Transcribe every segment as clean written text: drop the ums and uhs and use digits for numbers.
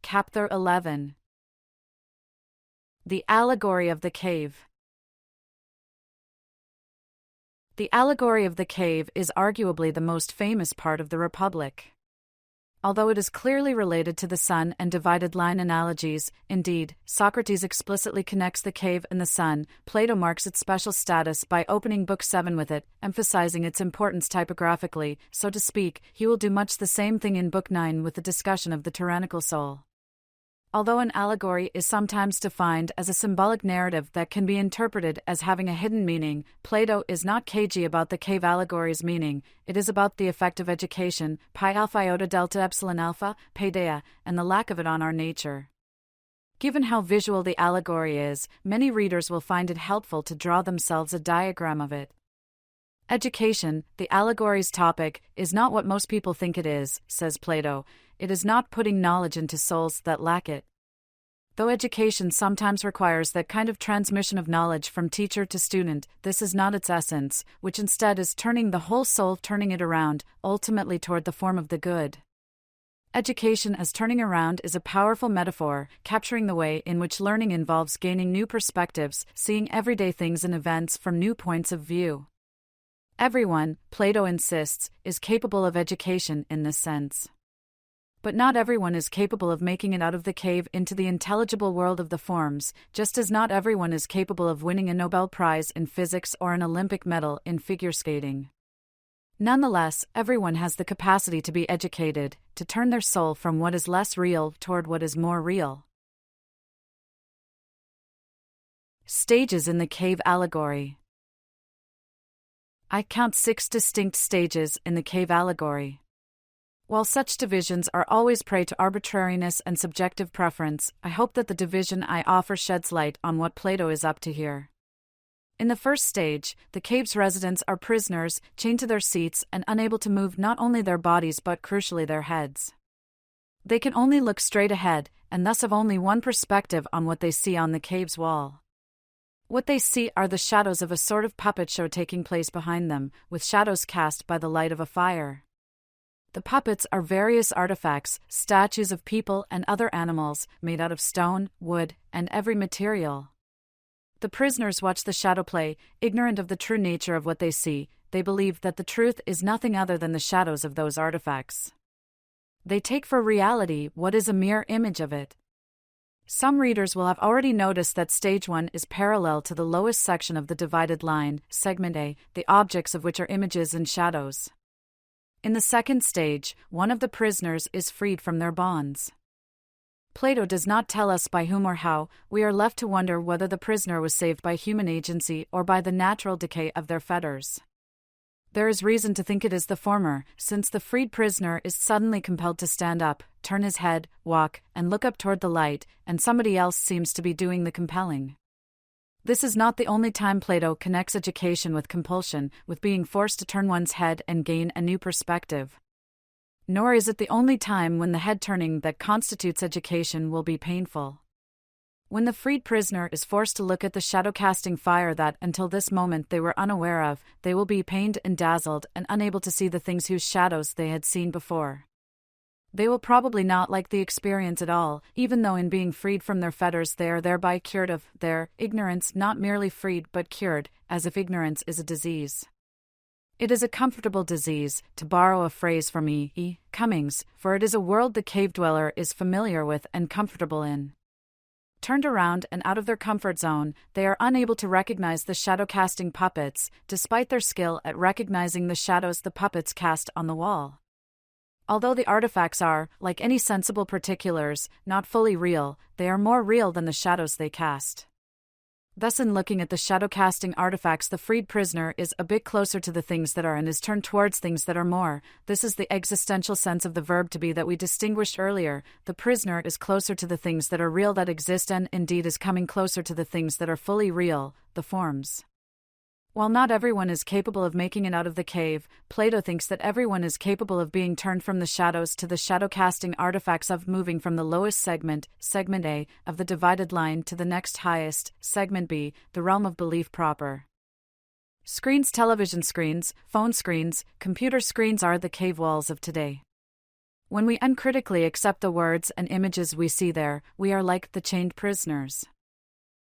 Chapter 11. The Allegory of the Cave. The allegory of the cave is arguably the most famous part of the Republic. Although it is clearly related to the sun and divided line analogies, indeed, Socrates explicitly connects the cave and the sun, Plato marks its special status by opening Book 7 with it, emphasizing its importance typographically, so to speak. He will do much the same thing in Book 9 with the discussion of the tyrannical soul. Although an allegory is sometimes defined as a symbolic narrative that can be interpreted as having a hidden meaning, Plato is not cagey about the cave allegory's meaning. It is about the effect of education, pi alpha iota delta epsilon alpha, paideia, and the lack of it on our nature. Given how visual the allegory is, many readers will find it helpful to draw themselves a diagram of it. Education, the allegory's topic, is not what most people think it is, says Plato. It is not putting knowledge into souls that lack it. Though education sometimes requires that kind of transmission of knowledge from teacher to student, this is not its essence, which instead is turning the whole soul, turning it around, ultimately toward the form of the good. Education as turning around is a powerful metaphor, capturing the way in which learning involves gaining new perspectives, seeing everyday things and events from new points of view. Everyone, Plato insists, is capable of education in this sense. But not everyone is capable of making it out of the cave into the intelligible world of the forms, just as not everyone is capable of winning a Nobel Prize in physics or an Olympic medal in figure skating. Nonetheless, everyone has the capacity to be educated, to turn their soul from what is less real toward what is more real. Stages in the cave allegory. I count 6 distinct stages in the cave allegory. While such divisions are always prey to arbitrariness and subjective preference, I hope that the division I offer sheds light on what Plato is up to here. In the first stage, the cave's residents are prisoners, chained to their seats and unable to move not only their bodies but crucially their heads. They can only look straight ahead, and thus have only one perspective on what they see on the cave's wall. What they see are the shadows of a sort of puppet show taking place behind them, with shadows cast by the light of a fire. The puppets are various artifacts, statues of people and other animals, made out of stone, wood, and every material. The prisoners watch the shadow play, ignorant of the true nature of what they see. They believe that the truth is nothing other than the shadows of those artifacts. They take for reality what is a mere image of it. Some readers will have already noticed that stage 1 is parallel to the lowest section of the divided line, segment A, the objects of which are images and shadows. In the second stage, one of the prisoners is freed from their bonds. Plato does not tell us by whom or how. We are left to wonder whether the prisoner was saved by human agency or by the natural decay of their fetters. There is reason to think it is the former, since the freed prisoner is suddenly compelled to stand up, turn his head, walk, and look up toward the light, and somebody else seems to be doing the compelling. This is not the only time Plato connects education with compulsion, with being forced to turn one's head and gain a new perspective. Nor is it the only time when the head turning that constitutes education will be painful. When the freed prisoner is forced to look at the shadow-casting fire that, until this moment, they were unaware of, they will be pained and dazzled and unable to see the things whose shadows they had seen before. They will probably not like the experience at all, even though in being freed from their fetters they are thereby cured of their ignorance, not merely freed but cured, as if ignorance is a disease. It is a comfortable disease, to borrow a phrase from E. Cummings, for it is a world the cave-dweller is familiar with and comfortable in. Turned around and out of their comfort zone, they are unable to recognize the shadow-casting puppets, despite their skill at recognizing the shadows the puppets cast on the wall. Although the artifacts are, like any sensible particulars, not fully real, they are more real than the shadows they cast. Thus in looking at the shadow-casting artifacts the freed prisoner is a bit closer to the things that are and is turned towards things that are more. This is the existential sense of the verb to be that we distinguished earlier. The prisoner is closer to the things that are real that exist and, indeed, is coming closer to the things that are fully real, the forms. While not everyone is capable of making it out of the cave, Plato thinks that everyone is capable of being turned from the shadows to the shadow-casting artifacts, of moving from the lowest segment, segment A, of the divided line to the next highest, segment B, the realm of belief proper. Screens, television screens, phone screens, computer screens are the cave walls of today. When we uncritically accept the words and images we see there, we are like the chained prisoners.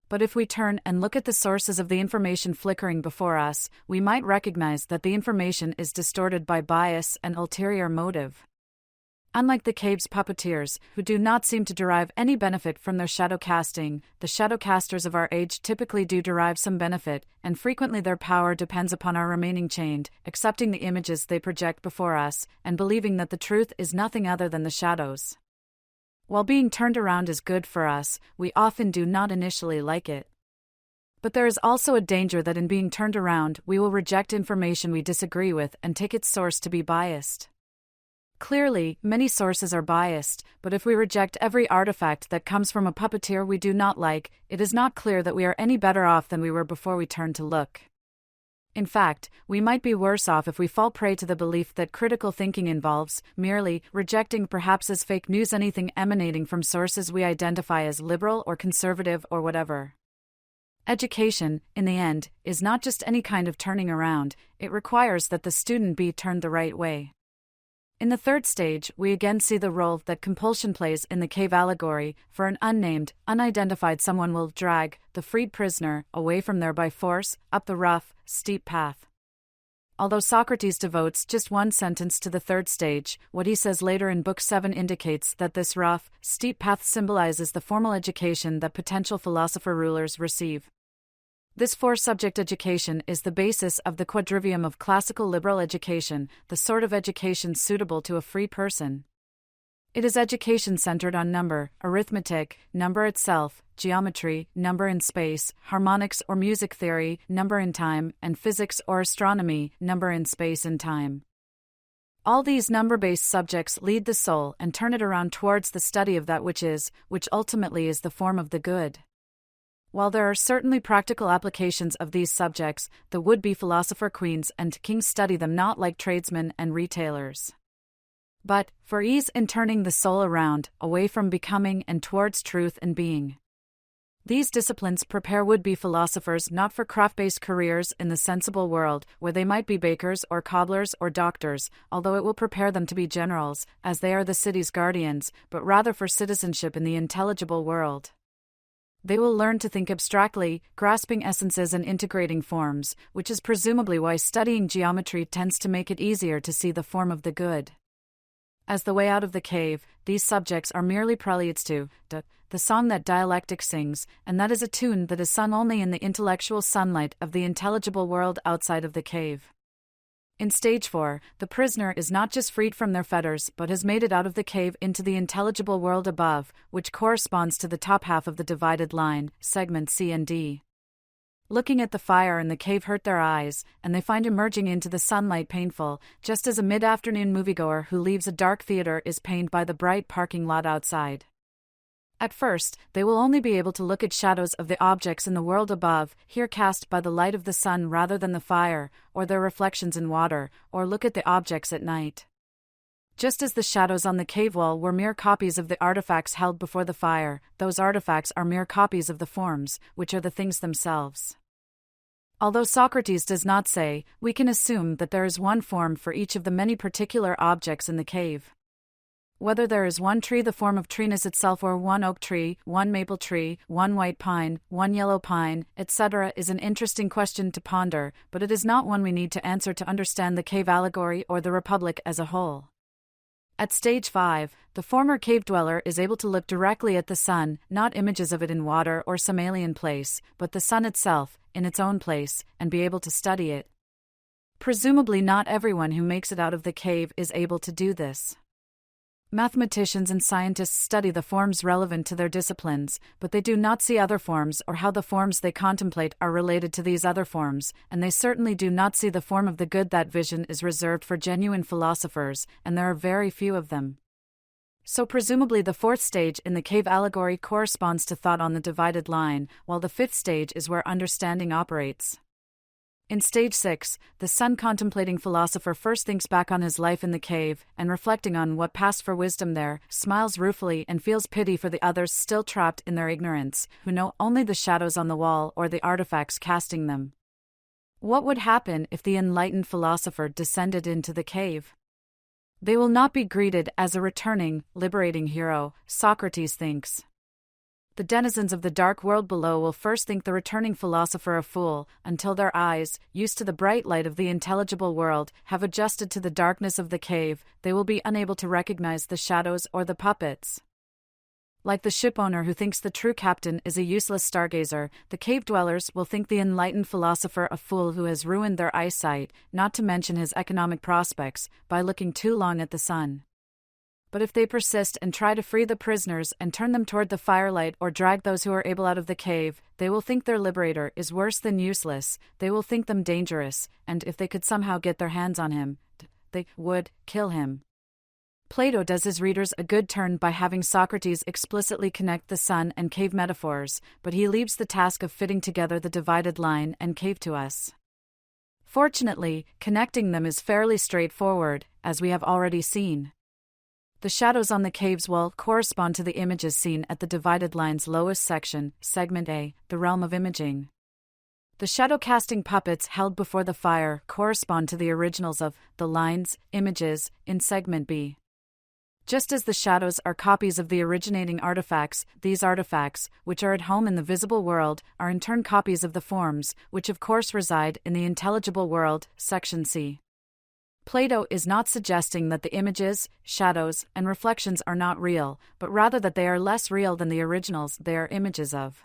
But if we turn and look at the sources of the information flickering before us, we might recognize that the information is distorted by bias and ulterior motive. Unlike the cave's puppeteers, who do not seem to derive any benefit from their shadow casting, the shadow casters of our age typically do derive some benefit, and frequently their power depends upon our remaining chained, accepting the images they project before us, and believing that the truth is nothing other than the shadows. While being turned around is good for us, we often do not initially like it. But there is also a danger that in being turned around, we will reject information we disagree with and take its source to be biased. Clearly, many sources are biased, but if we reject every artifact that comes from a puppeteer we do not like, it is not clear that we are any better off than we were before we turned to look. In fact, we might be worse off if we fall prey to the belief that critical thinking involves merely rejecting perhaps as fake news anything emanating from sources we identify as liberal or conservative or whatever. Education, in the end, is not just any kind of turning around, it requires that the student be turned the right way. In the third stage, we again see the role that compulsion plays in the cave allegory, for an unnamed, unidentified someone will drag the freed prisoner away from there by force, up the rough, steep path. Although Socrates devotes just one sentence to the third stage, what he says later in Book 7 indicates that this rough, steep path symbolizes the formal education that potential philosopher-rulers receive. This four-subject education is the basis of the quadrivium of classical liberal education, the sort of education suitable to a free person. It is education centered on number, arithmetic, number itself, geometry, number in space, harmonics or music theory, number in time, and physics or astronomy, number in space and time. All these number-based subjects lead the soul and turn it around towards the study of that which is, which ultimately is the form of the good. While there are certainly practical applications of these subjects, the would-be philosopher queens and kings study them not like tradesmen and retailers, but for ease in turning the soul around, away from becoming and towards truth and being. These disciplines prepare would-be philosophers not for craft-based careers in the sensible world, where they might be bakers or cobblers or doctors, although it will prepare them to be generals, as they are the city's guardians, but rather for citizenship in the intelligible world. They will learn to think abstractly, grasping essences and integrating forms, which is presumably why studying geometry tends to make it easier to see the form of the good. As the way out of the cave, these subjects are merely preludes to the song that dialectic sings, and that is a tune that is sung only in the intellectual sunlight of the intelligible world outside of the cave. In Stage 4, the prisoner is not just freed from their fetters but has made it out of the cave into the intelligible world above, which corresponds to the top half of the divided line, segment C and D. Looking at the fire in the cave hurt their eyes, and they find emerging into the sunlight painful, just as a mid-afternoon moviegoer who leaves a dark theater is pained by the bright parking lot outside. At first, they will only be able to look at shadows of the objects in the world above, here cast by the light of the sun rather than the fire, or their reflections in water, or look at the objects at night. Just as the shadows on the cave wall were mere copies of the artifacts held before the fire, those artifacts are mere copies of the forms, which are the things themselves. Although Socrates does not say, we can assume that there is one form for each of the many particular objects in the cave. Whether there is one tree the form of treeness itself or one oak tree, one maple tree, one white pine, one yellow pine, etc. is an interesting question to ponder, but it is not one we need to answer to understand the cave allegory or the Republic as a whole. At Stage 5, the former cave dweller is able to look directly at the sun, not images of it in water or some alien place, but the sun itself, in its own place, and be able to study it. Presumably not everyone who makes it out of the cave is able to do this. Mathematicians and scientists study the forms relevant to their disciplines, but they do not see other forms or how the forms they contemplate are related to these other forms, and they certainly do not see the form of the good. That vision is reserved for genuine philosophers, and there are very few of them. So presumably the fourth stage in the cave allegory corresponds to thought on the divided line, while the fifth stage is where understanding operates. In Stage 6, the sun-contemplating philosopher first thinks back on his life in the cave, and reflecting on what passed for wisdom there, smiles ruefully and feels pity for the others still trapped in their ignorance, who know only the shadows on the wall or the artifacts casting them. What would happen if the enlightened philosopher descended into the cave? They will not be greeted as a returning, liberating hero, Socrates thinks. The denizens of the dark world below will first think the returning philosopher a fool, until their eyes, used to the bright light of the intelligible world, have adjusted to the darkness of the cave. They will be unable to recognize the shadows or the puppets. Like the shipowner who thinks the true captain is a useless stargazer, the cave dwellers will think the enlightened philosopher a fool who has ruined their eyesight, not to mention his economic prospects, by looking too long at the sun. But if they persist and try to free the prisoners and turn them toward the firelight or drag those who are able out of the cave, they will think their liberator is worse than useless, they will think them dangerous, and if they could somehow get their hands on him, they would kill him. Plato does his readers a good turn by having Socrates explicitly connect the sun and cave metaphors, but he leaves the task of fitting together the divided line and cave to us. Fortunately, connecting them is fairly straightforward, as we have already seen. The shadows on the cave's wall correspond to the images seen at the divided line's lowest section, segment A, the realm of imaging. The shadow-casting puppets held before the fire correspond to the originals of the line's images in segment B. Just as the shadows are copies of the originating artifacts, these artifacts, which are at home in the visible world, are in turn copies of the forms, which of course reside in the intelligible world, section C. Plato is not suggesting that the images, shadows, and reflections are not real, but rather that they are less real than the originals they are images of.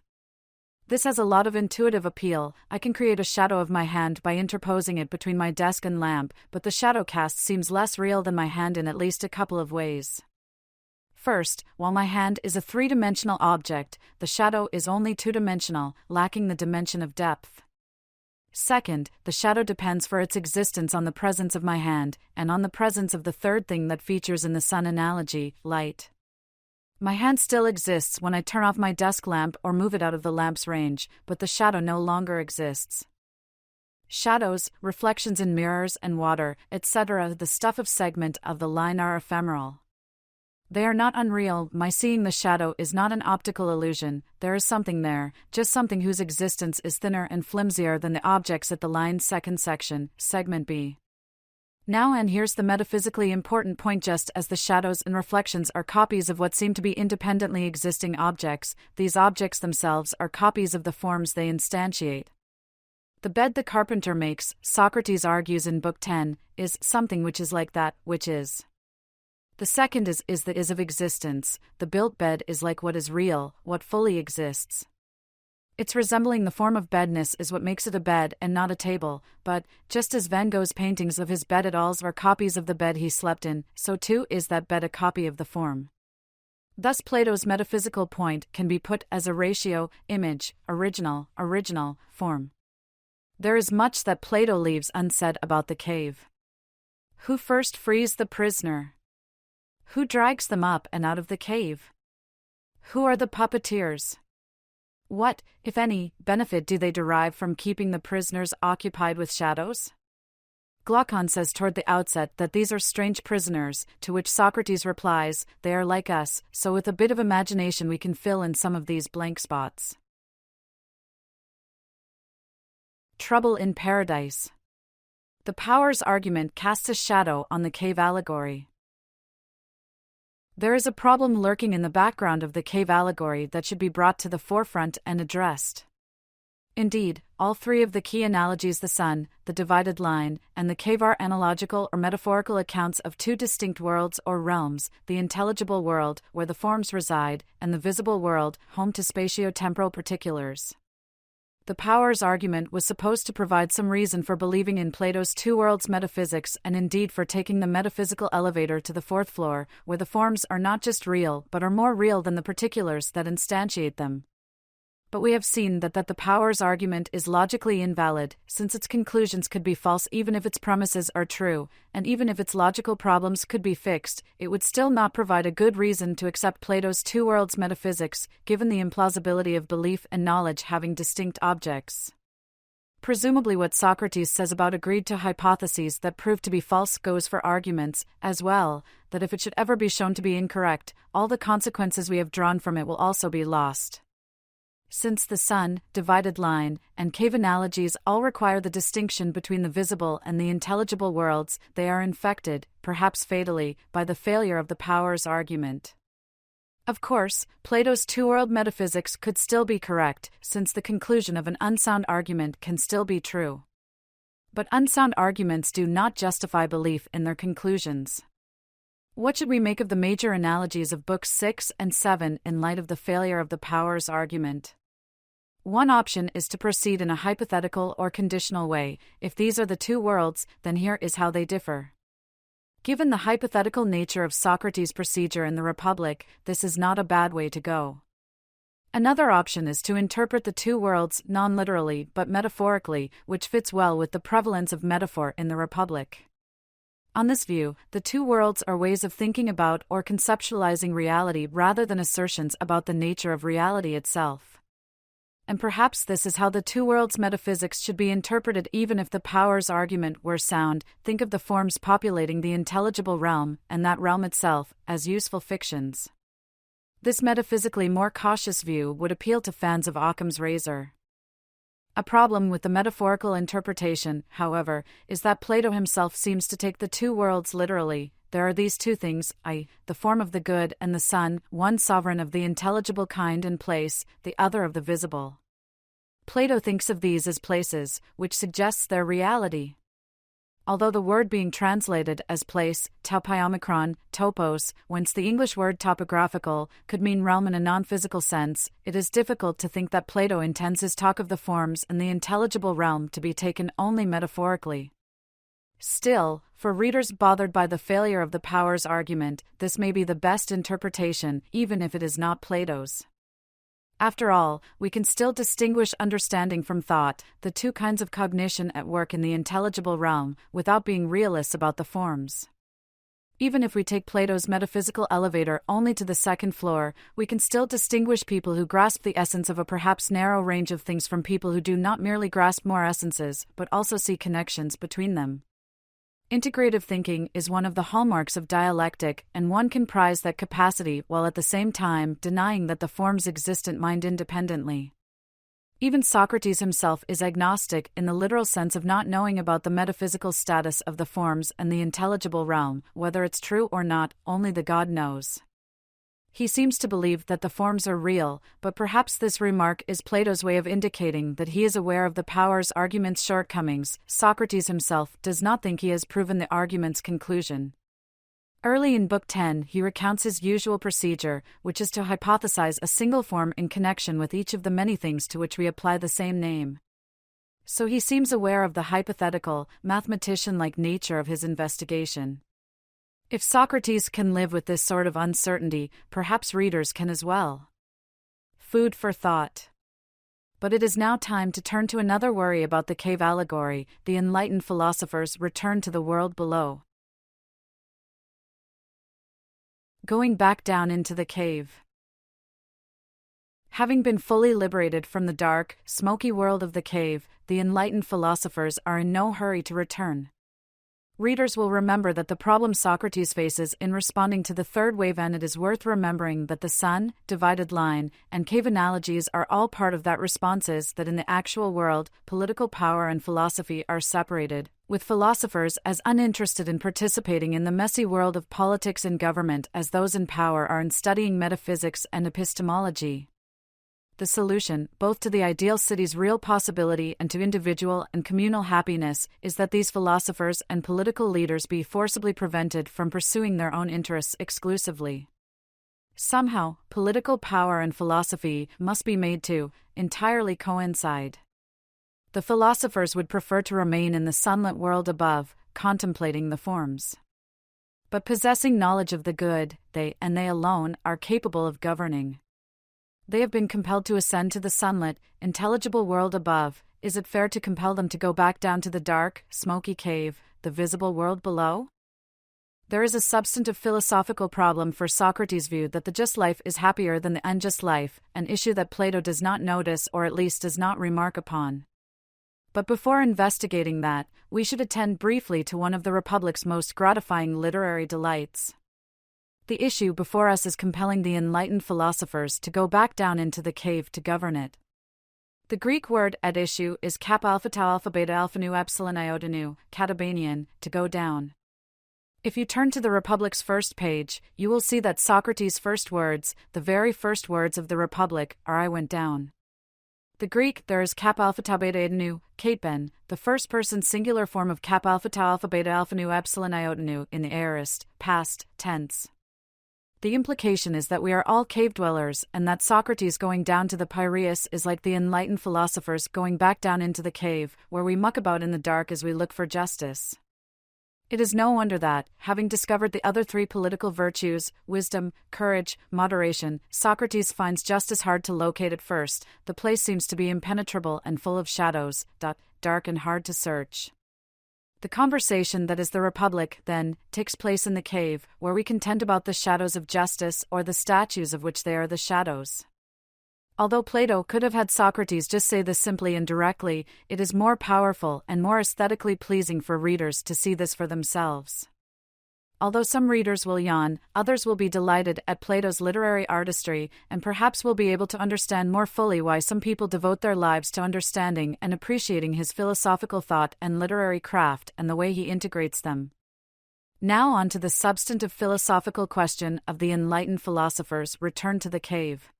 This has a lot of intuitive appeal. I can create a shadow of my hand by interposing it between my desk and lamp, but the shadow cast seems less real than my hand in at least a couple of ways. First, while my hand is a three-dimensional object, the shadow is only two-dimensional, lacking the dimension of depth. Second, the shadow depends for its existence on the presence of my hand, and on the presence of the third thing that features in the sun analogy, light. My hand still exists when I turn off my desk lamp or move it out of the lamp's range, but the shadow no longer exists. Shadows, reflections in mirrors and water, etc., the stuff of segment of the line are ephemeral. They are not unreal. My seeing the shadow is not an optical illusion. There is something there, just something whose existence is thinner and flimsier than the objects at the line's second section, segment B. Now and here's the metaphysically important point: just as the shadows and reflections are copies of what seem to be independently existing objects, these objects themselves are copies of the forms they instantiate. The bed the carpenter makes, Socrates argues in Book 10, is something which is like that which is. The second is that is of existence. The built bed is like what is real, what fully exists. Its resembling the form of bedness is what makes it a bed and not a table, but, just as Van Gogh's paintings of his bed at alls are copies of the bed he slept in, so too is that bed a copy of the form. Thus Plato's metaphysical point can be put as a ratio, image, original, form. There is much that Plato leaves unsaid about the cave. Who first frees the prisoner? Who drags them up and out of the cave? Who are the puppeteers? What, if any, benefit do they derive from keeping the prisoners occupied with shadows? Glaucon says toward the outset that these are strange prisoners, to which Socrates replies, they are like us, so with a bit of imagination we can fill in some of these blank spots. Trouble in Paradise. The Powers argument casts a shadow on the cave allegory. There is a problem lurking in the background of the cave allegory that should be brought to the forefront and addressed. Indeed, all three of the key analogies, the sun, the divided line, and the cave, are analogical or metaphorical accounts of two distinct worlds or realms: the intelligible world, where the forms reside, and the visible world, home to spatio-temporal particulars. The Powers argument was supposed to provide some reason for believing in Plato's two worlds metaphysics, and indeed for taking the metaphysical elevator to the fourth floor, where the forms are not just real but are more real than the particulars that instantiate them. But we have seen that the Powers argument is logically invalid, since its conclusions could be false even if its premises are true, and even if its logical problems could be fixed, it would still not provide a good reason to accept Plato's two worlds metaphysics, given the implausibility of belief and knowledge having distinct objects. Presumably what Socrates says about agreed-to hypotheses that prove to be false goes for arguments, as well, that if it should ever be shown to be incorrect, all the consequences we have drawn from it will also be lost. Since the sun, divided line, and cave analogies all require the distinction between the visible and the intelligible worlds, they are infected, perhaps fatally, by the failure of the powers argument. Of course, Plato's two-world metaphysics could still be correct, since the conclusion of an unsound argument can still be true. But unsound arguments do not justify belief in their conclusions. What should we make of the major analogies of Books 6 and 7 in light of the failure of the powers argument? One option is to proceed in a hypothetical or conditional way. If these are the two worlds, then here is how they differ. Given the hypothetical nature of Socrates' procedure in the Republic, this is not a bad way to go. Another option is to interpret the two worlds non-literally but metaphorically, which fits well with the prevalence of metaphor in the Republic. On this view, the two worlds are ways of thinking about or conceptualizing reality rather than assertions about the nature of reality itself. And perhaps this is how the two worlds metaphysics should be interpreted even if the powers argument were sound. Think of the forms populating the intelligible realm, and that realm itself, as useful fictions. This metaphysically more cautious view would appeal to fans of Occam's razor. A problem with the metaphorical interpretation, however, is that Plato himself seems to take the two worlds literally. There are these two things, i.e., the form of the good and the sun, one sovereign of the intelligible kind and place, the other of the visible. Plato thinks of these as places, which suggests their reality. Although the word being translated as place, topaiomicron, topos, whence the English word topographical, could mean realm in a non-physical sense, it is difficult to think that Plato intends his talk of the forms and the intelligible realm to be taken only metaphorically. Still, for readers bothered by the failure of the powers argument, this may be the best interpretation, even if it is not Plato's. After all, we can still distinguish understanding from thought, the two kinds of cognition at work in the intelligible realm, without being realists about the forms. Even if we take Plato's metaphysical elevator only to the second floor, we can still distinguish people who grasp the essence of a perhaps narrow range of things from people who do not merely grasp more essences, but also see connections between them. Integrative thinking is one of the hallmarks of dialectic, and one can prize that capacity while at the same time denying that the forms existent mind independently. Even Socrates himself is agnostic in the literal sense of not knowing about the metaphysical status of the forms and the intelligible realm, whether it's true or not, only the God knows. He seems to believe that the forms are real, but perhaps this remark is Plato's way of indicating that he is aware of the powers argument's shortcomings. Socrates himself does not think he has proven the argument's conclusion. Early in Book 10, he recounts his usual procedure, which is to hypothesize a single form in connection with each of the many things to which we apply the same name. So he seems aware of the hypothetical, mathematician-like nature of his investigation. If Socrates can live with this sort of uncertainty, perhaps readers can as well. Food for thought. But it is now time to turn to another worry about the cave allegory. The enlightened philosophers return to the world below. Going back down into the cave. Having been fully liberated from the dark, smoky world of the cave, the enlightened philosophers are in no hurry to return. Readers will remember that the problem Socrates faces in responding to the third wave, and it is worth remembering that the sun, divided line, and cave analogies are all part of that responses that in the actual world, political power and philosophy are separated, with philosophers as uninterested in participating in the messy world of politics and government as those in power are in studying metaphysics and epistemology. The solution, both to the ideal city's real possibility and to individual and communal happiness, is that these philosophers and political leaders be forcibly prevented from pursuing their own interests exclusively. Somehow, political power and philosophy must be made to entirely coincide. The philosophers would prefer to remain in the sunlit world above, contemplating the forms. But possessing knowledge of the good, they, and they alone, are capable of governing. They have been compelled to ascend to the sunlit, intelligible world above. Is it fair to compel them to go back down to the dark, smoky cave, the visible world below? There is a substantive philosophical problem for Socrates' view that the just life is happier than the unjust life, an issue that Plato does not notice or at least does not remark upon. But before investigating that, we should attend briefly to one of the Republic's most gratifying literary delights. The issue before us is compelling the enlightened philosophers to go back down into the cave to govern it. The Greek word at issue is kappa alpha tau alpha beta alpha nu epsilon iota nu, katabanian, to go down. If you turn to the Republic's first page, you will see that Socrates' first words, the very first words of the Republic, are I went down. The Greek there is kappa alpha tau beta eta nu, kateben, the first-person singular form of kappa alpha tau alpha beta alpha nu epsilon iota nu in the aorist, past, tense. The implication is that we are all cave dwellers and that Socrates going down to the Piraeus is like the enlightened philosophers going back down into the cave, where we muck about in the dark as we look for justice. It is no wonder that, having discovered the other three political virtues, wisdom, courage, moderation, Socrates finds justice hard to locate at first. The place seems to be impenetrable and full of shadows, dark and hard to search. The conversation that is the Republic, then, takes place in the cave, where we contend about the shadows of justice or the statues of which they are the shadows. Although Plato could have had Socrates just say this simply and directly, it is more powerful and more aesthetically pleasing for readers to see this for themselves. Although some readers will yawn, others will be delighted at Plato's literary artistry and perhaps will be able to understand more fully why some people devote their lives to understanding and appreciating his philosophical thought and literary craft and the way he integrates them. Now on to the substantive philosophical question of the enlightened philosophers' return to the cave.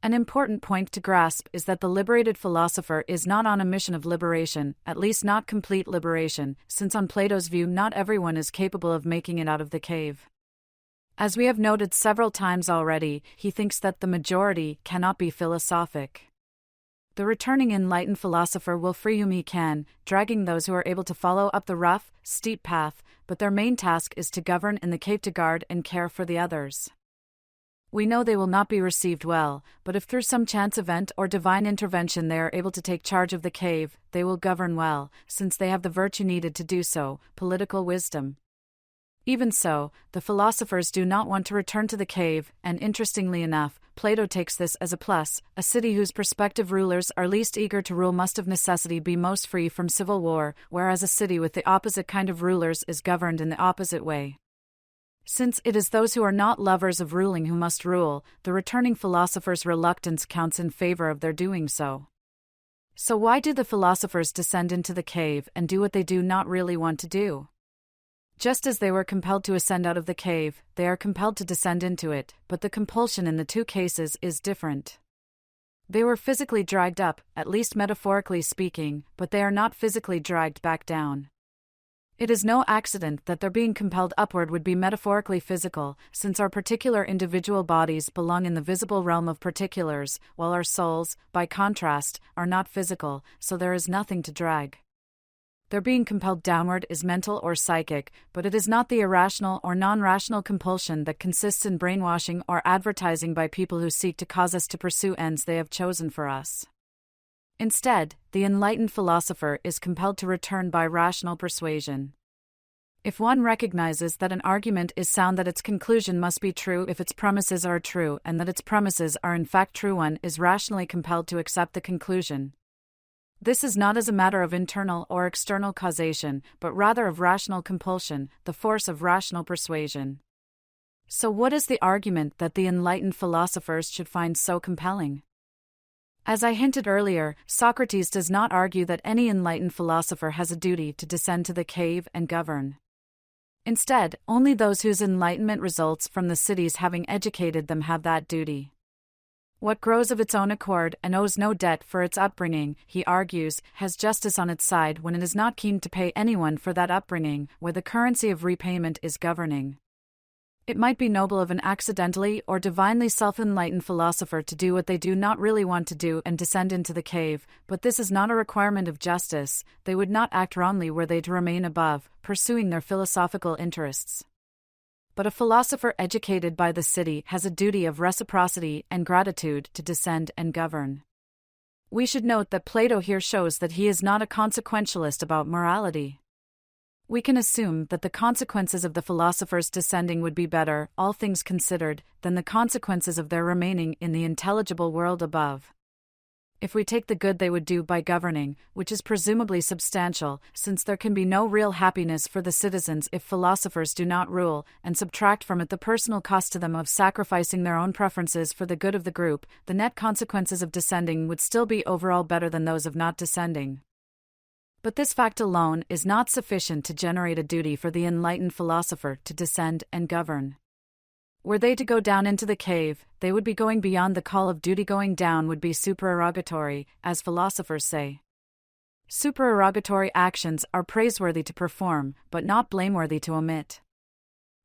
An important point to grasp is that the liberated philosopher is not on a mission of liberation, at least not complete liberation, since on Plato's view not everyone is capable of making it out of the cave. As we have noted several times already, he thinks that the majority cannot be philosophic. The returning enlightened philosopher will free whom he can, dragging those who are able to follow up the rough, steep path, but their main task is to govern in the cave to guard and care for the others. We know they will not be received well, but if through some chance event or divine intervention they are able to take charge of the cave, they will govern well, since they have the virtue needed to do so, political wisdom. Even so, the philosophers do not want to return to the cave, and interestingly enough, Plato takes this as a plus. A city whose prospective rulers are least eager to rule must of necessity be most free from civil war, whereas a city with the opposite kind of rulers is governed in the opposite way. Since it is those who are not lovers of ruling who must rule, the returning philosopher's reluctance counts in favor of their doing so. So why do the philosophers descend into the cave and do what they do not really want to do? Just as they were compelled to ascend out of the cave, they are compelled to descend into it, but the compulsion in the two cases is different. They were physically dragged up, at least metaphorically speaking, but they are not physically dragged back down. It is no accident that their being compelled upward would be metaphorically physical, since our particular individual bodies belong in the visible realm of particulars, while our souls, by contrast, are not physical, so there is nothing to drag. Their being compelled downward is mental or psychic, but it is not the irrational or non-rational compulsion that consists in brainwashing or advertising by people who seek to cause us to pursue ends they have chosen for us. Instead, the enlightened philosopher is compelled to return by rational persuasion. If one recognizes that an argument is sound, that its conclusion must be true if its premises are true, and that its premises are in fact true, one is rationally compelled to accept the conclusion. This is not as a matter of internal or external causation, but rather of rational compulsion, the force of rational persuasion. So what is the argument that the enlightened philosophers should find so compelling? As I hinted earlier, Socrates does not argue that any enlightened philosopher has a duty to descend to the cave and govern. Instead, only those whose enlightenment results from the cities having educated them have that duty. What grows of its own accord and owes no debt for its upbringing, he argues, has justice on its side when it is not keen to pay anyone for that upbringing, where the currency of repayment is governing. It might be noble of an accidentally or divinely self-enlightened philosopher to do what they do not really want to do and descend into the cave, but this is not a requirement of justice. They would not act wrongly were they to remain above, pursuing their philosophical interests. But a philosopher educated by the city has a duty of reciprocity and gratitude to descend and govern. We should note that Plato here shows that he is not a consequentialist about morality. We can assume that the consequences of the philosophers descending would be better, all things considered, than the consequences of their remaining in the intelligible world above. if we take the good they would do by governing, which is presumably substantial, since there can be no real happiness for the citizens if philosophers do not rule, and subtract from it the personal cost to them of sacrificing their own preferences for the good of the group, the net consequences of descending would still be overall better than those of not descending. But this fact alone is not sufficient to generate a duty for the enlightened philosopher to descend and govern. Were they to go down into the cave, they would be going beyond the call of duty. Going down would be supererogatory, as philosophers say. Supererogatory actions are praiseworthy to perform, but not blameworthy to omit.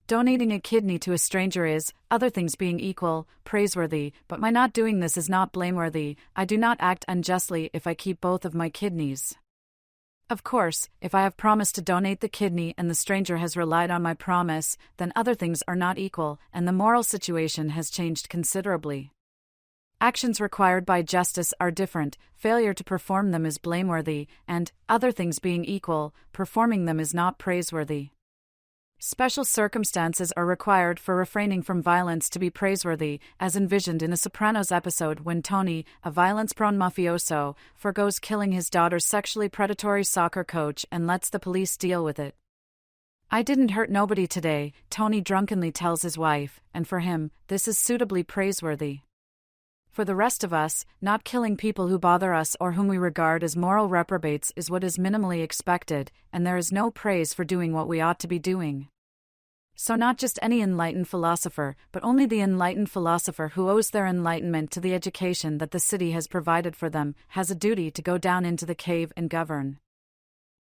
Donating a kidney to a stranger is, other things being equal, praiseworthy, but my not doing this is not blameworthy. I do not act unjustly if I keep both of my kidneys. Of course, if I have promised to donate the kidney and the stranger has relied on my promise, then other things are not equal, and the moral situation has changed considerably. Actions required by justice are different, failure to perform them is blameworthy, and, other things being equal, performing them is not praiseworthy. Special circumstances are required for refraining from violence to be praiseworthy, as envisioned in a Sopranos episode when Tony, a violence-prone mafioso, forgoes killing his daughter's sexually predatory soccer coach and lets the police deal with it. "I didn't hurt nobody today," Tony drunkenly tells his wife, and for him, this is suitably praiseworthy. For the rest of us, not killing people who bother us or whom we regard as moral reprobates is what is minimally expected, and there is no praise for doing what we ought to be doing. So not just any enlightened philosopher, but only the enlightened philosopher who owes their enlightenment to the education that the city has provided for them, has a duty to go down into the cave and govern.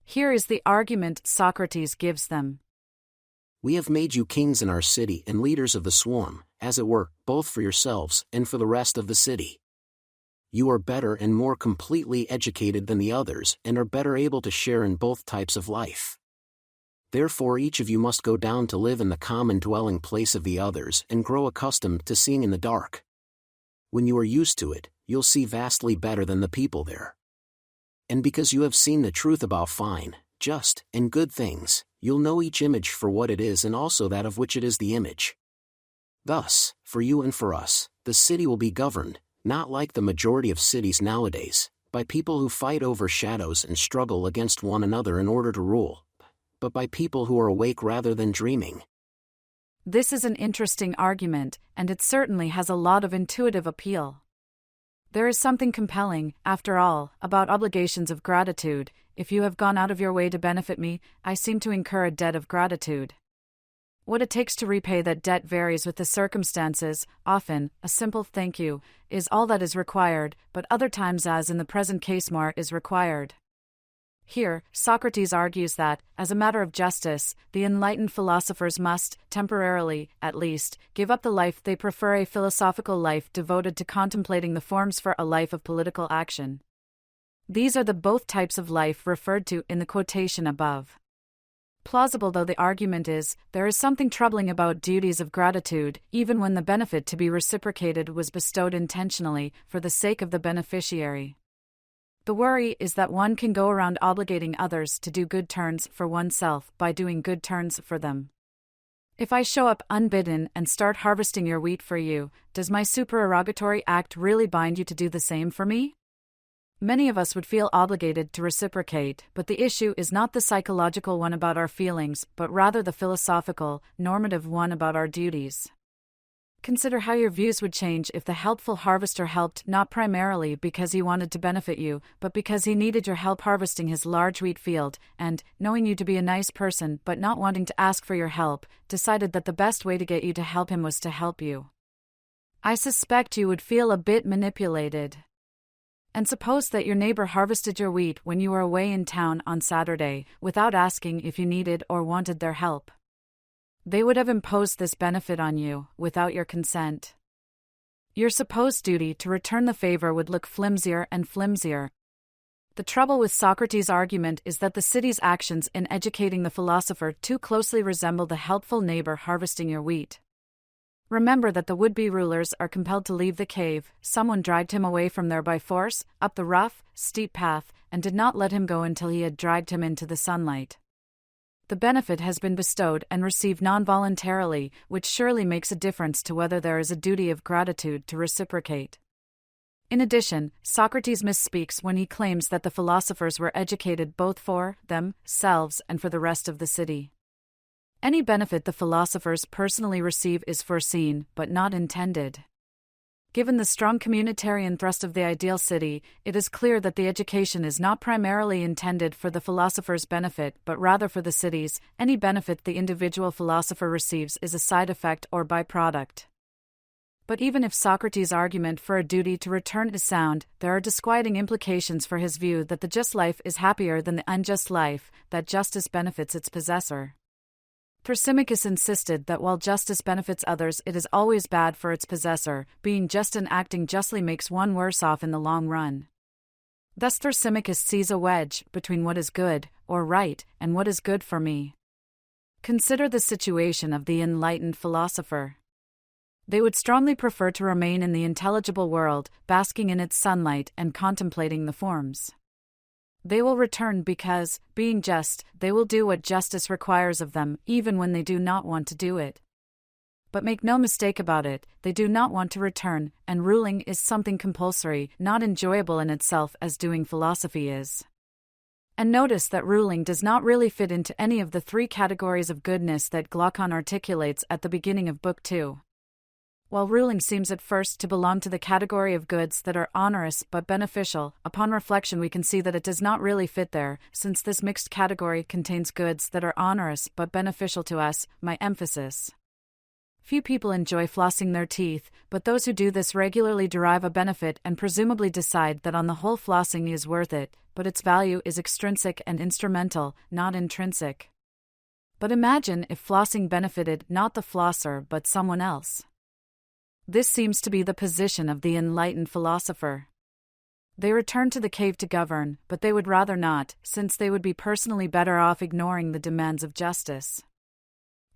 Here is the argument Socrates gives them. "We have made you kings in our city and leaders of the swarm, as it were, both for yourselves and for the rest of the city. You are better and more completely educated than the others and are better able to share in both types of life. Therefore each of you must go down to live in the common dwelling place of the others and grow accustomed to seeing in the dark. When you are used to it, you'll see vastly better than the people there. And because you have seen the truth about fine, just, and good things, you'll know each image for what it is and also that of which it is the image. Thus, for you and for us, the city will be governed, not like the majority of cities nowadays, by people who fight over shadows and struggle against one another in order to rule, but by people who are awake rather than dreaming." This is an interesting argument, and it certainly has a lot of intuitive appeal. There is something compelling, after all, about obligations of gratitude. If you have gone out of your way to benefit me, I seem to incur a debt of gratitude. What it takes to repay that debt varies with the circumstances. Often, a simple thank you is all that is required, but other times, as in the present case, more is required. Here, Socrates argues that, as a matter of justice, the enlightened philosophers must, temporarily, at least, give up the life they prefer, a philosophical life devoted to contemplating the forms for a life of political action. These are the both types of life referred to in the quotation above. Plausible though the argument is, there is something troubling about duties of gratitude, even when the benefit to be reciprocated was bestowed intentionally, for the sake of the beneficiary. The worry is that one can go around obligating others to do good turns for oneself by doing good turns for them. If I show up unbidden and start harvesting your wheat for you, does my supererogatory act really bind you to do the same for me? Many of us would feel obligated to reciprocate, but the issue is not the psychological one about our feelings, but rather the philosophical, normative one about our duties. Consider how your views would change if the helpful harvester helped not primarily because he wanted to benefit you, but because he needed your help harvesting his large wheat field, and, knowing you to be a nice person but not wanting to ask for your help, decided that the best way to get you to help him was to help you. I suspect you would feel a bit manipulated. And suppose that your neighbor harvested your wheat when you were away in town on Saturday, without asking if you needed or wanted their help. They would have imposed this benefit on you, without your consent. Your supposed duty to return the favor would look flimsier and flimsier. The trouble with Socrates' argument is that the city's actions in educating the philosopher too closely resemble the helpful neighbor harvesting your wheat. Remember that the would-be rulers are compelled to leave the cave. Someone dragged him away from there by force, up the rough, steep path, and did not let him go until he had dragged him into the sunlight. The benefit has been bestowed and received non-voluntarily, which surely makes a difference to whether there is a duty of gratitude to reciprocate. In addition, Socrates misspeaks when he claims that the philosophers were educated both for themselves and for the rest of the city. Any benefit the philosophers personally receive is foreseen, but not intended. Given the strong communitarian thrust of the ideal city, it is clear that the education is not primarily intended for the philosopher's benefit but rather for the city's. Any benefit the individual philosopher receives is a side effect or byproduct. But even if Socrates' argument for a duty to return is sound, there are disquieting implications for his view that the just life is happier than the unjust life, that justice benefits its possessor. Thrasymachus insisted that while justice benefits others, it is always bad for its possessor. Being just and acting justly makes one worse off in the long run. Thus Thrasymachus sees a wedge between what is good, or right, and what is good for me. Consider the situation of the enlightened philosopher. They would strongly prefer to remain in the intelligible world, basking in its sunlight and contemplating the forms. They will return because, being just, they will do what justice requires of them, even when they do not want to do it. But make no mistake about it, they do not want to return, and ruling is something compulsory, not enjoyable in itself as doing philosophy is. And notice that ruling does not really fit into any of the three categories of goodness that Glaucon articulates at the beginning of Book 2. While ruling seems at first to belong to the category of goods that are onerous but beneficial, upon reflection we can see that it does not really fit there, since this mixed category contains goods that are onerous but beneficial to us. My emphasis. Few people enjoy flossing their teeth, but those who do this regularly derive a benefit and presumably decide that on the whole flossing is worth it, but its value is extrinsic and instrumental, not intrinsic. But imagine if flossing benefited not the flosser but someone else. This seems to be the position of the enlightened philosopher. They return to the cave to govern, but they would rather not, since they would be personally better off ignoring the demands of justice.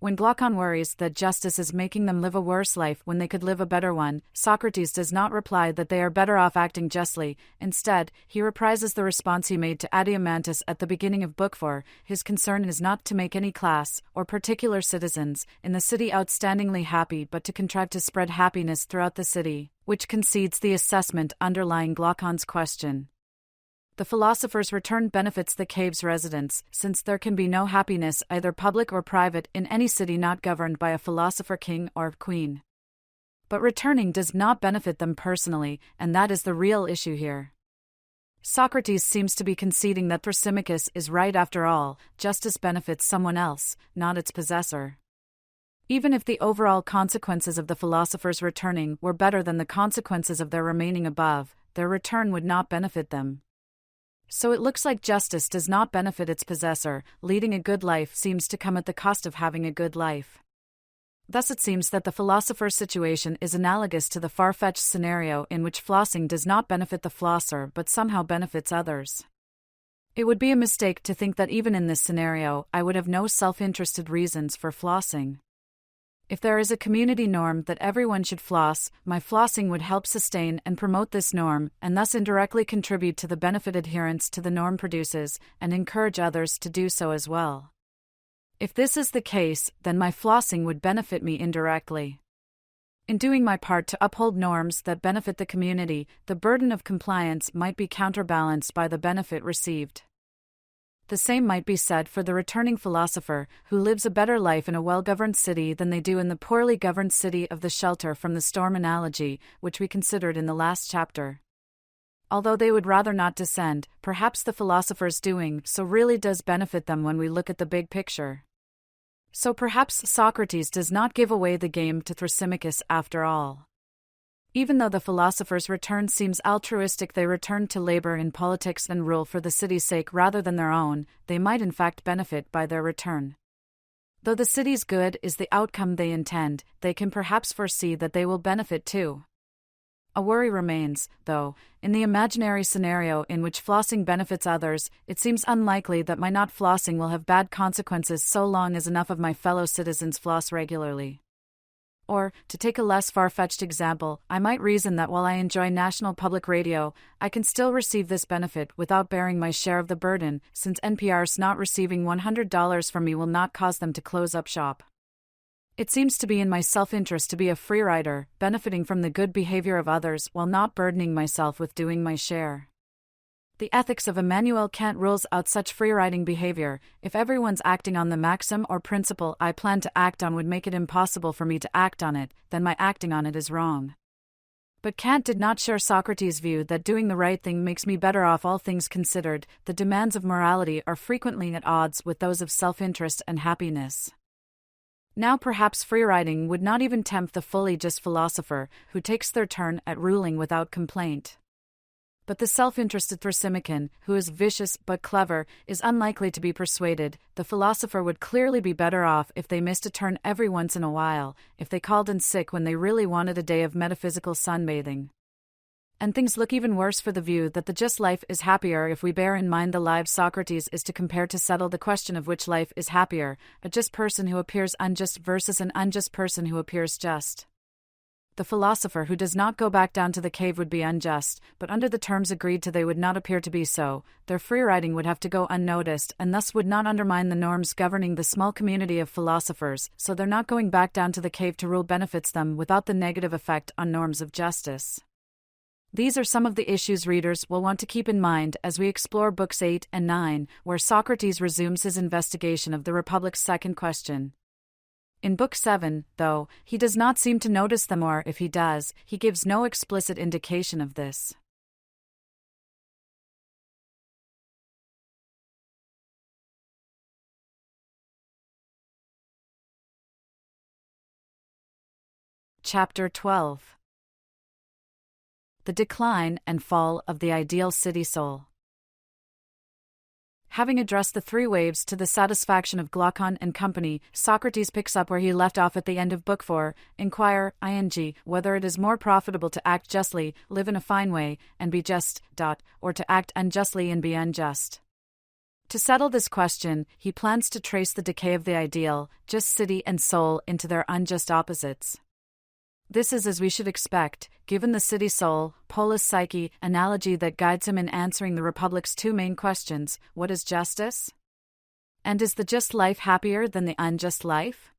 When Glaucon worries that justice is making them live a worse life when they could live a better one, Socrates does not reply that they are better off acting justly. Instead, he reprises the response he made to Adeimantus at the beginning of Book 4. His concern is not to make any class, or particular citizens, in the city outstandingly happy but to contrive to spread happiness throughout the city, which concedes the assessment underlying Glaucon's question. The philosopher's return benefits the cave's residents, since there can be no happiness, either public or private, in any city not governed by a philosopher king or queen. But returning does not benefit them personally, and that is the real issue here. Socrates seems to be conceding that Thrasymachus is right after all. Justice benefits someone else, not its possessor. Even if the overall consequences of the philosophers returning were better than the consequences of their remaining above, their return would not benefit them. So it looks like justice does not benefit its possessor. Leading a good life seems to come at the cost of having a good life. Thus it seems that the philosopher's situation is analogous to the far-fetched scenario in which flossing does not benefit the flosser but somehow benefits others. It would be a mistake to think that even in this scenario I would have no self-interested reasons for flossing. If there is a community norm that everyone should floss, my flossing would help sustain and promote this norm, and thus indirectly contribute to the benefit adherence to the norm produces, and encourage others to do so as well. If this is the case, then my flossing would benefit me indirectly. In doing my part to uphold norms that benefit the community, the burden of compliance might be counterbalanced by the benefit received. The same might be said for the returning philosopher, who lives a better life in a well-governed city than they do in the poorly governed city of the shelter from the storm analogy, which we considered in the last chapter. Although they would rather not descend, perhaps the philosopher's doing so really does benefit them when we look at the big picture. So perhaps Socrates does not give away the game to Thrasymachus after all. Even though the philosopher's return seems altruistic, they return to labor in politics and rule for the city's sake rather than their own, they might in fact benefit by their return. Though the city's good is the outcome they intend, they can perhaps foresee that they will benefit too. A worry remains, though, in the imaginary scenario in which flossing benefits others, it seems unlikely that my not flossing will have bad consequences so long as enough of my fellow citizens floss regularly. Or, to take a less far-fetched example, I might reason that while I enjoy national public radio, I can still receive this benefit without bearing my share of the burden, since NPR's not receiving $100 from me will not cause them to close up shop. It seems to be in my self-interest to be a free rider, benefiting from the good behavior of others while not burdening myself with doing my share. The ethics of Immanuel Kant rules out such free-riding behavior. If everyone's acting on the maxim or principle I plan to act on would make it impossible for me to act on it, then my acting on it is wrong. But Kant did not share Socrates' view that doing the right thing makes me better off. All things considered, the demands of morality are frequently at odds with those of self-interest and happiness. Now perhaps free-riding would not even tempt the fully just philosopher, who takes their turn at ruling without complaint. But the self-interested Thrasymachon, who is vicious but clever, is unlikely to be persuaded. The philosopher would clearly be better off if they missed a turn every once in a while, if they called in sick when they really wanted a day of metaphysical sunbathing. And things look even worse for the view that the just life is happier if we bear in mind the lives Socrates is to compare to settle the question of which life is happier, a just person who appears unjust versus an unjust person who appears just. The philosopher who does not go back down to the cave would be unjust, but under the terms agreed to they would not appear to be so. Their free-riding would have to go unnoticed and thus would not undermine the norms governing the small community of philosophers, so their not going back down to the cave to rule benefits them without the negative effect on norms of justice. These are some of the issues readers will want to keep in mind as we explore Books 8 and 9, where Socrates resumes his investigation of the Republic's second question. In Book 7, though, he does not seem to notice them, or if he does, he gives no explicit indication of this. Chapter 12. The Decline and Fall of the Ideal City Soul. Having addressed the three waves to the satisfaction of Glaucon and company, Socrates picks up where he left off at the end of Book 4, inquire, whether it is more profitable to act justly, live in a fine way, and be just, or to act unjustly and be unjust. To settle this question, he plans to trace the decay of the ideal, just city and soul into their unjust opposites. This is as we should expect, given the city soul, polis psyche, analogy that guides him in answering the Republic's two main questions: what is justice? And is the just life happier than the unjust life?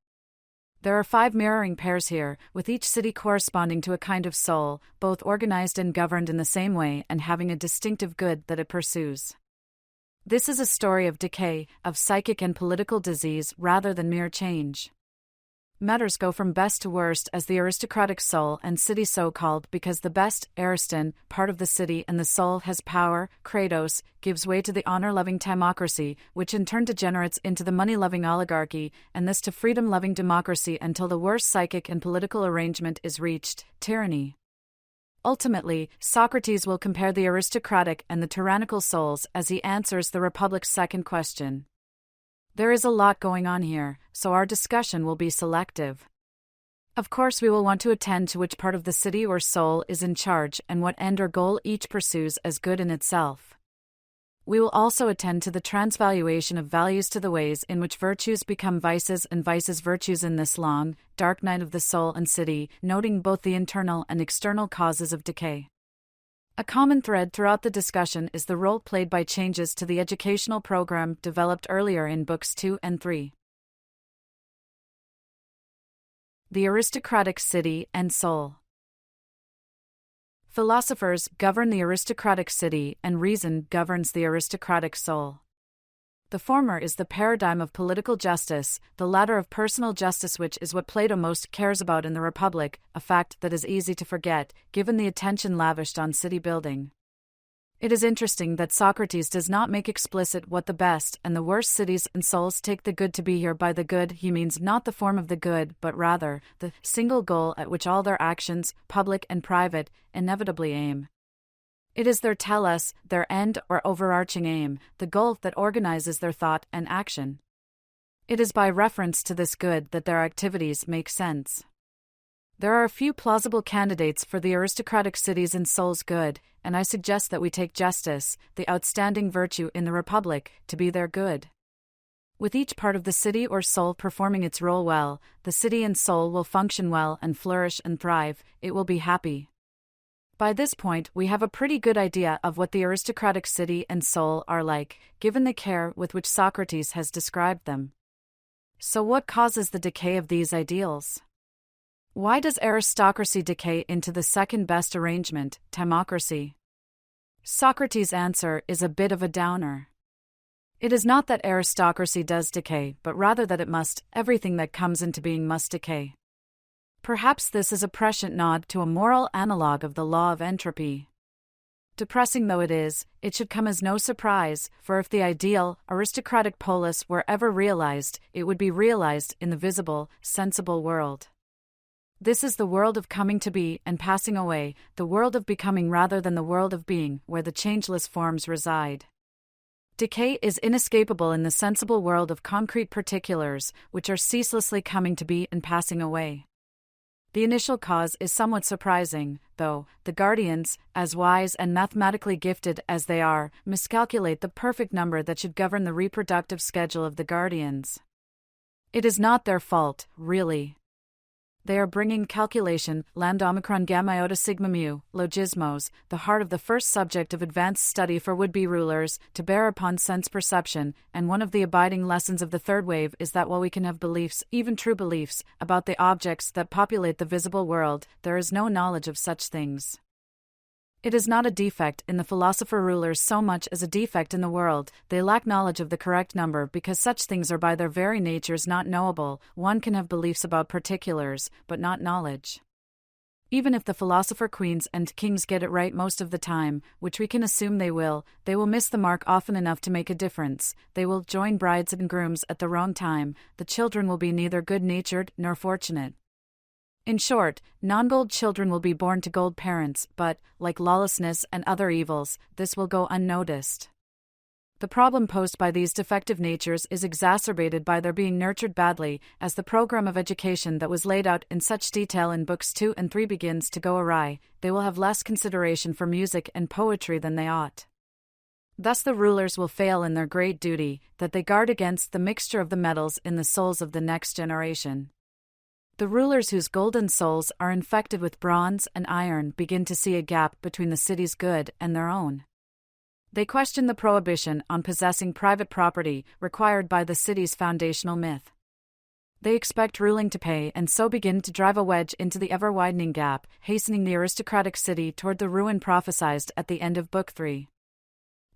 There are 5 mirroring pairs here, with each city corresponding to a kind of soul, both organized and governed in the same way and having a distinctive good that it pursues. This is a story of decay, of psychic and political disease rather than mere change. Matters go from best to worst as the aristocratic soul and city so-called because the best, ariston, part of the city and the soul has power, kratos, gives way to the honor-loving timocracy, which in turn degenerates into the money-loving oligarchy, and this to freedom-loving democracy until the worst psychic and political arrangement is reached, tyranny. Ultimately, Socrates will compare the aristocratic and the tyrannical souls as he answers the Republic's second question. There is a lot going on here, so our discussion will be selective. Of course, we will want to attend to which part of the city or soul is in charge and what end or goal each pursues as good in itself. We will also attend to the transvaluation of values to the ways in which virtues become vices and vices virtues in this long, dark night of the soul and city, noting both the internal and external causes of decay. A common thread throughout the discussion is the role played by changes to the educational program developed earlier in Books 2 and 3. The aristocratic city and soul. Philosophers govern the aristocratic city and reason governs the aristocratic soul. The former is the paradigm of political justice, the latter of personal justice, which is what Plato most cares about in the Republic, a fact that is easy to forget, given the attention lavished on city building. It is interesting that Socrates does not make explicit what the best and the worst cities and souls take the good to be. Here by the good he means not the form of the good but rather the single goal at which all their actions, public and private, inevitably aim. It is their telos, their end or overarching aim, the goal that organizes their thought and action. It is by reference to this good that their activities make sense. There are a few plausible candidates for the aristocratic cities and souls' good, and I suggest that we take justice, the outstanding virtue in the Republic, to be their good. With each part of the city or soul performing its role well, the city and soul will function well and flourish and thrive, it will be happy. By this point, we have a pretty good idea of what the aristocratic city and soul are like, given the care with which Socrates has described them. So what causes the decay of these ideals? Why does aristocracy decay into the second best arrangement, timocracy? Socrates' answer is a bit of a downer. It is not that aristocracy does decay, but rather that it must, everything that comes into being must decay. Perhaps this is a prescient nod to a moral analogue of the law of entropy. Depressing though it is, it should come as no surprise, for if the ideal, aristocratic polis were ever realized, it would be realized in the visible, sensible world. This is the world of coming to be and passing away, the world of becoming rather than the world of being, where the changeless forms reside. Decay is inescapable in the sensible world of concrete particulars, which are ceaselessly coming to be and passing away. The initial cause is somewhat surprising, though. The guardians, as wise and mathematically gifted as they are, miscalculate the perfect number that should govern the reproductive schedule of the guardians. It is not their fault, really. They are bringing calculation, lambda omicron gamma iota sigma mu, logismos, the heart of the first subject of advanced study for would-be rulers, to bear upon sense perception, and one of the abiding lessons of the third wave is that while we can have beliefs, even true beliefs, about the objects that populate the visible world, there is no knowledge of such things. It is not a defect in the philosopher-rulers so much as a defect in the world. They lack knowledge of the correct number because such things are by their very natures not knowable. One can have beliefs about particulars, but not knowledge. Even if the philosopher queens and kings get it right most of the time, which we can assume they will miss the mark often enough to make a difference. They will join brides and grooms at the wrong time. The children will be neither good-natured nor fortunate. In short, non-gold children will be born to gold parents, but, like lawlessness and other evils, this will go unnoticed. The problem posed by these defective natures is exacerbated by their being nurtured badly, as the program of education that was laid out in such detail in books 2 and 3 begins to go awry. They will have less consideration for music and poetry than they ought. Thus the rulers will fail in their great duty, that they guard against the mixture of the metals in the souls of the next generation. The rulers whose golden souls are infected with bronze and iron begin to see a gap between the city's good and their own. They question the prohibition on possessing private property required by the city's foundational myth. They expect ruling to pay and so begin to drive a wedge into the ever-widening gap, hastening the aristocratic city toward the ruin prophesied at the end of Book 3.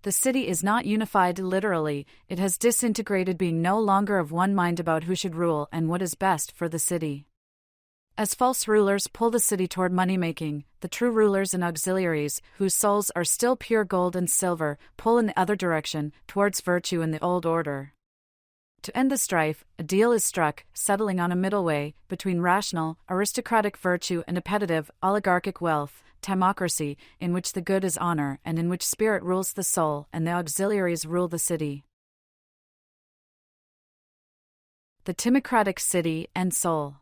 The city is not unified literally, it has disintegrated, being no longer of one mind about who should rule and what is best for the city. As false rulers pull the city toward money-making, the true rulers and auxiliaries, whose souls are still pure gold and silver, pull in the other direction, towards virtue and the old order. To end the strife, a deal is struck, settling on a middle way, between rational, aristocratic virtue and appetitive, oligarchic wealth, timocracy, in which the good is honor and in which spirit rules the soul and the auxiliaries rule the city. The timocratic city and soul.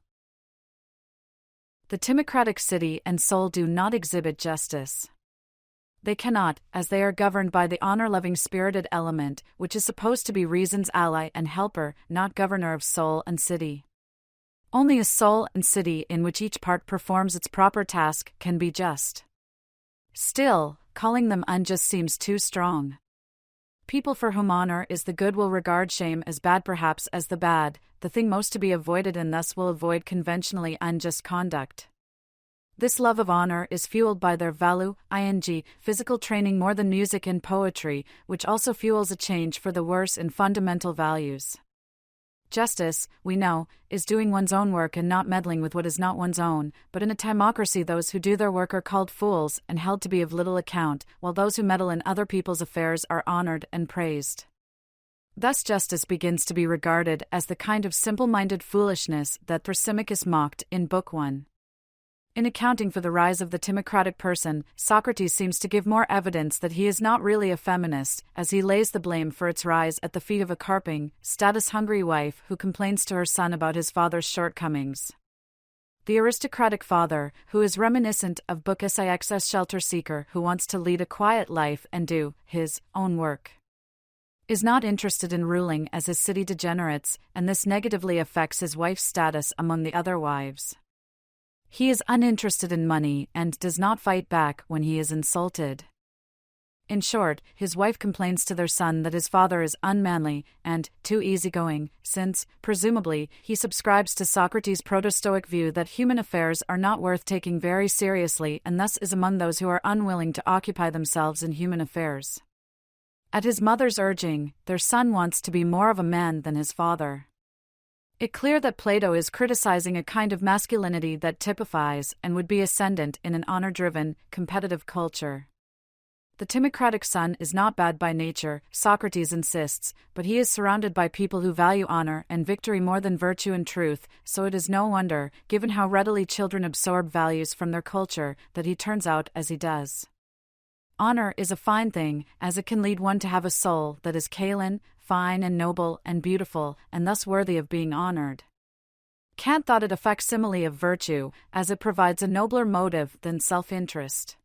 The timocratic city and soul do not exhibit justice. They cannot, as they are governed by the honor-loving spirited element, which is supposed to be reason's ally and helper, not governor of soul and city. Only a soul and city in which each part performs its proper task can be just. Still, calling them unjust seems too strong. People for whom honor is the good will regard shame as bad, perhaps as the bad, the thing most to be avoided, and thus will avoid conventionally unjust conduct. This love of honor is fueled by their physical training more than music and poetry, which also fuels a change for the worse in fundamental values. Justice, we know, is doing one's own work and not meddling with what is not one's own, but in a timocracy those who do their work are called fools and held to be of little account, while those who meddle in other people's affairs are honored and praised. Thus justice begins to be regarded as the kind of simple-minded foolishness that Thrasymachus mocked in Book 1. In accounting for the rise of the timocratic person, Socrates seems to give more evidence that he is not really a feminist, as he lays the blame for its rise at the feet of a carping, status-hungry wife who complains to her son about his father's shortcomings. The aristocratic father, who is reminiscent of Book Six's shelter seeker who wants to lead a quiet life and do his own work, is not interested in ruling as his city degenerates, and this negatively affects his wife's status among the other wives. He is uninterested in money and does not fight back when he is insulted. In short, his wife complains to their son that his father is unmanly and too easygoing, since, presumably, he subscribes to Socrates' proto-Stoic view that human affairs are not worth taking very seriously and thus is among those who are unwilling to occupy themselves in human affairs. At his mother's urging, their son wants to be more of a man than his father. It's clear that Plato is criticizing a kind of masculinity that typifies and would be ascendant in an honor-driven, competitive culture. The timocratic son is not bad by nature, Socrates insists, but he is surrounded by people who value honor and victory more than virtue and truth, so it is no wonder, given how readily children absorb values from their culture, that he turns out as he does. Honor is a fine thing, as it can lead one to have a soul that is kaolin, fine and noble and beautiful, and thus worthy of being honored. Kant thought it a facsimile of virtue, as it provides a nobler motive than self-interest.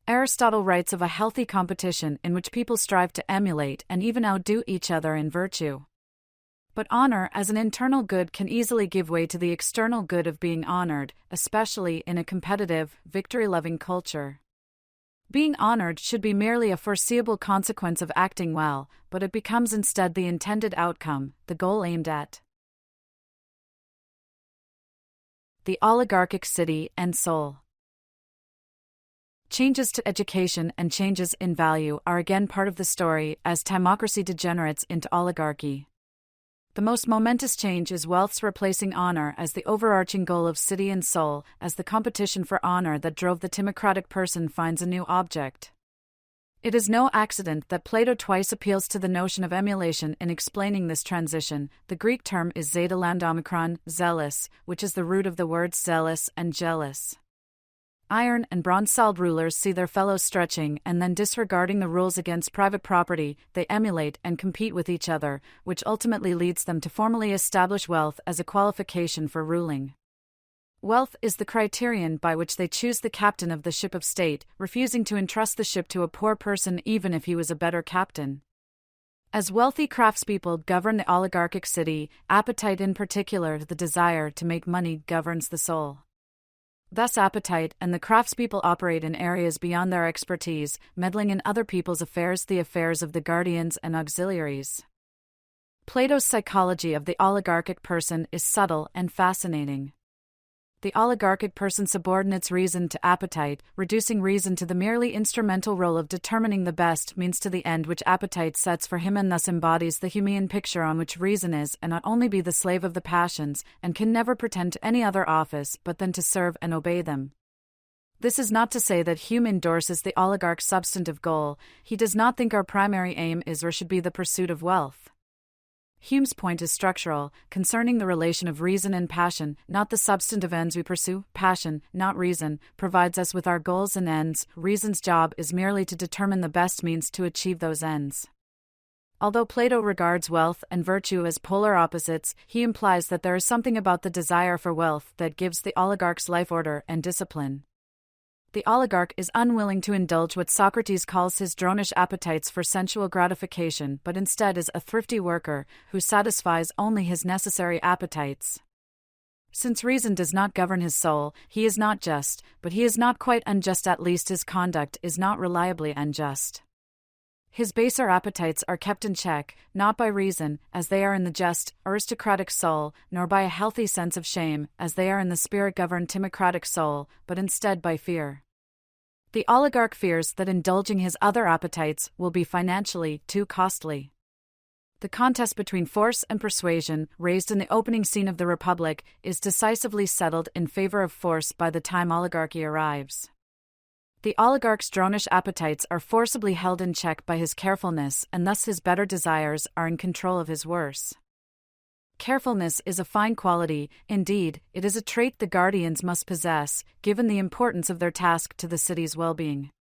Aristotle writes of a healthy competition in which people strive to emulate and even outdo each other in virtue. But honor as an internal good can easily give way to the external good of being honored, especially in a competitive, victory-loving culture. Being honored should be merely a foreseeable consequence of acting well, but it becomes instead the intended outcome, the goal aimed at. The oligarchic city and soul. Changes to education and changes in value are again part of the story as timocracy degenerates into oligarchy. The most momentous change is wealth's replacing honor as the overarching goal of city and soul, as the competition for honor that drove the timocratic person finds a new object. It is no accident that Plato twice appeals to the notion of emulation in explaining this transition. The Greek term is zeta lambda omicron, zealous, which is the root of the words zealous and jealous. Iron and bronze-soled rulers see their fellows stretching and then disregarding the rules against private property, they emulate and compete with each other, which ultimately leads them to formally establish wealth as a qualification for ruling. Wealth is the criterion by which they choose the captain of the ship of state, refusing to entrust the ship to a poor person even if he was a better captain. As wealthy craftspeople govern the oligarchic city, appetite in particular, the desire to make money, governs the soul. Thus appetite and the craftspeople operate in areas beyond their expertise, meddling in other people's affairs, the affairs of the guardians and auxiliaries. Plato's psychology of the oligarchic person is subtle and fascinating. The oligarchic person subordinates reason to appetite, reducing reason to the merely instrumental role of determining the best means to the end which appetite sets for him, and thus embodies the Humean picture on which reason is and not only be the slave of the passions, and can never pretend to any other office but then to serve and obey them. This is not to say that Hume endorses the oligarch's substantive goal. He does not think our primary aim is or should be the pursuit of wealth. Hume's point is structural, concerning the relation of reason and passion, not the substantive ends we pursue. Passion, not reason, provides us with our goals and ends. Reason's job is merely to determine the best means to achieve those ends. Although Plato regards wealth and virtue as polar opposites, he implies that there is something about the desire for wealth that gives the oligarch's life order and discipline. The oligarch is unwilling to indulge what Socrates calls his dronish appetites for sensual gratification, but instead is a thrifty worker who satisfies only his necessary appetites. Since reason does not govern his soul, he is not just, but he is not quite unjust, at least his conduct is not reliably unjust. His baser appetites are kept in check, not by reason, as they are in the just, aristocratic soul, nor by a healthy sense of shame, as they are in the spirit-governed timocratic soul, but instead by fear. The oligarch fears that indulging his other appetites will be financially too costly. The contest between force and persuasion, raised in the opening scene of the Republic, is decisively settled in favor of force by the time oligarchy arrives. The oligarch's dronish appetites are forcibly held in check by his carefulness, and thus his better desires are in control of his worse. Carefulness is a fine quality, indeed, it is a trait the guardians must possess, given the importance of their task to the city's well-being.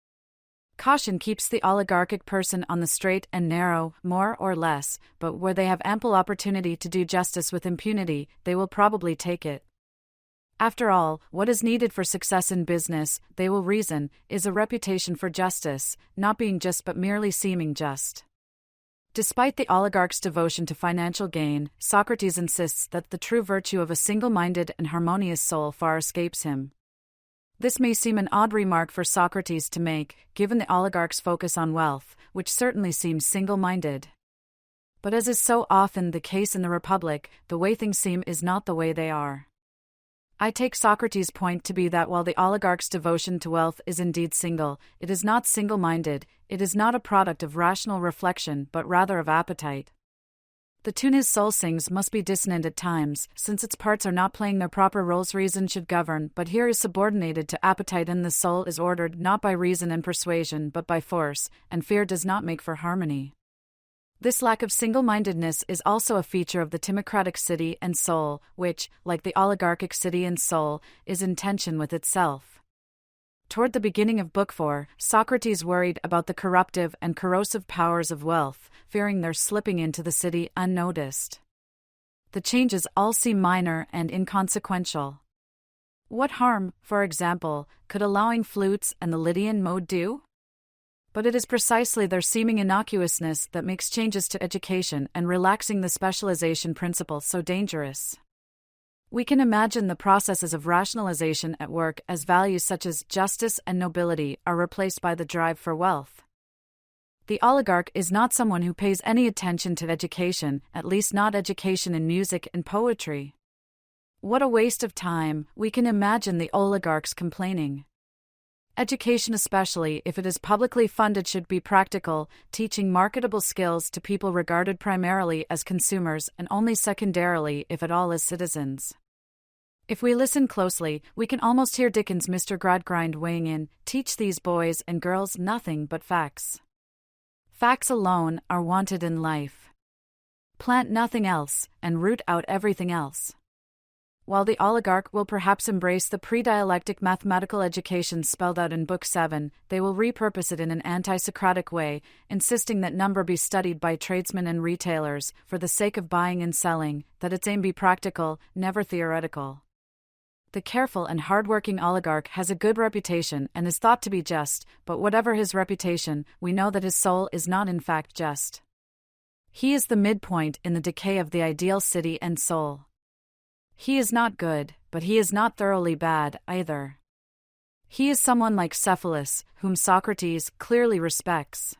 Caution keeps the oligarchic person on the straight and narrow, more or less, but where they have ample opportunity to do justice with impunity, they will probably take it. After all, what is needed for success in business, they will reason, is a reputation for justice, not being just but merely seeming just. Despite the oligarch's devotion to financial gain, Socrates insists that the true virtue of a single-minded and harmonious soul far escapes him. This may seem an odd remark for Socrates to make, given the oligarch's focus on wealth, which certainly seems single-minded. But as is so often the case in the Republic, the way things seem is not the way they are. I take Socrates' point to be that while the oligarch's devotion to wealth is indeed single, it is not single-minded, it is not a product of rational reflection but rather of appetite. The tune his soul sings must be dissonant at times, since its parts are not playing their proper roles reason should govern, but here is subordinated to appetite and the soul is ordered not by reason and persuasion but by force, and fear does not make for harmony. This lack of single-mindedness is also a feature of the timocratic city and soul, which, like the oligarchic city and soul, is in tension with itself. Toward the beginning of Book 4, Socrates worried about the corruptive and corrosive powers of wealth, fearing their slipping into the city unnoticed. The changes all seem minor and inconsequential. What harm, for example, could allowing flutes and the Lydian mode do? But it is precisely their seeming innocuousness that makes changes to education and relaxing the specialization principle so dangerous. We can imagine the processes of rationalization at work as values such as justice and nobility are replaced by the drive for wealth. The oligarch is not someone who pays any attention to education, at least not education in music and poetry. What a waste of time, we can imagine the oligarchs complaining. Education, especially if it is publicly funded, should be practical, teaching marketable skills to people regarded primarily as consumers and only secondarily, if at all, as citizens. If we listen closely, we can almost hear Dickens' Mr. Gradgrind weighing in, "Teach these boys and girls nothing but facts. Facts alone are wanted in life. Plant nothing else, and root out everything else." While the oligarch will perhaps embrace the pre-dialectic mathematical education spelled out in Book 7, they will repurpose it in an anti-Socratic way, insisting that number be studied by tradesmen and retailers, for the sake of buying and selling, that its aim be practical, never theoretical. The careful and hard-working oligarch has a good reputation and is thought to be just, but whatever his reputation, we know that his soul is not in fact just. He is the midpoint in the decay of the ideal city and soul. He is not good, but he is not thoroughly bad, either. He is someone like Cephalus, whom Socrates clearly respects.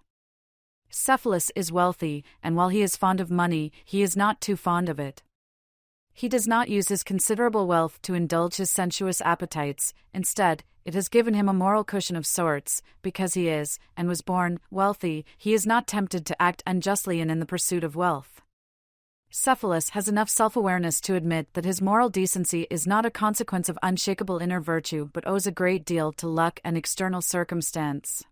Cephalus is wealthy, and while he is fond of money, he is not too fond of it. He does not use his considerable wealth to indulge his sensuous appetites. Instead, it has given him a moral cushion of sorts, because he is, and was born, wealthy. He is not tempted to act unjustly in the pursuit of wealth. Cephalus has enough self-awareness to admit that his moral decency is not a consequence of unshakable inner virtue but owes a great deal to luck and external circumstance.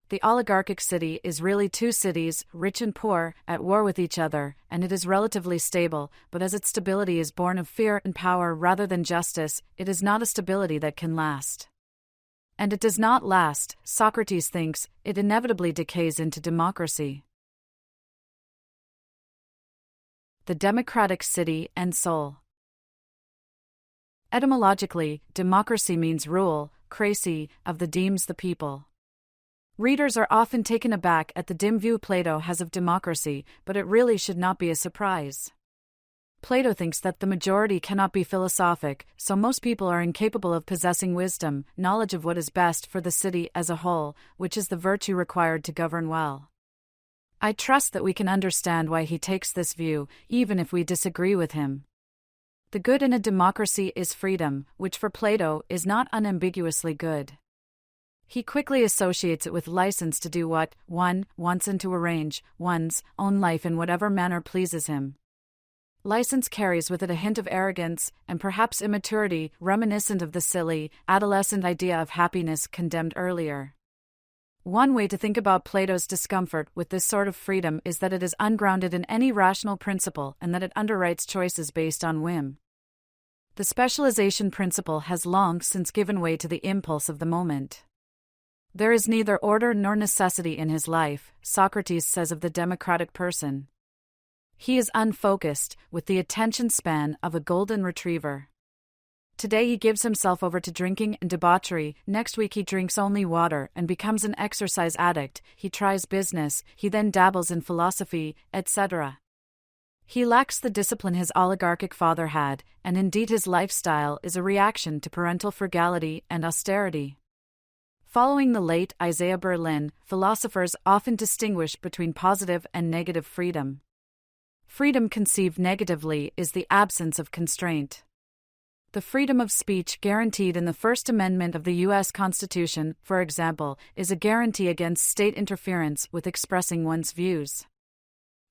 The oligarchic city is really two cities, rich and poor, at war with each other, and it is relatively stable, but as its stability is born of fear and power rather than justice, it is not a stability that can last. And it does not last, Socrates thinks, it inevitably decays into democracy. The democratic city and soul. Etymologically, democracy means rule, cracy, of the deems the people. Readers are often taken aback at the dim view Plato has of democracy, but it really should not be a surprise. Plato thinks that the majority cannot be philosophic, so most people are incapable of possessing wisdom, knowledge of what is best for the city as a whole, which is the virtue required to govern well. I trust that we can understand why he takes this view, even if we disagree with him. The good in a democracy is freedom, which for Plato is not unambiguously good. He quickly associates it with license to do what one wants and to arrange one's own life in whatever manner pleases him. License carries with it a hint of arrogance, and perhaps immaturity, reminiscent of the silly, adolescent idea of happiness condemned earlier. One way to think about Plato's discomfort with this sort of freedom is that it is ungrounded in any rational principle and that it underwrites choices based on whim. The specialization principle has long since given way to the impulse of the moment. There is neither order nor necessity in his life, Socrates says of the democratic person. He is unfocused, with the attention span of a golden retriever. Today he gives himself over to drinking and debauchery, next week he drinks only water and becomes an exercise addict, he tries business, he then dabbles in philosophy, etc. He lacks the discipline his oligarchic father had, and indeed his lifestyle is a reaction to parental frugality and austerity. Following the late Isaiah Berlin, philosophers often distinguish between positive and negative freedom. Freedom conceived negatively is the absence of constraint. The freedom of speech guaranteed in the First Amendment of the U.S. Constitution, for example, is a guarantee against state interference with expressing one's views.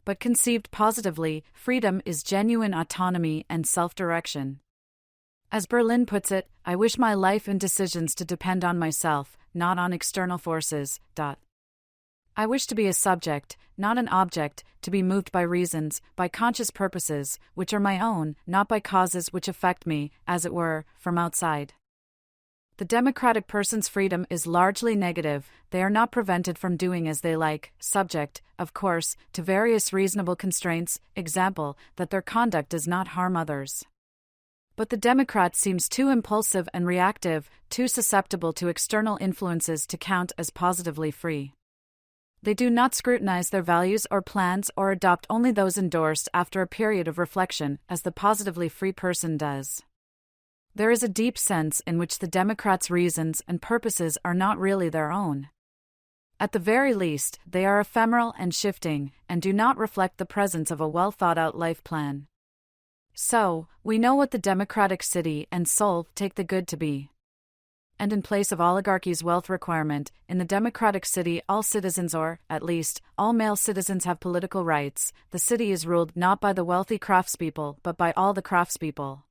But conceived positively, freedom is genuine autonomy and self-direction. As Berlin puts it, I wish my life and decisions to depend on myself, not on external forces. I wish to be a subject, not an object, to be moved by reasons, by conscious purposes, which are my own, not by causes which affect me, as it were, from outside. The democratic person's freedom is largely negative. They are not prevented from doing as they like, subject, of course, to various reasonable constraints, example, that their conduct does not harm others. But the Democrat seems too impulsive and reactive, too susceptible to external influences to count as positively free. They do not scrutinize their values or plans or adopt only those endorsed after a period of reflection, as the positively free person does. There is a deep sense in which the Democrats' reasons and purposes are not really their own. At the very least, they are ephemeral and shifting, and do not reflect the presence of a well-thought-out life plan. So, we know what the democratic city and soul take the good to be. And in place of oligarchy's wealth requirement, in the democratic city all citizens or, at least, all male citizens have political rights. The city is ruled not by the wealthy craftspeople but by all the craftspeople.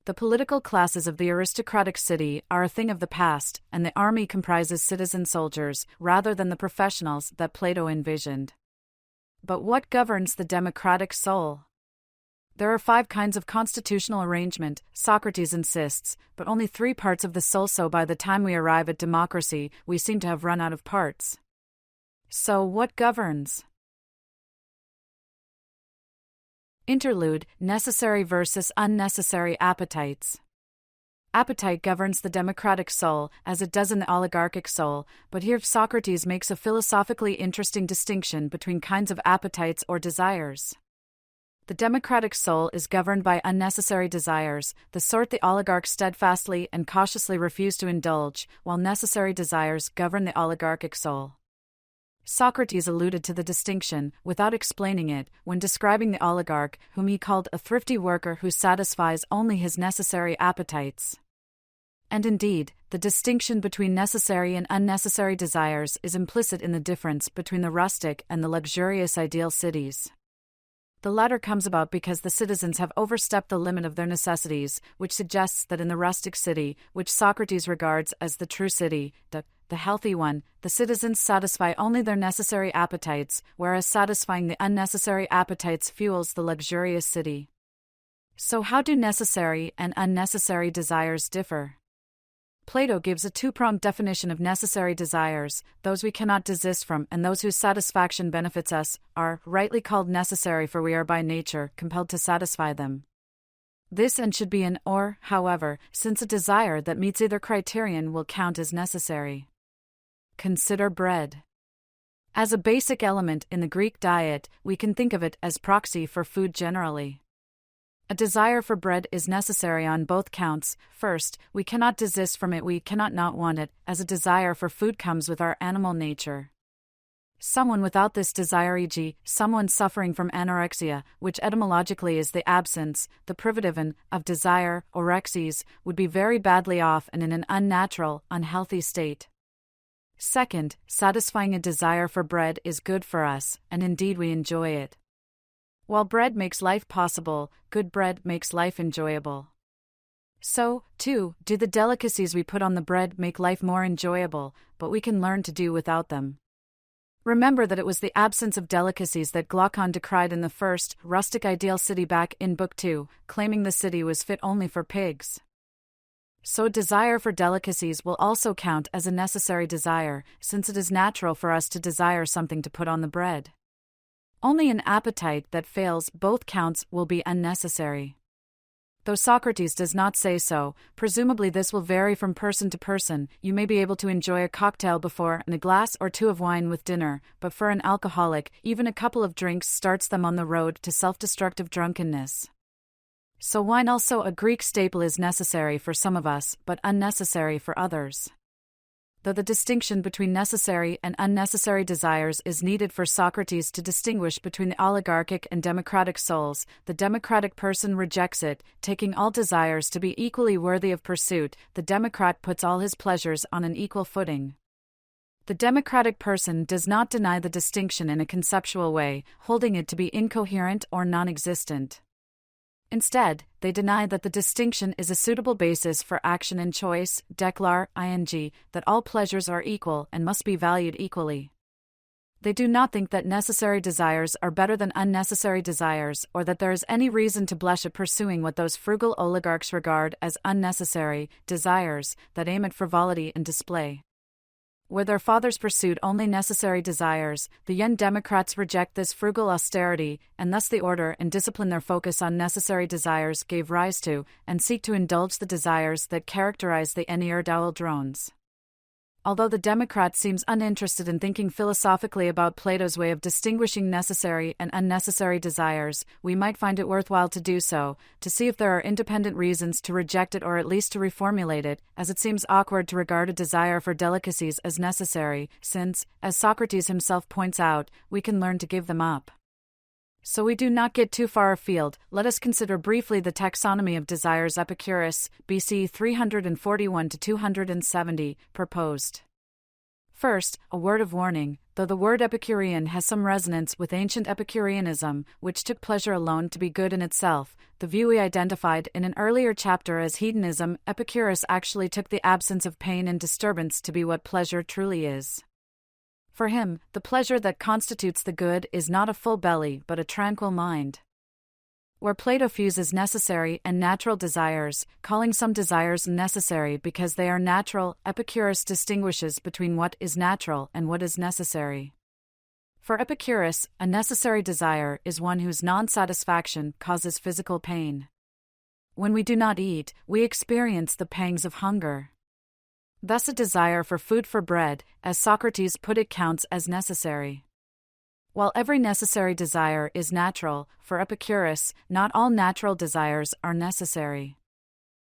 The political classes of the aristocratic city are a thing of the past, and the army comprises citizen soldiers, rather than the professionals that Plato envisioned. But what governs the democratic soul? There are 5 kinds of constitutional arrangement, Socrates insists, but only 3 parts of the soul, so by the time we arrive at democracy, we seem to have run out of parts. So what governs? Interlude: Necessary versus unnecessary appetites. Appetite governs the democratic soul, as it does in the oligarchic soul, but here Socrates makes a philosophically interesting distinction between kinds of appetites or desires. The democratic soul is governed by unnecessary desires, the sort the oligarchs steadfastly and cautiously refuse to indulge, while necessary desires govern the oligarchic soul. Socrates alluded to the distinction, without explaining it, when describing the oligarch, whom he called a thrifty worker who satisfies only his necessary appetites. And indeed, the distinction between necessary and unnecessary desires is implicit in the difference between the rustic and the luxurious ideal cities. The latter comes about because the citizens have overstepped the limit of their necessities, which suggests that in the rustic city, which Socrates regards as the true city, the healthy one, the citizens satisfy only their necessary appetites, whereas satisfying the unnecessary appetites fuels the luxurious city. So how do necessary and unnecessary desires differ? Plato gives a 2-pronged definition of necessary desires. Those we cannot desist from and those whose satisfaction benefits us are rightly called necessary, for we are by nature compelled to satisfy them. This and should be an or, however, since a desire that meets either criterion will count as necessary. Consider bread. As a basic element in the Greek diet, we can think of it as proxy for food generally. A desire for bread is necessary on both counts. First, we cannot desist from it, we cannot not want it, as a desire for food comes with our animal nature. Someone without this desire, e.g., someone suffering from anorexia, which etymologically is the absence, the privative of desire, orexes, would be very badly off and in an unnatural, unhealthy state. Second, satisfying a desire for bread is good for us, and indeed we enjoy it. While bread makes life possible, good bread makes life enjoyable. So, too, do the delicacies we put on the bread make life more enjoyable, but we can learn to do without them. Remember that it was the absence of delicacies that Glaucon decried in the first, rustic ideal city back in Book 2, claiming the city was fit only for pigs. So desire for delicacies will also count as a necessary desire, since it is natural for us to desire something to put on the bread. Only an appetite that fails both counts will be unnecessary. Though Socrates does not say so, presumably this will vary from person to person. You may be able to enjoy a cocktail before and a glass or two of wine with dinner, but for an alcoholic, even a couple of drinks starts them on the road to self-destructive drunkenness. So wine, also a Greek staple, is necessary for some of us, but unnecessary for others. Though the distinction between necessary and unnecessary desires is needed for Socrates to distinguish between the oligarchic and democratic souls, the democratic person rejects it, taking all desires to be equally worthy of pursuit. The democrat puts all his pleasures on an equal footing. The democratic person does not deny the distinction in a conceptual way, holding it to be incoherent or non-existent. Instead, they deny that the distinction is a suitable basis for action and choice, declar, ing, that all pleasures are equal and must be valued equally. They do not think that necessary desires are better than unnecessary desires, or that there is any reason to blush at pursuing what those frugal oligarchs regard as unnecessary desires that aim at frivolity and display. Where their fathers pursued only necessary desires, the young democrats reject this frugal austerity, and thus the order and discipline their focus on necessary desires gave rise to, and seek to indulge the desires that characterize the ne'er-do-well drones. Although the democrat seems uninterested in thinking philosophically about Plato's way of distinguishing necessary and unnecessary desires, we might find it worthwhile to do so, to see if there are independent reasons to reject it or at least to reformulate it, as it seems awkward to regard a desire for delicacies as necessary, since, as Socrates himself points out, we can learn to give them up. So we do not get too far afield, let us consider briefly the taxonomy of desires Epicurus, BC 341–270, proposed. First, a word of warning, though the word Epicurean has some resonance with ancient Epicureanism, which took pleasure alone to be good in itself, the view we identified in an earlier chapter as hedonism, Epicurus actually took the absence of pain and disturbance to be what pleasure truly is. For him, the pleasure that constitutes the good is not a full belly but a tranquil mind. Where Plato fuses necessary and natural desires, calling some desires necessary because they are natural, Epicurus distinguishes between what is natural and what is necessary. For Epicurus, a necessary desire is one whose non-satisfaction causes physical pain. When we do not eat, we experience the pangs of hunger. Thus a desire for food, for bread, as Socrates put it, counts as necessary. While every necessary desire is natural, for Epicurus, not all natural desires are necessary.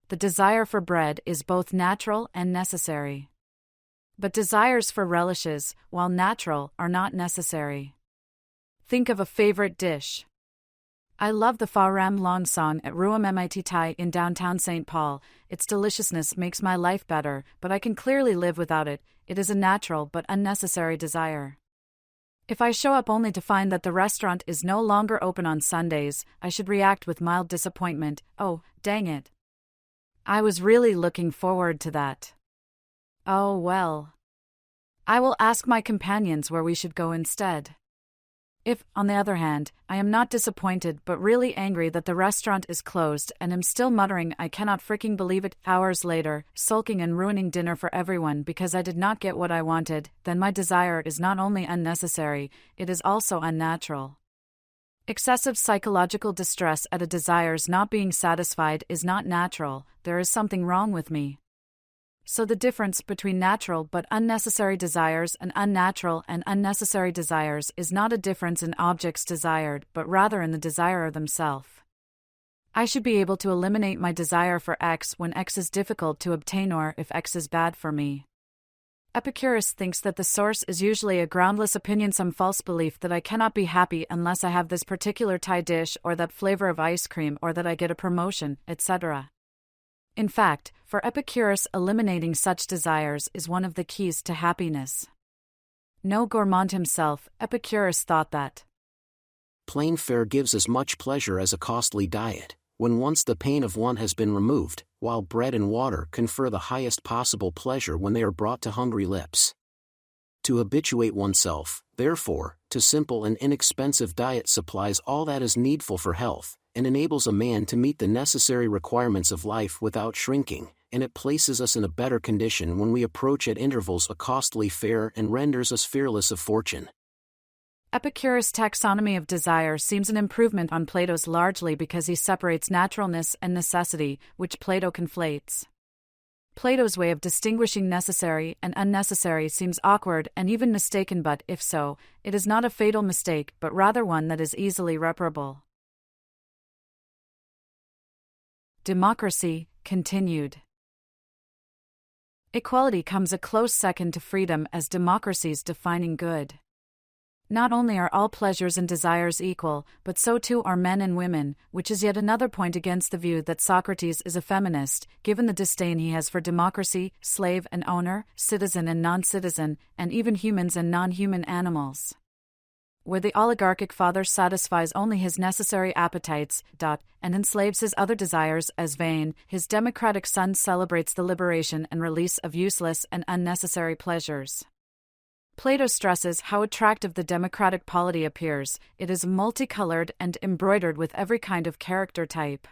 The desire for bread is both natural and necessary. But desires for relishes, while natural, are not necessary. Think of a favorite dish. I love the Fa Ram Long song at Ruam Mit Thai in downtown St. Paul. Its deliciousness makes my life better, but I can clearly live without it. It is a natural but unnecessary desire. If I show up only to find that the restaurant is no longer open on Sundays, I should react with mild disappointment. Oh, dang it. I was really looking forward to that. Oh well. I will ask my companions where we should go instead. If, on the other hand, I am not disappointed but really angry that the restaurant is closed and am still muttering I cannot freaking believe it hours later, sulking and ruining dinner for everyone because I did not get what I wanted, then my desire is not only unnecessary, it is also unnatural. Excessive psychological distress at a desire's not being satisfied is not natural, there is something wrong with me. So the difference between natural but unnecessary desires and unnecessary desires is not a difference in objects desired, but rather in the desirer themselves. I should be able to eliminate my desire for X when X is difficult to obtain or if X is bad for me. Epicurus thinks that the source is usually a groundless opinion, some false belief that I cannot be happy unless I have this particular Thai dish or that flavor of ice cream or that I get a promotion, etc. In fact, for Epicurus, eliminating such desires is one of the keys to happiness. No gourmand himself, Epicurus thought that plain fare gives as much pleasure as a costly diet, when once the pain of one has been removed, while bread and water confer the highest possible pleasure when they are brought to hungry lips. To habituate oneself, therefore, to simple and inexpensive diet supplies all that is needful for health, and enables a man to meet the necessary requirements of life without shrinking, and it places us in a better condition when we approach at intervals a costly fare and renders us fearless of fortune. Epicurus' taxonomy of desire seems an improvement on Plato's largely because he separates naturalness and necessity, which Plato conflates. Plato's way of distinguishing necessary and unnecessary seems awkward and even mistaken, but if so, it is not a fatal mistake but rather one that is easily reparable. Democracy, continued. Equality comes a close second to freedom as democracy's defining good. Not only are all pleasures and desires equal, but so too are men and women, which is yet another point against the view that Socrates is a feminist, given the disdain he has for democracy, slave and owner, citizen and non-citizen, and even humans and non-human animals. Where the oligarchic father satisfies only his necessary appetites, and enslaves his other desires as vain, his democratic son celebrates the liberation and release of useless and unnecessary pleasures. Plato stresses how attractive the democratic polity appears. It is multicolored and embroidered with every kind of character type.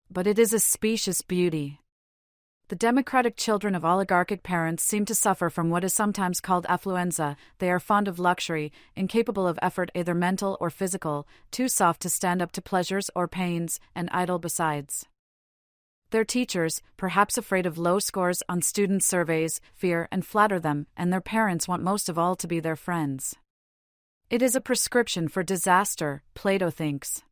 But it is a specious beauty. The democratic children of oligarchic parents seem to suffer from what is sometimes called affluenza. They are fond of luxury, incapable of effort either mental or physical, too soft to stand up to pleasures or pains, and idle besides. Their teachers, perhaps afraid of low scores on student surveys, fear and flatter them, and their parents want most of all to be their friends. It is a prescription for disaster, Plato thinks.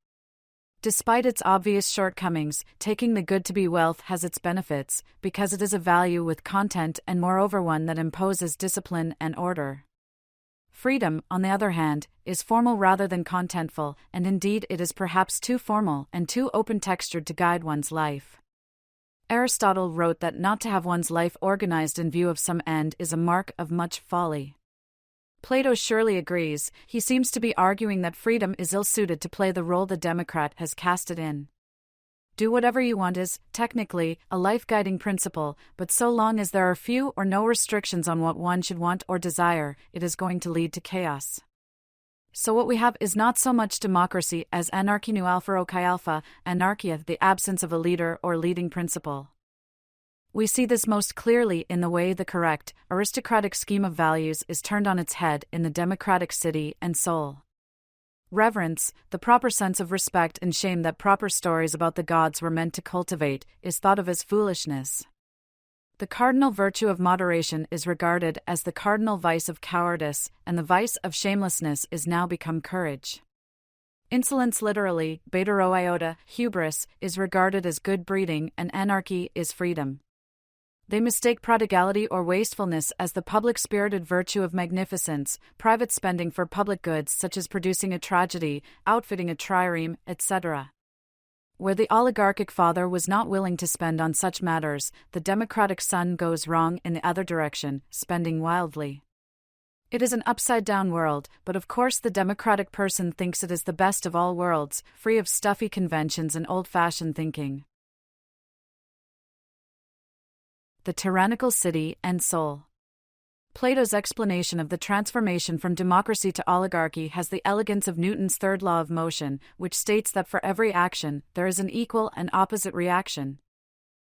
Despite its obvious shortcomings, taking the good to be wealth has its benefits, because it is a value with content and moreover one that imposes discipline and order. Freedom, on the other hand, is formal rather than contentful, and indeed it is perhaps too formal and too open-textured to guide one's life. Aristotle wrote that not to have one's life organized in view of some end is a mark of much folly. Plato surely agrees. He seems to be arguing that freedom is ill-suited to play the role the democrat has cast it in. Do whatever you want is, technically, a life-guiding principle, but so long as there are few or no restrictions on what one should want or desire, it is going to lead to chaos. So what we have is not so much democracy as anarchy nu alpha kai alpha, anarchia, the absence of a leader or leading principle. We see this most clearly in the way the correct, aristocratic scheme of values is turned on its head in the democratic city and soul. Reverence, the proper sense of respect and shame that proper stories about the gods were meant to cultivate, is thought of as foolishness. The cardinal virtue of moderation is regarded as the cardinal vice of cowardice, and the vice of shamelessness is now become courage. Insolence, literally, beta rho iota, hubris, is regarded as good breeding, and anarchy is freedom. They mistake prodigality or wastefulness as the public-spirited virtue of magnificence, private spending for public goods such as producing a tragedy, outfitting a trireme, etc. Where the oligarchic father was not willing to spend on such matters, the democratic son goes wrong in the other direction, spending wildly. It is an upside-down world, but of course the democratic person thinks it is the best of all worlds, free of stuffy conventions and old-fashioned thinking. The tyrannical city and soul. Plato's explanation of the transformation from democracy to oligarchy has the elegance of Newton's third law of motion, which states that for every action, there is an equal and opposite reaction.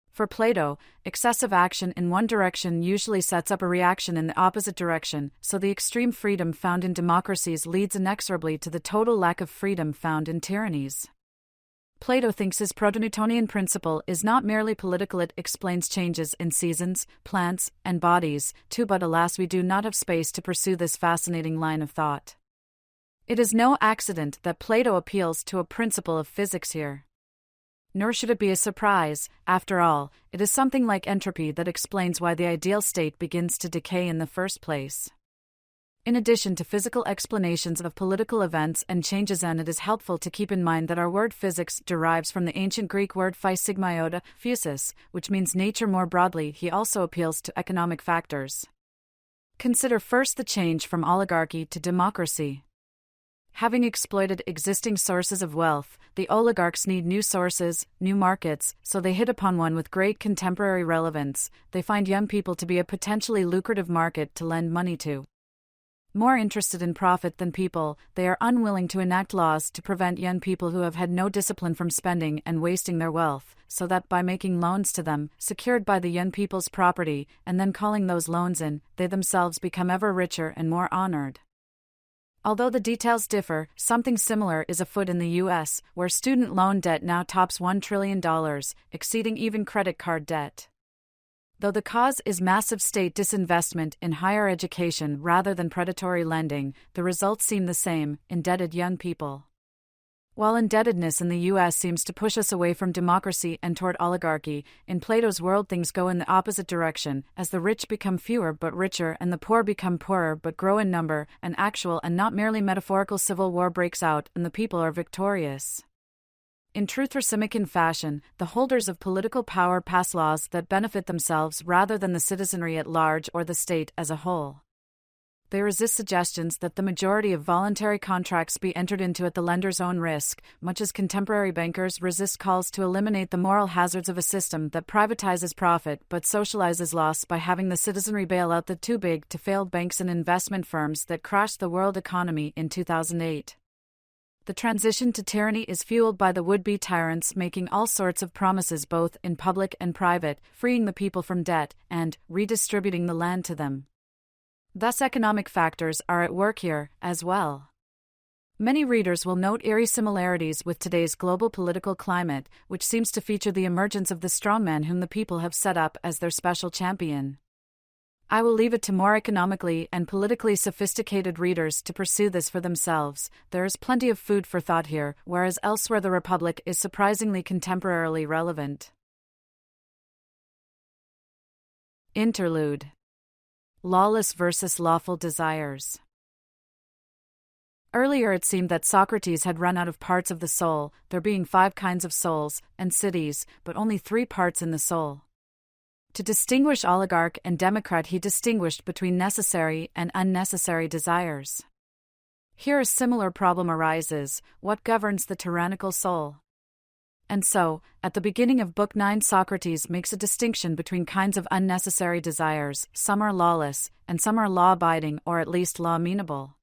For Plato, excessive action in one direction usually sets up a reaction in the opposite direction, so the extreme freedom found in democracies leads inexorably to the total lack of freedom found in tyrannies. Plato thinks his proto-Newtonian principle is not merely political, it explains changes in seasons, plants, and bodies, too, but alas we do not have space to pursue this fascinating line of thought. It is no accident that Plato appeals to a principle of physics here. Nor should it be a surprise, after all, it is something like entropy that explains why the ideal state begins to decay in the first place. In addition to physical explanations of political events and changes, and it is helpful to keep in mind that our word physics derives from the ancient Greek word phi sigma iota, physis, which means nature more broadly. He also appeals to economic factors. Consider first the change from oligarchy to democracy. Having exploited existing sources of wealth, the oligarchs need new sources, new markets, so they hit upon one with great contemporary relevance. They find young people to be a potentially lucrative market to lend money to. More interested in profit than people, they are unwilling to enact laws to prevent young people who have had no discipline from spending and wasting their wealth, so that by making loans to them, secured by the young people's property, and then calling those loans in, they themselves become ever richer and more honored. Although the details differ, something similar is afoot in the U.S., where student loan debt now tops $1 trillion, exceeding even credit card debt. Though the cause is massive state disinvestment in higher education rather than predatory lending, the results seem the same: indebted young people. While indebtedness in the U.S. seems to push us away from democracy and toward oligarchy, in Plato's world things go in the opposite direction, as the rich become fewer but richer and the poor become poorer but grow in number. An actual and not merely metaphorical civil war breaks out and the people are victorious. In true Thrasymachon fashion, the holders of political power pass laws that benefit themselves rather than the citizenry at large or the state as a whole. They resist suggestions that the majority of voluntary contracts be entered into at the lender's own risk, much as contemporary bankers resist calls to eliminate the moral hazards of a system that privatizes profit but socializes loss by having the citizenry bail out the too big to fail banks and investment firms that crashed the world economy in 2008. The transition to tyranny is fueled by the would-be tyrants making all sorts of promises both in public and private, freeing the people from debt, and redistributing the land to them. Thus economic factors are at work here, as well. Many readers will note eerie similarities with today's global political climate, which seems to feature the emergence of the strongman whom the people have set up as their special champion. I will leave it to more economically and politically sophisticated readers to pursue this for themselves. There is plenty of food for thought here, whereas elsewhere the Republic is surprisingly contemporarily relevant. Interlude: Lawless versus lawful desires. Earlier it seemed that Socrates had run out of parts of the soul, there being 5 kinds of souls and cities, but only 3 parts in the soul. To distinguish oligarch and democrat he distinguished between necessary and unnecessary desires. Here a similar problem arises: what governs the tyrannical soul? And so, at the beginning of Book 9 Socrates makes a distinction between kinds of unnecessary desires. Some are lawless, and some are law-abiding or at least law-amenable.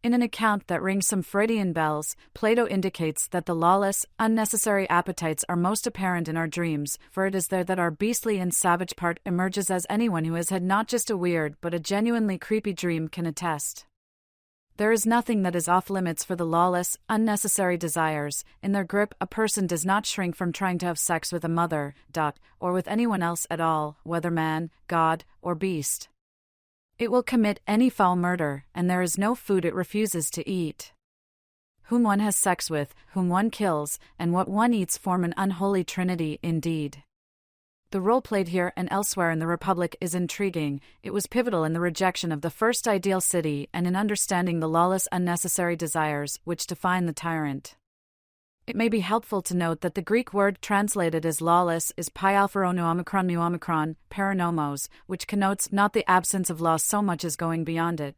In an account that rings some Freudian bells, Plato indicates that the lawless, unnecessary appetites are most apparent in our dreams, for it is there that our beastly and savage part emerges, as anyone who has had not just a weird but a genuinely creepy dream can attest. There is nothing that is off-limits for the lawless, unnecessary desires. In their grip, a person does not shrink from trying to have sex with a mother, duck, or with anyone else at all, whether man, god, or beast. It will commit any foul murder, and there is no food it refuses to eat. Whom one has sex with, whom one kills, and what one eats form an unholy trinity indeed. The role played here and elsewhere in the Republic is intriguing. It was pivotal in the rejection of the first ideal city and in understanding the lawless unnecessary desires which define the tyrant. It may be helpful to note that the Greek word translated as lawless is pi alpha rho nu omicron mu omicron, paranomos, which connotes not the absence of law so much as going beyond it.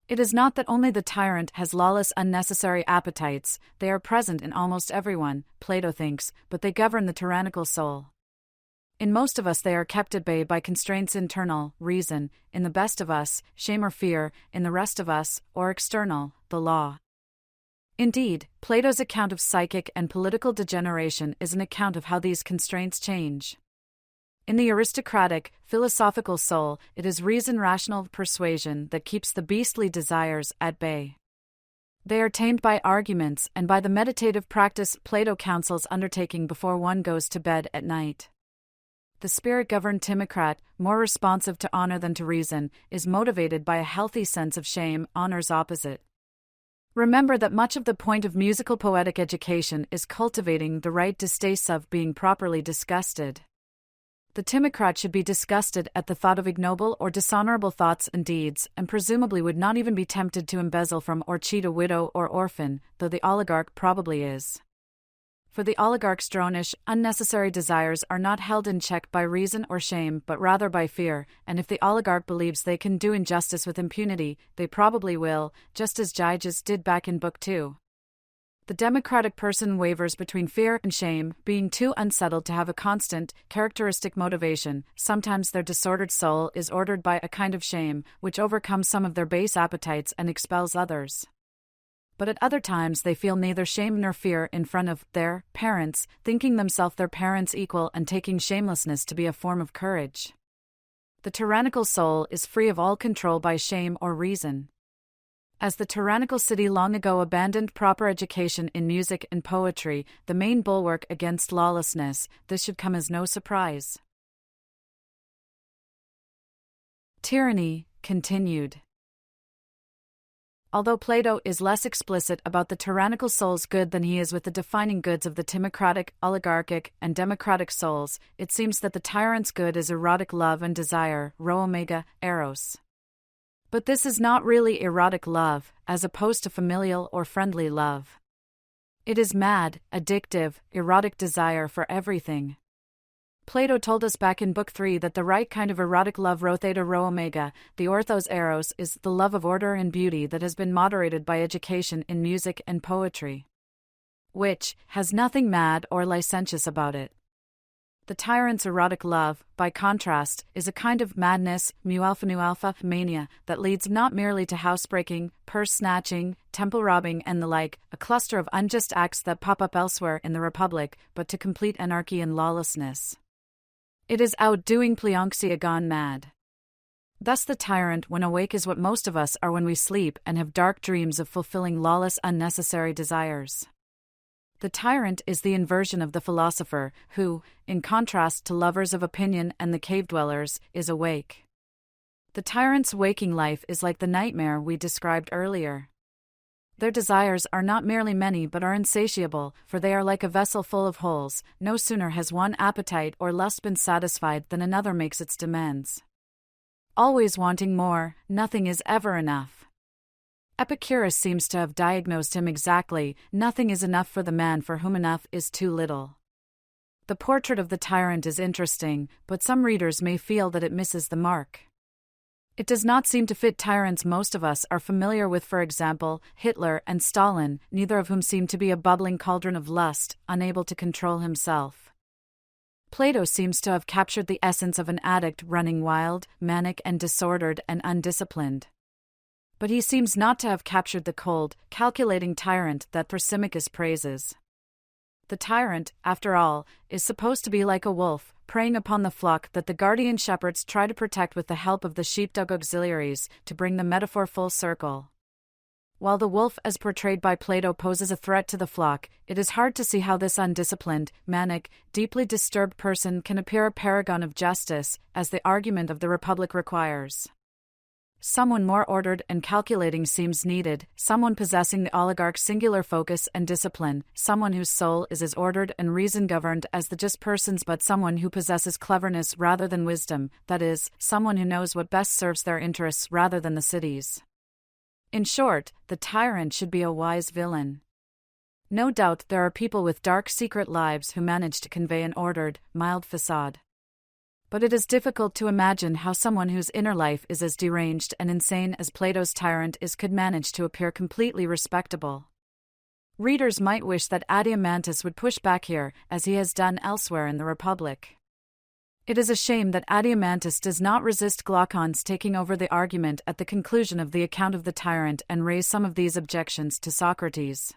It is not that only the tyrant has lawless unnecessary appetites, they are present in almost everyone, Plato thinks, but they govern the tyrannical soul. In most of us they are kept at bay by constraints internal, reason; in the best of us, shame or fear; in the rest of us, or external, the law. Indeed, Plato's account of psychic and political degeneration is an account of how these constraints change. In the aristocratic, philosophical soul, it is reason, rational persuasion that keeps the beastly desires at bay. They are tamed by arguments and by the meditative practice Plato counsels undertaking before one goes to bed at night. The spirit-governed timocrat, more responsive to honor than to reason, is motivated by a healthy sense of shame, honor's opposite. Remember that much of the point of musical poetic education is cultivating the right distaste of being properly disgusted. The timocrat should be disgusted at the thought of ignoble or dishonorable thoughts and deeds, and presumably would not even be tempted to embezzle from or cheat a widow or orphan, though the oligarch probably is. For the oligarch's dronish, unnecessary desires are not held in check by reason or shame but rather by fear, and if the oligarch believes they can do injustice with impunity, they probably will, just as Gyges did back in Book 2. The democratic person wavers between fear and shame, being too unsettled to have a constant, characteristic motivation. Sometimes their disordered soul is ordered by a kind of shame, which overcomes some of their base appetites and expels others. But at other times they feel neither shame nor fear in front of their parents, thinking themselves their parents' equal and taking shamelessness to be a form of courage. The tyrannical soul is free of all control by shame or reason. As the tyrannical city long ago abandoned proper education in music and poetry, the main bulwark against lawlessness, this should come as no surprise. Tyranny, continued. Although Plato is less explicit about the tyrannical soul's good than he is with the defining goods of the timocratic, oligarchic, and democratic souls, it seems that the tyrant's good is erotic love and desire, rho omega, eros. But this is not really erotic love, as opposed to familial or friendly love. It is mad, addictive, erotic desire for everything. Plato told us back in Book 3 that the right kind of erotic love, rho theta rho omega, the orthos eros, is the love of order and beauty that has been moderated by education in music and poetry, which has nothing mad or licentious about it. The tyrant's erotic love, by contrast, is a kind of madness, mu alpha mania, that leads not merely to housebreaking, purse-snatching, temple robbing and the like, a cluster of unjust acts that pop up elsewhere in the Republic, but to complete anarchy and lawlessness. It is outdoing pleonxia gone mad. Thus the tyrant when awake is what most of us are when we sleep and have dark dreams of fulfilling lawless unnecessary desires. The tyrant is the inversion of the philosopher, who, in contrast to lovers of opinion and the cave-dwellers, is awake. The tyrant's waking life is like the nightmare we described earlier. Their desires are not merely many but are insatiable, for they are like a vessel full of holes. No sooner has one appetite or lust been satisfied than another makes its demands. Always wanting more, nothing is ever enough. Epicurus seems to have diagnosed him exactly: nothing is enough for the man for whom enough is too little. The portrait of the tyrant is interesting, but some readers may feel that it misses the mark. It does not seem to fit tyrants most of us are familiar with, for example, Hitler and Stalin, neither of whom seem to be a bubbling cauldron of lust, unable to control himself. Plato seems to have captured the essence of an addict running wild, manic and disordered and undisciplined. But he seems not to have captured the cold, calculating tyrant that Thrasymachus praises. The tyrant, after all, is supposed to be like a wolf, preying upon the flock that the guardian shepherds try to protect with the help of the sheepdog auxiliaries, to bring the metaphor full circle. While the wolf as portrayed by Plato poses a threat to the flock, it is hard to see how this undisciplined, manic, deeply disturbed person can appear a paragon of justice, as the argument of the Republic requires. Someone more ordered and calculating seems needed, someone possessing the oligarch's singular focus and discipline, someone whose soul is as ordered and reason-governed as the just person's, but someone who possesses cleverness rather than wisdom, that is, someone who knows what best serves their interests rather than the city's. In short, the tyrant should be a wise villain. No doubt there are people with dark secret lives who manage to convey an ordered, mild facade. But it is difficult to imagine how someone whose inner life is as deranged and insane as Plato's tyrant is could manage to appear completely respectable. Readers might wish that Adeimantus would push back here, as he has done elsewhere in the Republic. It is a shame that Adeimantus does not resist Glaucon's taking over the argument at the conclusion of the account of the tyrant and raise some of these objections to Socrates.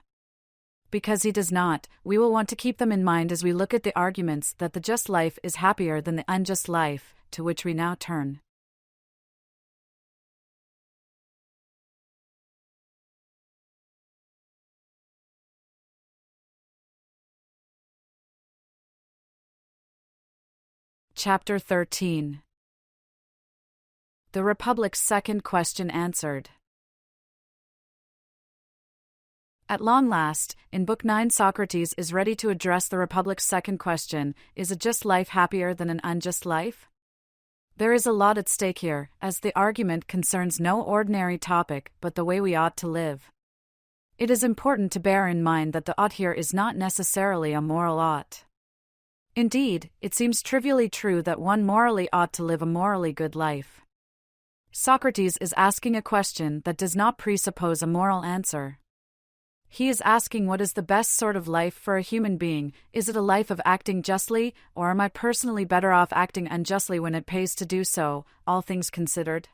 Because he does not, we will want to keep them in mind as we look at the arguments that the just life is happier than the unjust life, to which we now turn. Chapter 13. The Republic's second question answered. At long last, in Book 9 Socrates is ready to address the Republic's second question: is a just life happier than an unjust life? There is a lot at stake here, as the argument concerns no ordinary topic but the way we ought to live. It is important to bear in mind that the ought here is not necessarily a moral ought. Indeed, it seems trivially true that one morally ought to live a morally good life. Socrates is asking a question that does not presuppose a moral answer. He is asking what is the best sort of life for a human being. Is it a life of acting justly, or am I personally better off acting unjustly when it pays to do so, all things considered?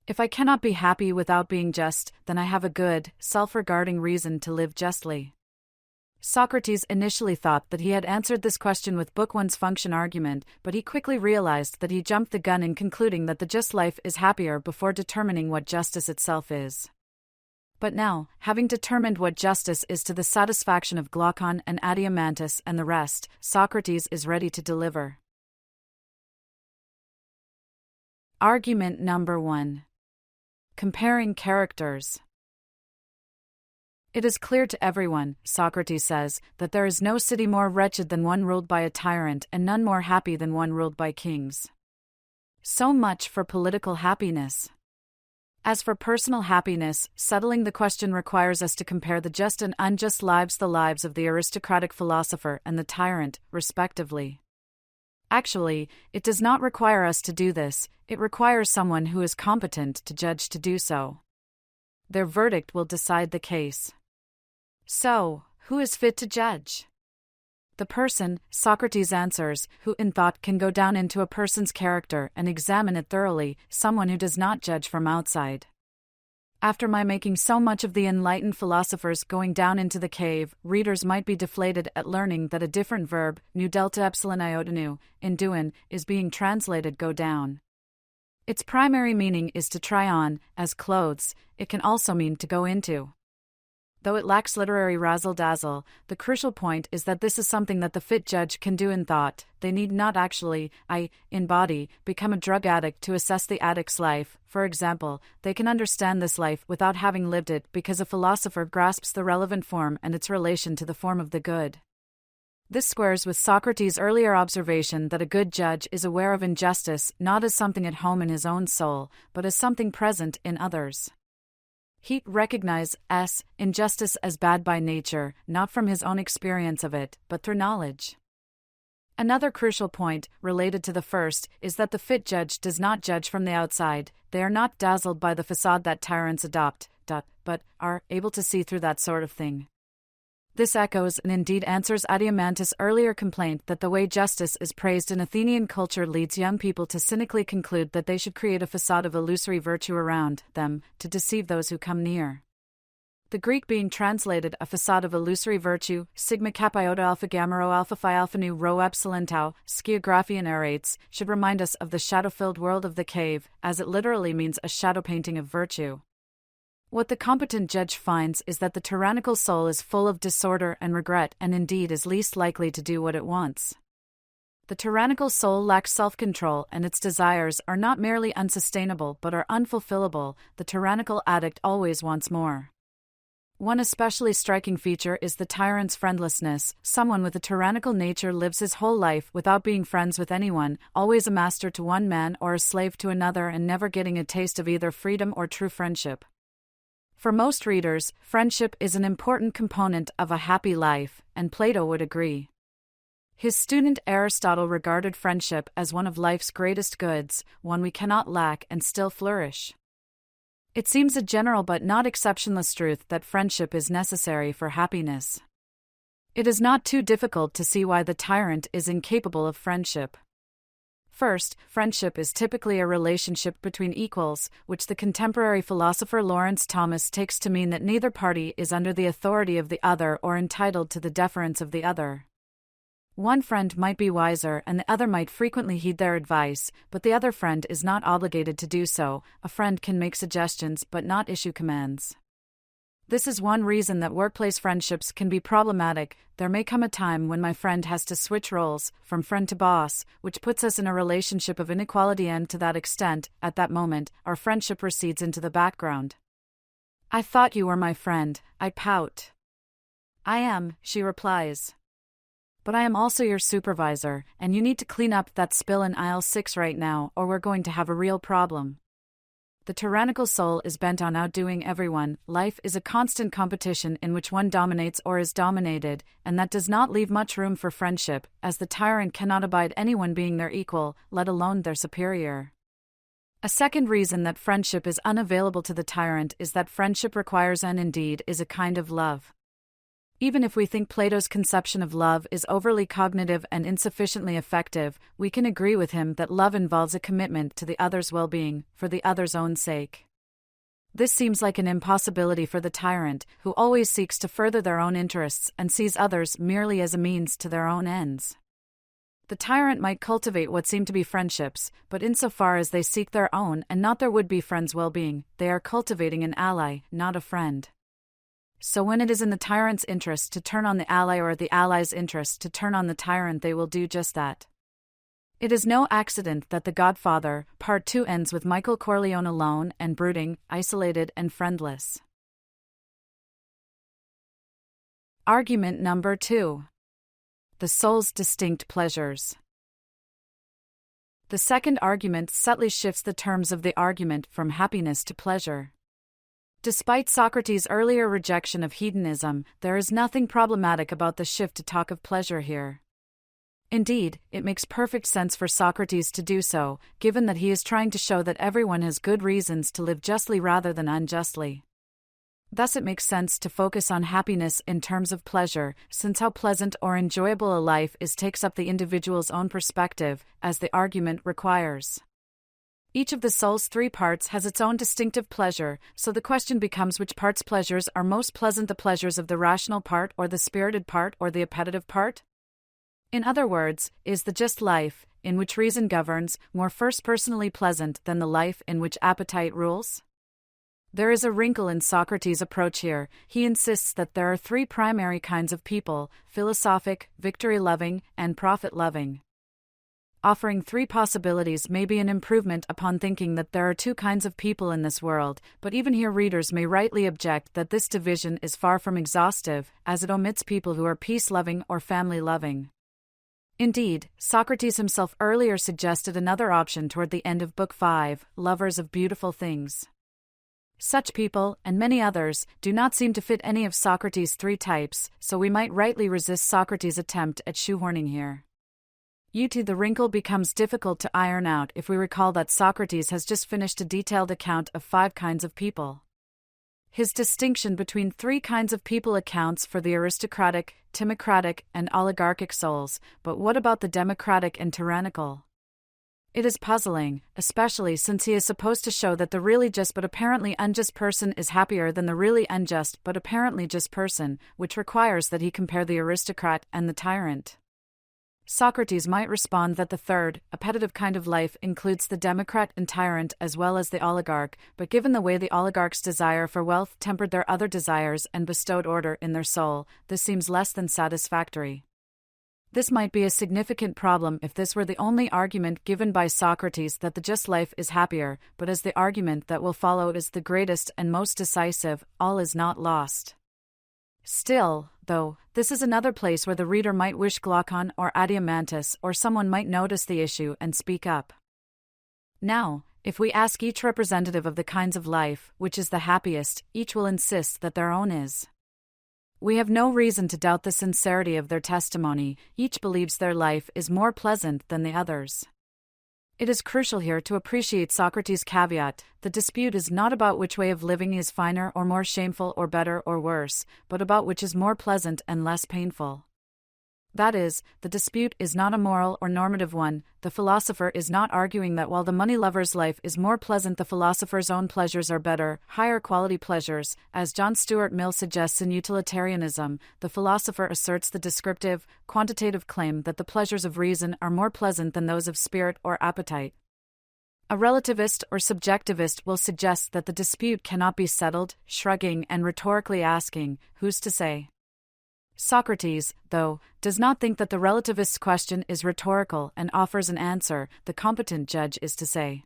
If I cannot be happy without being just, then I have a good, self-regarding reason to live justly. Socrates initially thought that he had answered this question with Book 1's function argument, but he quickly realized that he jumped the gun in concluding that the just life is happier before determining what justice itself is. But now, having determined what justice is to the satisfaction of Glaucon and Adeimantus and the rest, Socrates is ready to deliver. Argument number 1. Comparing characters. It is clear to everyone, Socrates says, that there is no city more wretched than one ruled by a tyrant and none more happy than one ruled by kings. So much for political happiness. As for personal happiness, settling the question requires us to compare the just and unjust lives, the lives of the aristocratic philosopher and the tyrant, respectively. Actually, it does not require us to do this, it requires someone who is competent to judge to do so. Their verdict will decide the case. So, who is fit to judge? The person, Socrates answers, who in thought can go down into a person's character and examine it thoroughly, someone who does not judge from outside. After my making so much of the enlightened philosophers going down into the cave, readers might be deflated at learning that a different verb, nu delta epsilon iota nu, in duin, is being translated go down. Its primary meaning is to try on, as clothes. It can also mean to go into. Though it lacks literary razzle-dazzle, the crucial point is that this is something that the fit judge can do in thought. They need not actually, in body, become a drug addict to assess the addict's life. For example, they can understand this life without having lived it because a philosopher grasps the relevant form and its relation to the form of the good. This squares with Socrates' earlier observation that a good judge is aware of injustice not as something at home in his own soul, but as something present in others. He recognizes injustice as bad by nature, not from his own experience of it, but through knowledge. Another crucial point, related to the first, is that the fit judge does not judge from the outside. They are not dazzled by the facade that tyrants adopt, but are able to see through that sort of thing. This echoes and indeed answers Adeimantus' earlier complaint that the way justice is praised in Athenian culture leads young people to cynically conclude that they should create a facade of illusory virtue around them, to deceive those who come near. The Greek being translated a facade of illusory virtue, sigma kappa iota alpha gamma rho alpha phi alpha nu rho epsilon tau, Skiographian narrates, should remind us of the shadow-filled world of the cave, as it literally means a shadow painting of virtue. What the competent judge finds is that the tyrannical soul is full of disorder and regret and indeed is least likely to do what it wants. The tyrannical soul lacks self-control and its desires are not merely unsustainable but are unfulfillable. The tyrannical addict always wants more. One especially striking feature is the tyrant's friendlessness. Someone with a tyrannical nature lives his whole life without being friends with anyone, always a master to one man or a slave to another and never getting a taste of either freedom or true friendship. For most readers, friendship is an important component of a happy life, and Plato would agree. His student Aristotle regarded friendship as one of life's greatest goods, one we cannot lack and still flourish. It seems a general but not exceptionless truth that friendship is necessary for happiness. It is not too difficult to see why the tyrant is incapable of friendship. First, friendship is typically a relationship between equals, which the contemporary philosopher Lawrence Thomas takes to mean that neither party is under the authority of the other or entitled to the deference of the other. One friend might be wiser and the other might frequently heed their advice, but the other friend is not obligated to do so. A friend can make suggestions but not issue commands. This is one reason that workplace friendships can be problematic. There may come a time when my friend has to switch roles, from friend to boss, which puts us in a relationship of inequality, and to that extent, at that moment, our friendship recedes into the background. "I thought you were my friend," I pout. "I am," she replies. "But I am also your supervisor, and you need to clean up that spill in aisle 6 right now, or we're going to have a real problem." The tyrannical soul is bent on outdoing everyone. Life is a constant competition in which one dominates or is dominated, and that does not leave much room for friendship, as the tyrant cannot abide anyone being their equal, let alone their superior. A second reason that friendship is unavailable to the tyrant is that friendship requires and indeed is a kind of love. Even if we think Plato's conception of love is overly cognitive and insufficiently effective, we can agree with him that love involves a commitment to the other's well-being, for the other's own sake. This seems like an impossibility for the tyrant, who always seeks to further their own interests and sees others merely as a means to their own ends. The tyrant might cultivate what seem to be friendships, but insofar as they seek their own and not their would-be friend's well-being, they are cultivating an ally, not a friend. So when it is in the tyrant's interest to turn on the ally or the ally's interest to turn on the tyrant, they will do just that. It is no accident that The Godfather, Part 2 ends with Michael Corleone alone and brooding, isolated and friendless. Argument number 2. The soul's distinct pleasures. The second argument subtly shifts the terms of the argument from happiness to pleasure. Despite Socrates' earlier rejection of hedonism, there is nothing problematic about the shift to talk of pleasure here. Indeed, it makes perfect sense for Socrates to do so, given that he is trying to show that everyone has good reasons to live justly rather than unjustly. Thus it makes sense to focus on happiness in terms of pleasure, since how pleasant or enjoyable a life is takes up the individual's own perspective, as the argument requires. Each of the soul's 3 parts has its own distinctive pleasure, so the question becomes which part's pleasures are most pleasant, the pleasures of the rational part or the spirited part or the appetitive part? In other words, is the just life, in which reason governs, more first-personally pleasant than the life in which appetite rules? There is a wrinkle in Socrates' approach here. He insists that there are 3 primary kinds of people: philosophic, victory-loving, and profit-loving. Offering 3 possibilities may be an improvement upon thinking that there are 2 kinds of people in this world, but even here readers may rightly object that this division is far from exhaustive, as it omits people who are peace-loving or family-loving. Indeed, Socrates himself earlier suggested another option toward the end of Book 5, lovers of beautiful things. Such people, and many others, do not seem to fit any of Socrates' 3 types, so we might rightly resist Socrates' attempt at shoehorning here. The wrinkle becomes difficult to iron out if we recall that Socrates has just finished a detailed account of 5 kinds of people. His distinction between 3 kinds of people accounts for the aristocratic, timocratic, and oligarchic souls, but what about the democratic and tyrannical? It is puzzling, especially since he is supposed to show that the really just but apparently unjust person is happier than the really unjust but apparently just person, which requires that he compare the aristocrat and the tyrant. Socrates might respond that the third, appetitive kind of life includes the democrat and tyrant as well as the oligarch, but given the way the oligarch's desire for wealth tempered their other desires and bestowed order in their soul, this seems less than satisfactory. This might be a significant problem if this were the only argument given by Socrates that the just life is happier, but as the argument that will follow is the greatest and most decisive, all is not lost. Still, though, this is another place where the reader might wish Glaucon or Adeimantus or someone might notice the issue and speak up. Now, if we ask each representative of the kinds of life, which is the happiest, each will insist that their own is. We have no reason to doubt the sincerity of their testimony. Each believes their life is more pleasant than the others. It is crucial here to appreciate Socrates' caveat: the dispute is not about which way of living is finer or more shameful or better or worse, but about which is more pleasant and less painful. That is, the dispute is not a moral or normative one. The philosopher is not arguing that while the money lover's life is more pleasant, the philosopher's own pleasures are better, higher quality pleasures. As John Stuart Mill suggests in Utilitarianism, the philosopher asserts the descriptive, quantitative claim that the pleasures of reason are more pleasant than those of spirit or appetite. A relativist or subjectivist will suggest that the dispute cannot be settled, shrugging and rhetorically asking, "Who's to say?" Socrates, though, does not think that the relativist's question is rhetorical and offers an answer. The competent judge is to say.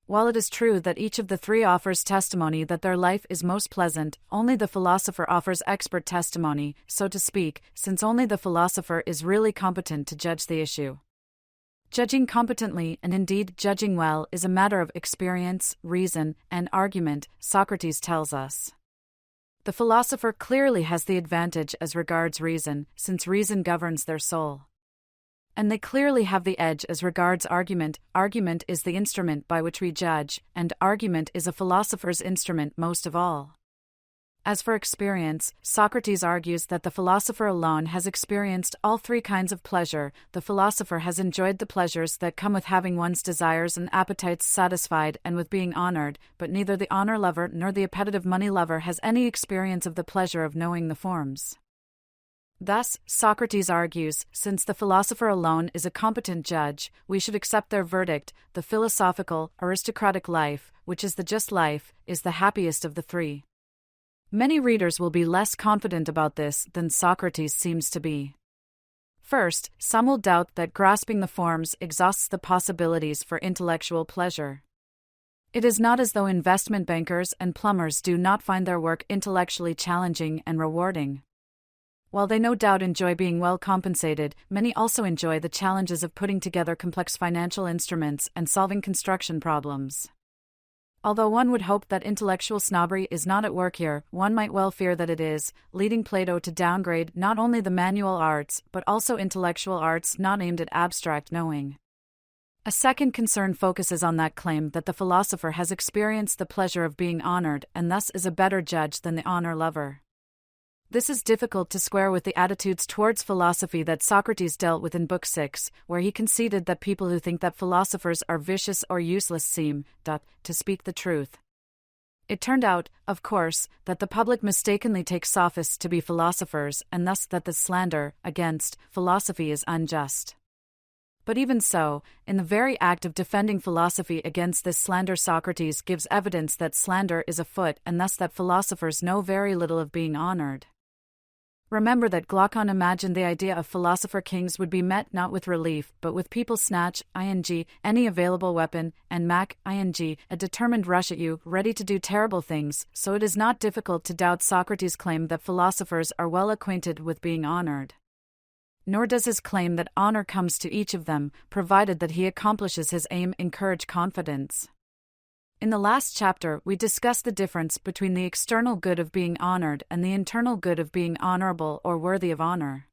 While it is true that each of the 3 offers testimony that their life is most pleasant, only the philosopher offers expert testimony, so to speak, since only the philosopher is really competent to judge the issue. Judging competently, and indeed judging well, is a matter of experience, reason, and argument, Socrates tells us. The philosopher clearly has the advantage as regards reason, since reason governs their soul. And they clearly have the edge as regards argument. Argument is the instrument by which we judge, and argument is a philosopher's instrument most of all. As for experience, Socrates argues that the philosopher alone has experienced all 3 kinds of pleasure. The philosopher has enjoyed the pleasures that come with having one's desires and appetites satisfied and with being honored, but neither the honor lover nor the appetitive money lover has any experience of the pleasure of knowing the forms. Thus, Socrates argues, since the philosopher alone is a competent judge, we should accept their verdict: the philosophical, aristocratic life, which is the just life, is the happiest of the three. Many readers will be less confident about this than Socrates seems to be. First, some will doubt that grasping the forms exhausts the possibilities for intellectual pleasure. It is not as though investment bankers and plumbers do not find their work intellectually challenging and rewarding. While they no doubt enjoy being well compensated, many also enjoy the challenges of putting together complex financial instruments and solving construction problems. Although one would hope that intellectual snobbery is not at work here, one might well fear that it is, leading Plato to downgrade not only the manual arts but also intellectual arts not aimed at abstract knowing. A second concern focuses on that claim that the philosopher has experienced the pleasure of being honored and thus is a better judge than the honor lover. This is difficult to square with the attitudes towards philosophy that Socrates dealt with in Book 6, where he conceded that people who think that philosophers are vicious or useless seem, to speak the truth. It turned out, of course, that the public mistakenly takes sophists to be philosophers, and thus that the slander against philosophy is unjust. But even so, in the very act of defending philosophy against this slander, Socrates gives evidence that slander is afoot and thus that philosophers know very little of being honored. Remember that Glaucon imagined the idea of philosopher kings would be met not with relief but with people snatch, any available weapon, and a determined rush at you, ready to do terrible things, so it is not difficult to doubt Socrates' claim that philosophers are well acquainted with being honored. Nor does his claim that honor comes to each of them, provided that he accomplishes his aim, encourage confidence. In the last chapter, we discussed the difference between the external good of being honored and the internal good of being honorable or worthy of honor.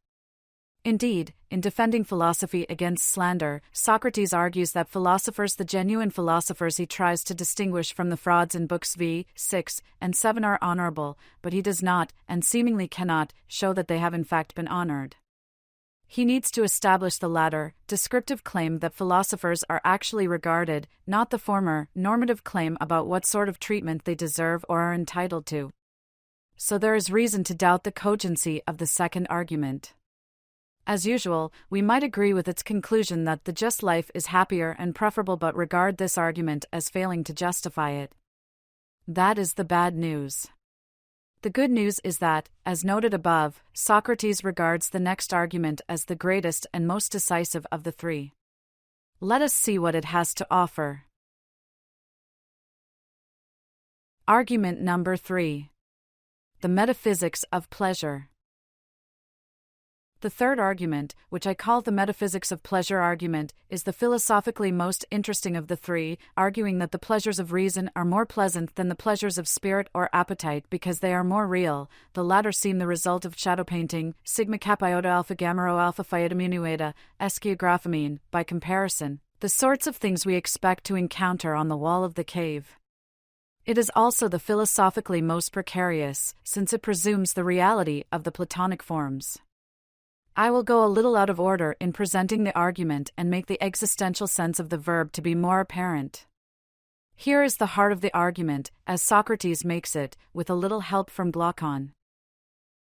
Indeed, in defending philosophy against slander, Socrates argues that philosophers, the genuine philosophers he tries to distinguish from the frauds in books v. 6 and 7, are honorable, but he does not, and seemingly cannot, show that they have in fact been honored. He needs to establish the latter, descriptive claim that philosophers are actually regarded, not the former, normative claim about what sort of treatment they deserve or are entitled to. So there is reason to doubt the cogency of the second argument. As usual, we might agree with its conclusion that the just life is happier and preferable, but regard this argument as failing to justify it. That is the bad news. The good news is that, as noted above, Socrates regards the next argument as the greatest and most decisive of the three. Let us see what it has to offer. Argument number 3. The metaphysics of pleasure. The third argument, which I call the metaphysics of pleasure argument, is the philosophically most interesting of the three, arguing that the pleasures of reason are more pleasant than the pleasures of spirit or appetite because they are more real. The latter seem the result of shadow painting, sigma kappa iota alpha gamma rho alpha phi eta mu nu eta, eschagraphamine, by comparison, the sorts of things we expect to encounter on the wall of the cave. It is also the philosophically most precarious, since it presumes the reality of the Platonic forms. I will go a little out of order in presenting the argument and make the existential sense of the verb to be more apparent. Here is the heart of the argument, as Socrates makes it, with a little help from Glaucon.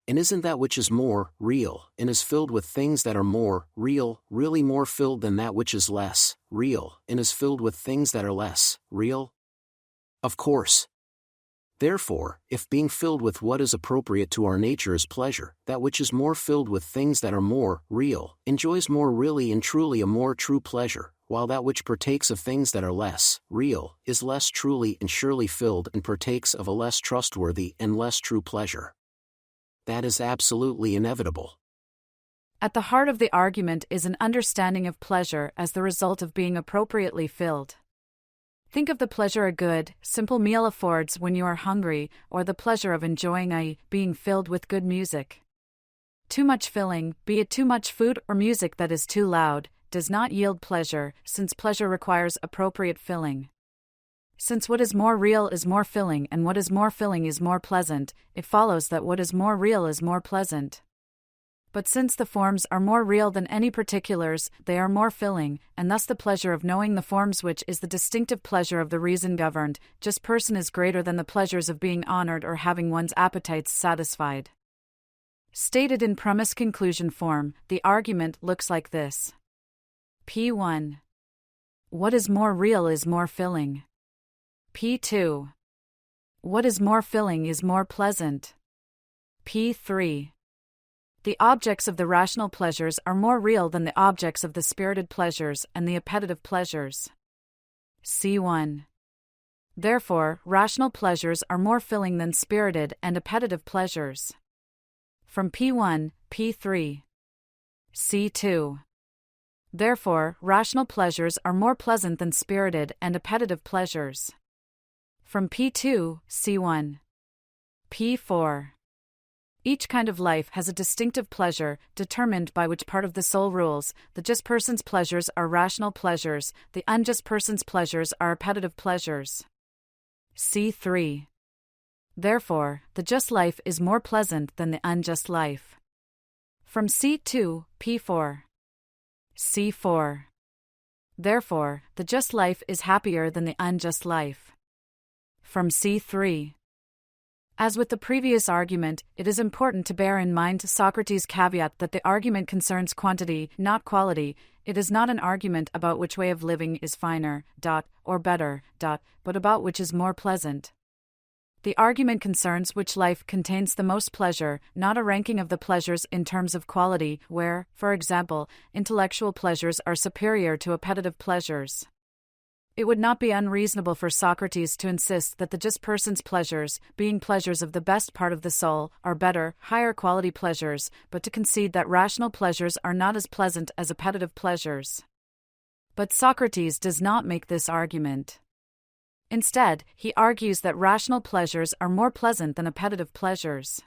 And isn't that which is more real, and is filled with things that are more real, really more filled than that which is less real, and is filled with things that are less real? Of course. Therefore, if being filled with what is appropriate to our nature is pleasure, that which is more filled with things that are more real, enjoys more really and truly a more true pleasure, while that which partakes of things that are less real, is less truly and surely filled and partakes of a less trustworthy and less true pleasure. That is absolutely inevitable. At the heart of the argument is an understanding of pleasure as the result of being appropriately filled. Think of the pleasure a good, simple meal affords when you are hungry, or the pleasure of enjoying being filled with good music. Too much filling, be it too much food or music that is too loud, does not yield pleasure, since pleasure requires appropriate filling. Since what is more real is more filling and what is more filling is more pleasant, it follows that what is more real is more pleasant. But since the forms are more real than any particulars, they are more filling, and thus the pleasure of knowing the forms, which is the distinctive pleasure of the reason-governed, just person, is greater than the pleasures of being honored or having one's appetites satisfied. Stated in premise-conclusion form, the argument looks like this. P1. What is more real is more filling. P2. What is more filling is more pleasant. P3. The objects of the rational pleasures are more real than the objects of the spirited pleasures and the appetitive pleasures. C1. Therefore, rational pleasures are more filling than spirited and appetitive pleasures. From P1, P3. C2. Therefore, rational pleasures are more pleasant than spirited and appetitive pleasures. From P2, C1. P4. Each kind of life has a distinctive pleasure, determined by which part of the soul rules. The just person's pleasures are rational pleasures, the unjust person's pleasures are appetitive pleasures. C3. Therefore, the just life is more pleasant than the unjust life. From C2, P4. C4. Therefore, the just life is happier than the unjust life. From C3. As with the previous argument, it is important to bear in mind Socrates' caveat that the argument concerns quantity, not quality. It is not an argument about which way of living is finer, or better, but about which is more pleasant. The argument concerns which life contains the most pleasure, not a ranking of the pleasures in terms of quality, where, for example, intellectual pleasures are superior to appetitive pleasures. It would not be unreasonable for Socrates to insist that the just person's pleasures, being pleasures of the best part of the soul, are better, higher quality pleasures, but to concede that rational pleasures are not as pleasant as appetitive pleasures. But Socrates does not make this argument. Instead, he argues that rational pleasures are more pleasant than appetitive pleasures.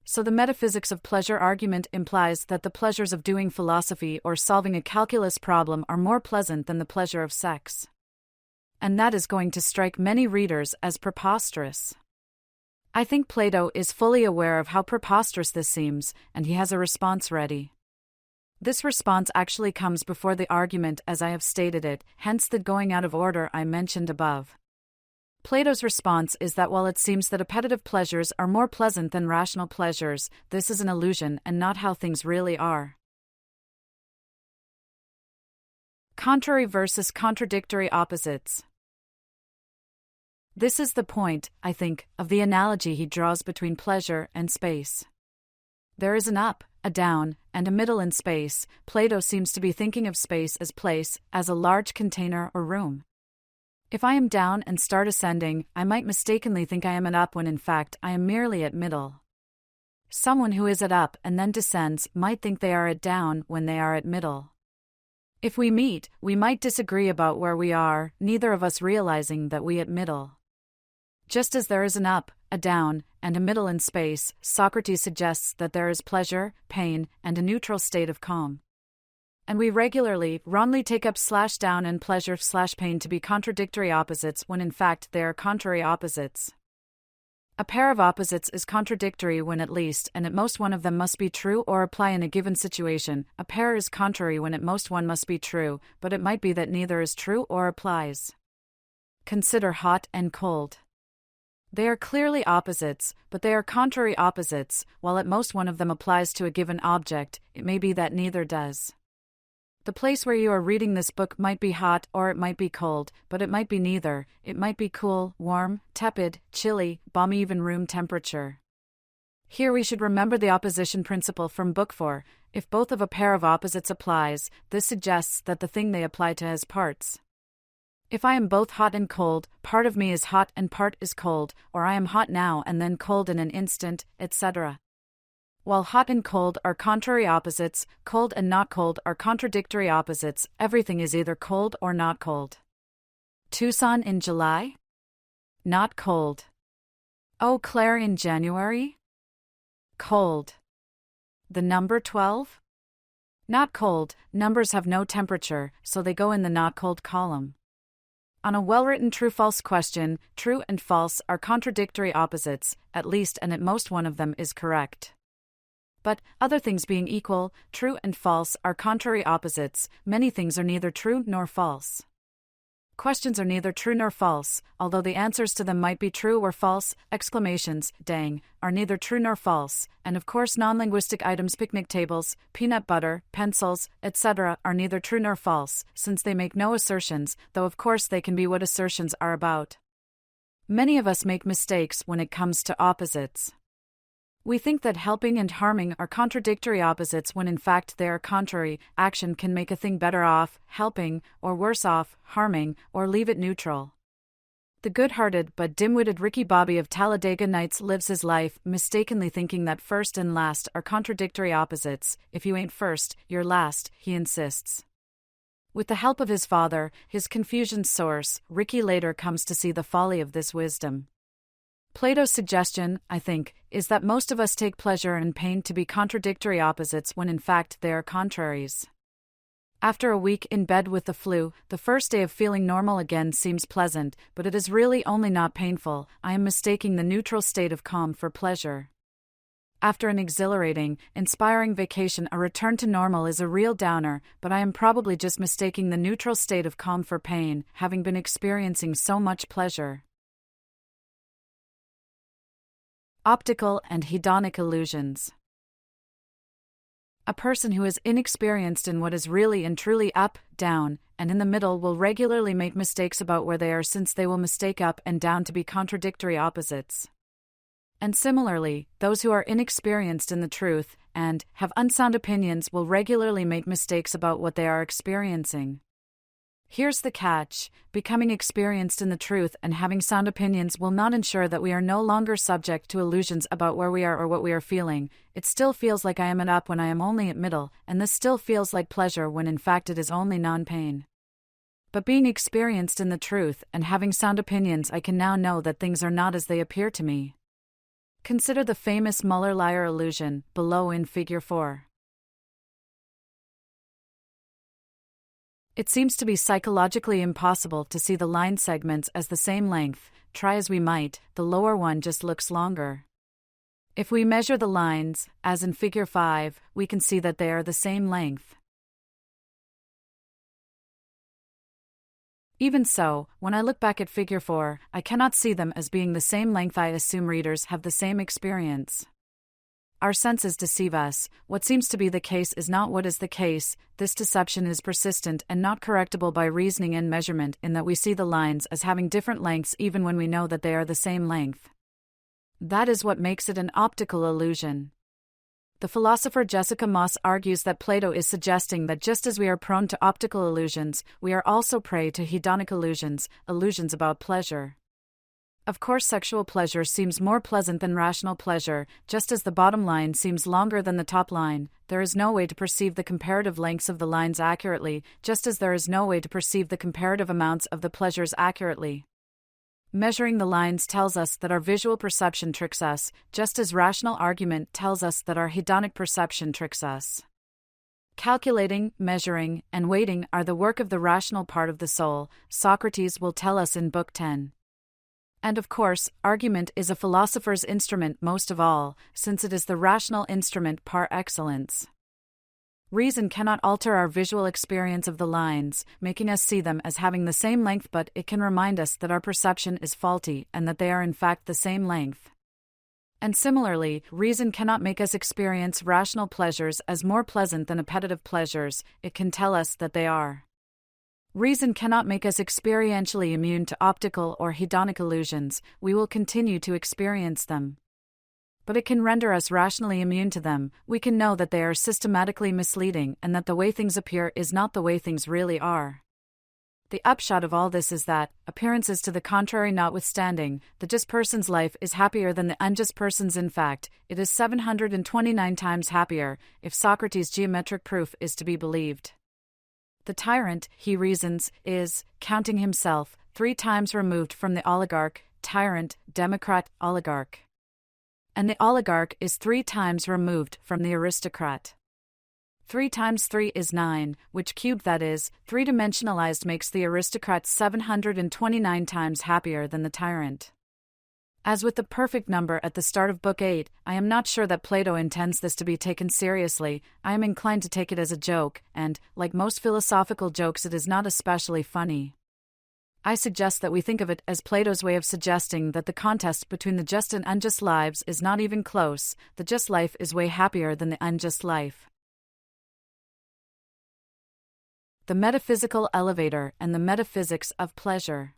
So the metaphysics of pleasure argument implies that the pleasures of doing philosophy or solving a calculus problem are more pleasant than the pleasure of sex. And that is going to strike many readers as preposterous. I think Plato is fully aware of how preposterous this seems, and he has a response ready. This response actually comes before the argument as I have stated it, hence the going out of order I mentioned above. Plato's response is that while it seems that appetitive pleasures are more pleasant than rational pleasures, this is an illusion and not how things really are. Contrary versus contradictory opposites. This is the point, I think, of the analogy he draws between pleasure and space. There is an up, a down, and a middle in space. Plato seems to be thinking of space as place, as a large container or room. If I am down and start ascending, I might mistakenly think I am at up when in fact I am merely at middle. Someone who is at up and then descends might think they are at down when they are at middle. If we meet, we might disagree about where we are, neither of us realizing that we at middle. Just as there is an up, a down, and a middle in space, Socrates suggests that there is pleasure, pain, and a neutral state of calm. And we regularly, wrongly take up /down and pleasure/pain to be contradictory opposites when in fact they are contrary opposites. A pair of opposites is contradictory when at least and at most one of them must be true or apply in a given situation. A pair is contrary when at most one must be true, but it might be that neither is true or applies. Consider hot and cold. They are clearly opposites, but they are contrary opposites. While at most one of them applies to a given object, it may be that neither does. The place where you are reading this book might be hot or it might be cold, but it might be neither. It might be cool, warm, tepid, chilly, balmy, even room temperature. Here we should remember the opposition principle from Book 4. If both of a pair of opposites applies, this suggests that the thing they apply to has parts. If I am both hot and cold, part of me is hot and part is cold, or I am hot now and then cold in an instant, etc. While hot and cold are contrary opposites, cold and not cold are contradictory opposites. Everything is either cold or not cold. Tucson in July? Not cold. Eau Claire in January? Cold. The number 12? Not cold. Numbers have no temperature, so they go in the not cold column. On a well-written true-false question, true and false are contradictory opposites, at least and at most one of them is correct. But, other things being equal, true and false are contrary opposites. Many things are neither true nor false. Questions are neither true nor false, although the answers to them might be true or false. Exclamations, dang, are neither true nor false, and of course non-linguistic items, picnic tables, peanut butter, pencils, etc. are neither true nor false, since they make no assertions, though of course they can be what assertions are about. Many of us make mistakes when it comes to opposites. We think that helping and harming are contradictory opposites when in fact they are contrary. Action can make a thing better off, helping, or worse off, harming, or leave it neutral. The good-hearted but dim-witted Ricky Bobby of Talladega Nights lives his life mistakenly thinking that first and last are contradictory opposites. If you ain't first, you're last, he insists. With the help of his father, his confusion's source, Ricky later comes to see the folly of this wisdom. Plato's suggestion, I think, is that most of us take pleasure and pain to be contradictory opposites when in fact they are contraries. After a week in bed with the flu, the first day of feeling normal again seems pleasant, but it is really only not painful. I am mistaking the neutral state of calm for pleasure. After an exhilarating, inspiring vacation, a return to normal is a real downer, but I am probably just mistaking the neutral state of calm for pain, having been experiencing so much pleasure. Optical and hedonic illusions. A person who is inexperienced in what is really and truly up, down, and in the middle will regularly make mistakes about where they are, since they will mistake up and down to be contradictory opposites. And similarly, those who are inexperienced in the truth and have unsound opinions will regularly make mistakes about what they are experiencing. Here's the catch: becoming experienced in the truth and having sound opinions will not ensure that we are no longer subject to illusions about where we are or what we are feeling. It still feels like I am at up when I am only at middle, and this still feels like pleasure when in fact it is only non-pain. But being experienced in the truth and having sound opinions, I can now know that things are not as they appear to me. Consider the famous Muller-Lyer illusion, below in Figure 4. It seems to be psychologically impossible to see the line segments as the same length. Try as we might, the lower one just looks longer. If we measure the lines, as in Figure 5, we can see that they are the same length. Even so, when I look back at Figure 4, I cannot see them as being the same length. I assume readers have the same experience. Our senses deceive us. What seems to be the case is not what is the case. This deception is persistent and not correctable by reasoning and measurement, in that we see the lines as having different lengths even when we know that they are the same length. That is what makes it an optical illusion. The philosopher Jessica Moss argues that Plato is suggesting that just as we are prone to optical illusions, we are also prey to hedonic illusions, illusions about pleasure. Of course, sexual pleasure seems more pleasant than rational pleasure. Just as the bottom line seems longer than the top line, there is no way to perceive the comparative lengths of the lines accurately, just as there is no way to perceive the comparative amounts of the pleasures accurately. Measuring the lines tells us that our visual perception tricks us, just as rational argument tells us that our hedonic perception tricks us. Calculating, measuring, and weighting are the work of the rational part of the soul, Socrates will tell us in Book 10. And of course, argument is a philosopher's instrument most of all, since it is the rational instrument par excellence. Reason cannot alter our visual experience of the lines, making us see them as having the same length, but it can remind us that our perception is faulty and that they are in fact the same length. And similarly, reason cannot make us experience rational pleasures as more pleasant than appetitive pleasures. It can tell us that they are. Reason cannot make us experientially immune to optical or hedonic illusions. We will continue to experience them. But it can render us rationally immune to them. We can know that they are systematically misleading and that the way things appear is not the way things really are. The upshot of all this is that, appearances to the contrary notwithstanding, the just person's life is happier than the unjust person's. In fact, it is 729 times happier, if Socrates' geometric proof is to be believed. The tyrant, he reasons, is, counting himself, 3 times removed from the oligarch, tyrant, democrat, oligarch. And the oligarch is 3 times removed from the aristocrat. 3 times 3 is 9, which cubed, that is, 3-dimensionalized, makes the aristocrat 729 times happier than the tyrant. As with the perfect number at the start of Book 8, I am not sure that Plato intends this to be taken seriously. I am inclined to take it as a joke, and, like most philosophical jokes, it is not especially funny. I suggest that we think of it as Plato's way of suggesting that the contest between the just and unjust lives is not even close. The just life is way happier than the unjust life. The metaphysical elevator and the metaphysics of pleasure.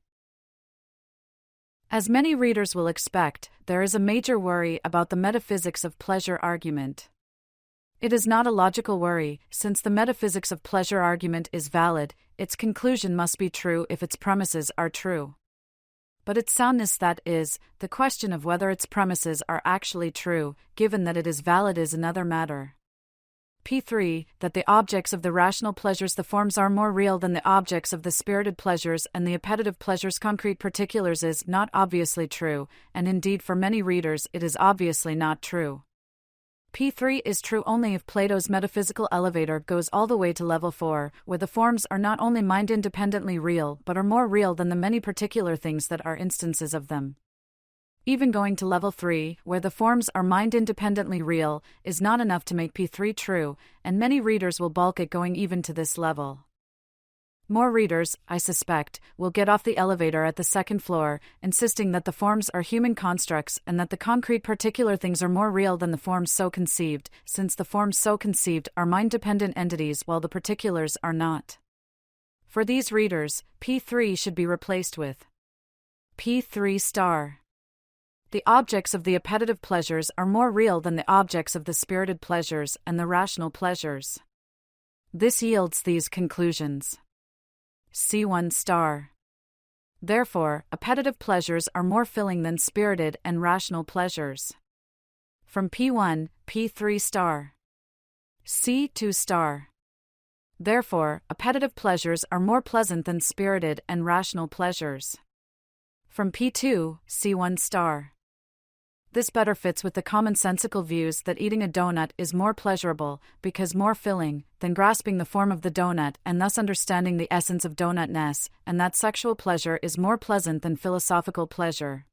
As many readers will expect, there is a major worry about the metaphysics of pleasure argument. It is not a logical worry, since the metaphysics of pleasure argument is valid, its conclusion must be true if its premises are true. But its soundness, that is, the question of whether its premises are actually true, given that it is valid, is another matter. P3. That the objects of the rational pleasures, the forms, are more real than the objects of the spirited pleasures and the appetitive pleasures, concrete particulars, is not obviously true, and indeed for many readers it is obviously not true. P3 is true only if Plato's metaphysical elevator goes all the way to level 4, where the forms are not only mind-independently real but are more real than the many particular things that are instances of them. Even going to level 3, where the forms are mind-independently real, is not enough to make P3 true, and many readers will balk at going even to this level. More readers, I suspect, will get off the elevator at the second floor, insisting that the forms are human constructs and that the concrete particular things are more real than the forms so conceived, since the forms so conceived are mind-dependent entities while the particulars are not. For these readers, P3 should be replaced with P3 star. The objects of the appetitive pleasures are more real than the objects of the spirited pleasures and the rational pleasures. This yields these conclusions. C1 star. Therefore, appetitive pleasures are more filling than spirited and rational pleasures. From P1, P3 star. C2 star. Therefore, appetitive pleasures are more pleasant than spirited and rational pleasures. From P2, C1 star. This better fits with the commonsensical views that eating a donut is more pleasurable, because more filling, than grasping the form of the donut and thus understanding the essence of donutness, and that sexual pleasure is more pleasant than philosophical pleasure.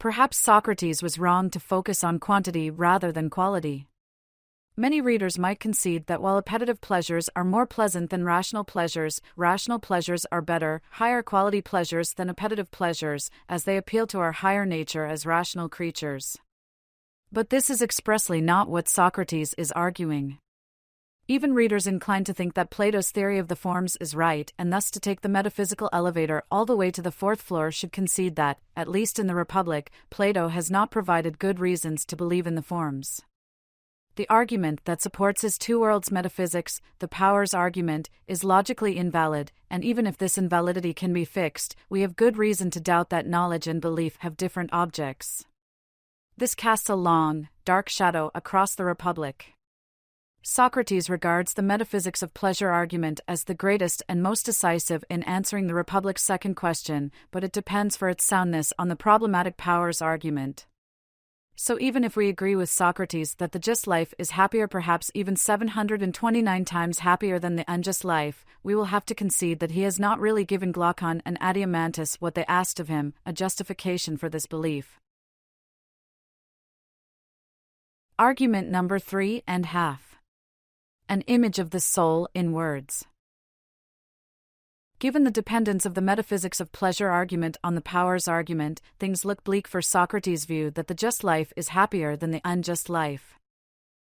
Perhaps Socrates was wrong to focus on quantity rather than quality. Many readers might concede that while appetitive pleasures are more pleasant than rational pleasures are better, higher quality pleasures than appetitive pleasures, as they appeal to our higher nature as rational creatures. But this is expressly not what Socrates is arguing. Even readers inclined to think that Plato's theory of the forms is right and thus to take the metaphysical elevator all the way to the fourth floor should concede that, at least in the Republic, Plato has not provided good reasons to believe in the forms. The argument that supports his two worlds metaphysics, the powers argument, is logically invalid, and even if this invalidity can be fixed, we have good reason to doubt that knowledge and belief have different objects. This casts a long, dark shadow across the Republic. Socrates regards the metaphysics of pleasure argument as the greatest and most decisive in answering the Republic's second question, but it depends for its soundness on the problematic powers argument. So even if we agree with Socrates that the just life is happier, perhaps even 729 times happier than the unjust life, we will have to concede that he has not really given Glaucon and Adeimantus what they asked of him, a justification for this belief. Argument number 3.5. An image of the soul in words. Given the dependence of the metaphysics of pleasure argument on the powers argument, things look bleak for Socrates' view that the just life is happier than the unjust life.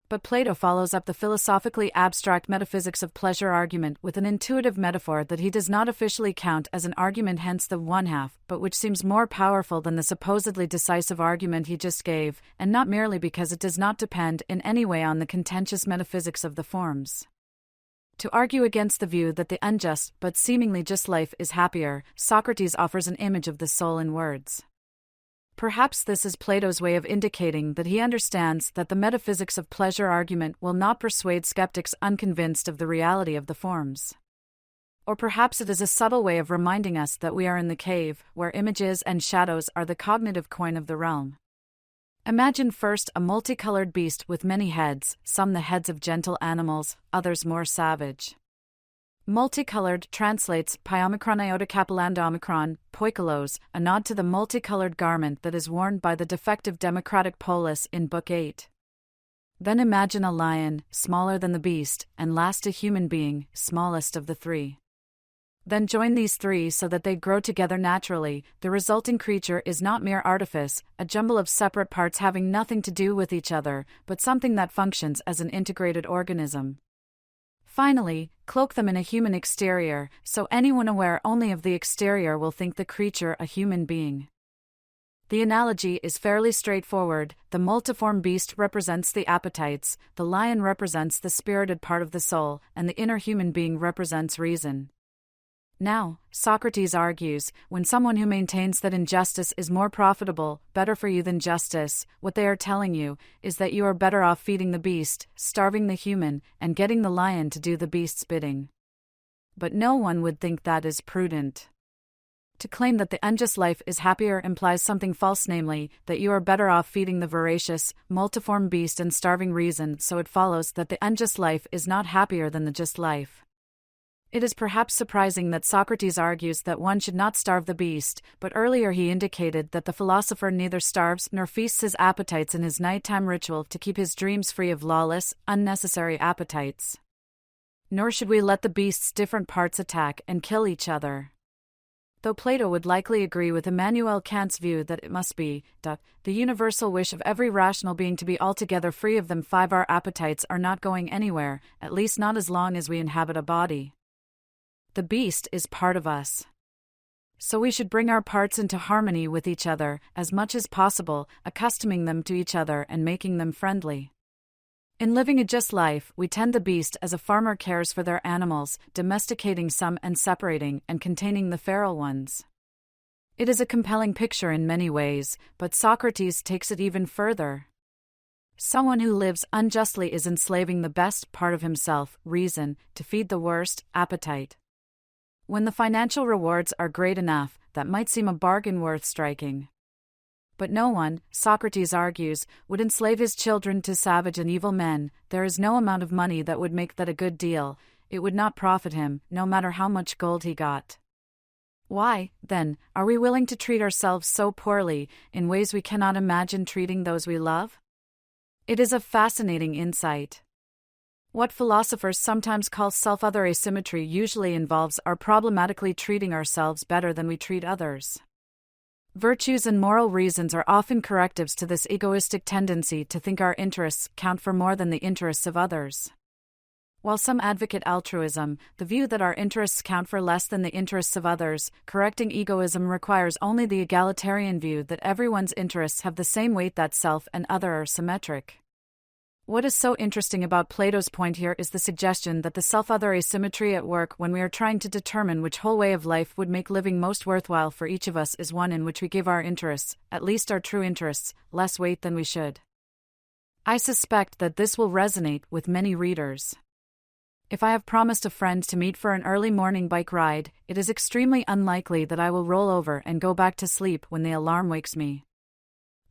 But Plato follows up the philosophically abstract metaphysics of pleasure argument with an intuitive metaphor that he does not officially count as an argument, hence the one half, but which seems more powerful than the supposedly decisive argument he just gave, and not merely because it does not depend in any way on the contentious metaphysics of the forms. To argue against the view that the unjust but seemingly just life is happier, Socrates offers an image of the soul in words. Perhaps this is Plato's way of indicating that he understands that the metaphysics of pleasure argument will not persuade skeptics unconvinced of the reality of the forms. Or perhaps it is a subtle way of reminding us that we are in the cave, where images and shadows are the cognitive coin of the realm. Imagine first a multicolored beast with many heads, some the heads of gentle animals, others more savage. Multicolored translates pyomicron iota capillando omicron, poikilos, a nod to the multicolored garment that is worn by the defective democratic polis in Book 8. Then imagine a lion, smaller than the beast, and last a human being, smallest of the three. Then join these three so that they grow together naturally. The resulting creature is not mere artifice, a jumble of separate parts having nothing to do with each other, but something that functions as an integrated organism. Finally, cloak them in a human exterior, so anyone aware only of the exterior will think the creature a human being. The analogy is fairly straightforward. The multiform beast represents the appetites, the lion represents the spirited part of the soul, and the inner human being represents reason. Now, Socrates argues, when someone who maintains that injustice is more profitable, better for you than justice, what they are telling you is that you are better off feeding the beast, starving the human, and getting the lion to do the beast's bidding. But no one would think that is prudent. To claim that the unjust life is happier implies something false, namely, that you are better off feeding the voracious, multiform beast and starving reason, so it follows that the unjust life is not happier than the just life. It is perhaps surprising that Socrates argues that one should not starve the beast, but earlier he indicated that the philosopher neither starves nor feasts his appetites in his nighttime ritual to keep his dreams free of lawless, unnecessary appetites. Nor should we let the beast's different parts attack and kill each other. Though Plato would likely agree with Immanuel Kant's view that it must be the universal wish of every rational being to be altogether free of them, our appetites are not going anywhere, at least not as long as we inhabit a body. The beast is part of us. So we should bring our parts into harmony with each other, as much as possible, accustoming them to each other and making them friendly. In living a just life, we tend the beast as a farmer cares for their animals, domesticating some and separating and containing the feral ones. It is a compelling picture in many ways, but Socrates takes it even further. Someone who lives unjustly is enslaving the best part of himself, reason, to feed the worst, appetite. When the financial rewards are great enough, that might seem a bargain worth striking. But no one, Socrates argues, would enslave his children to savage and evil men. There is no amount of money that would make that a good deal. It would not profit him, no matter how much gold he got. Why, then, are we willing to treat ourselves so poorly, in ways we cannot imagine treating those we love? It is a fascinating insight. What philosophers sometimes call self-other asymmetry usually involves our problematically treating ourselves better than we treat others. Virtues and moral reasons are often correctives to this egoistic tendency to think our interests count for more than the interests of others. While some advocate altruism, the view that our interests count for less than the interests of others, correcting egoism requires only the egalitarian view that everyone's interests have the same weight, that self and other are symmetric. What is so interesting about Plato's point here is the suggestion that the self-other asymmetry at work when we are trying to determine which whole way of life would make living most worthwhile for each of us is one in which we give our interests, at least our true interests, less weight than we should. I suspect that this will resonate with many readers. If I have promised a friend to meet for an early morning bike ride, it is extremely unlikely that I will roll over and go back to sleep when the alarm wakes me.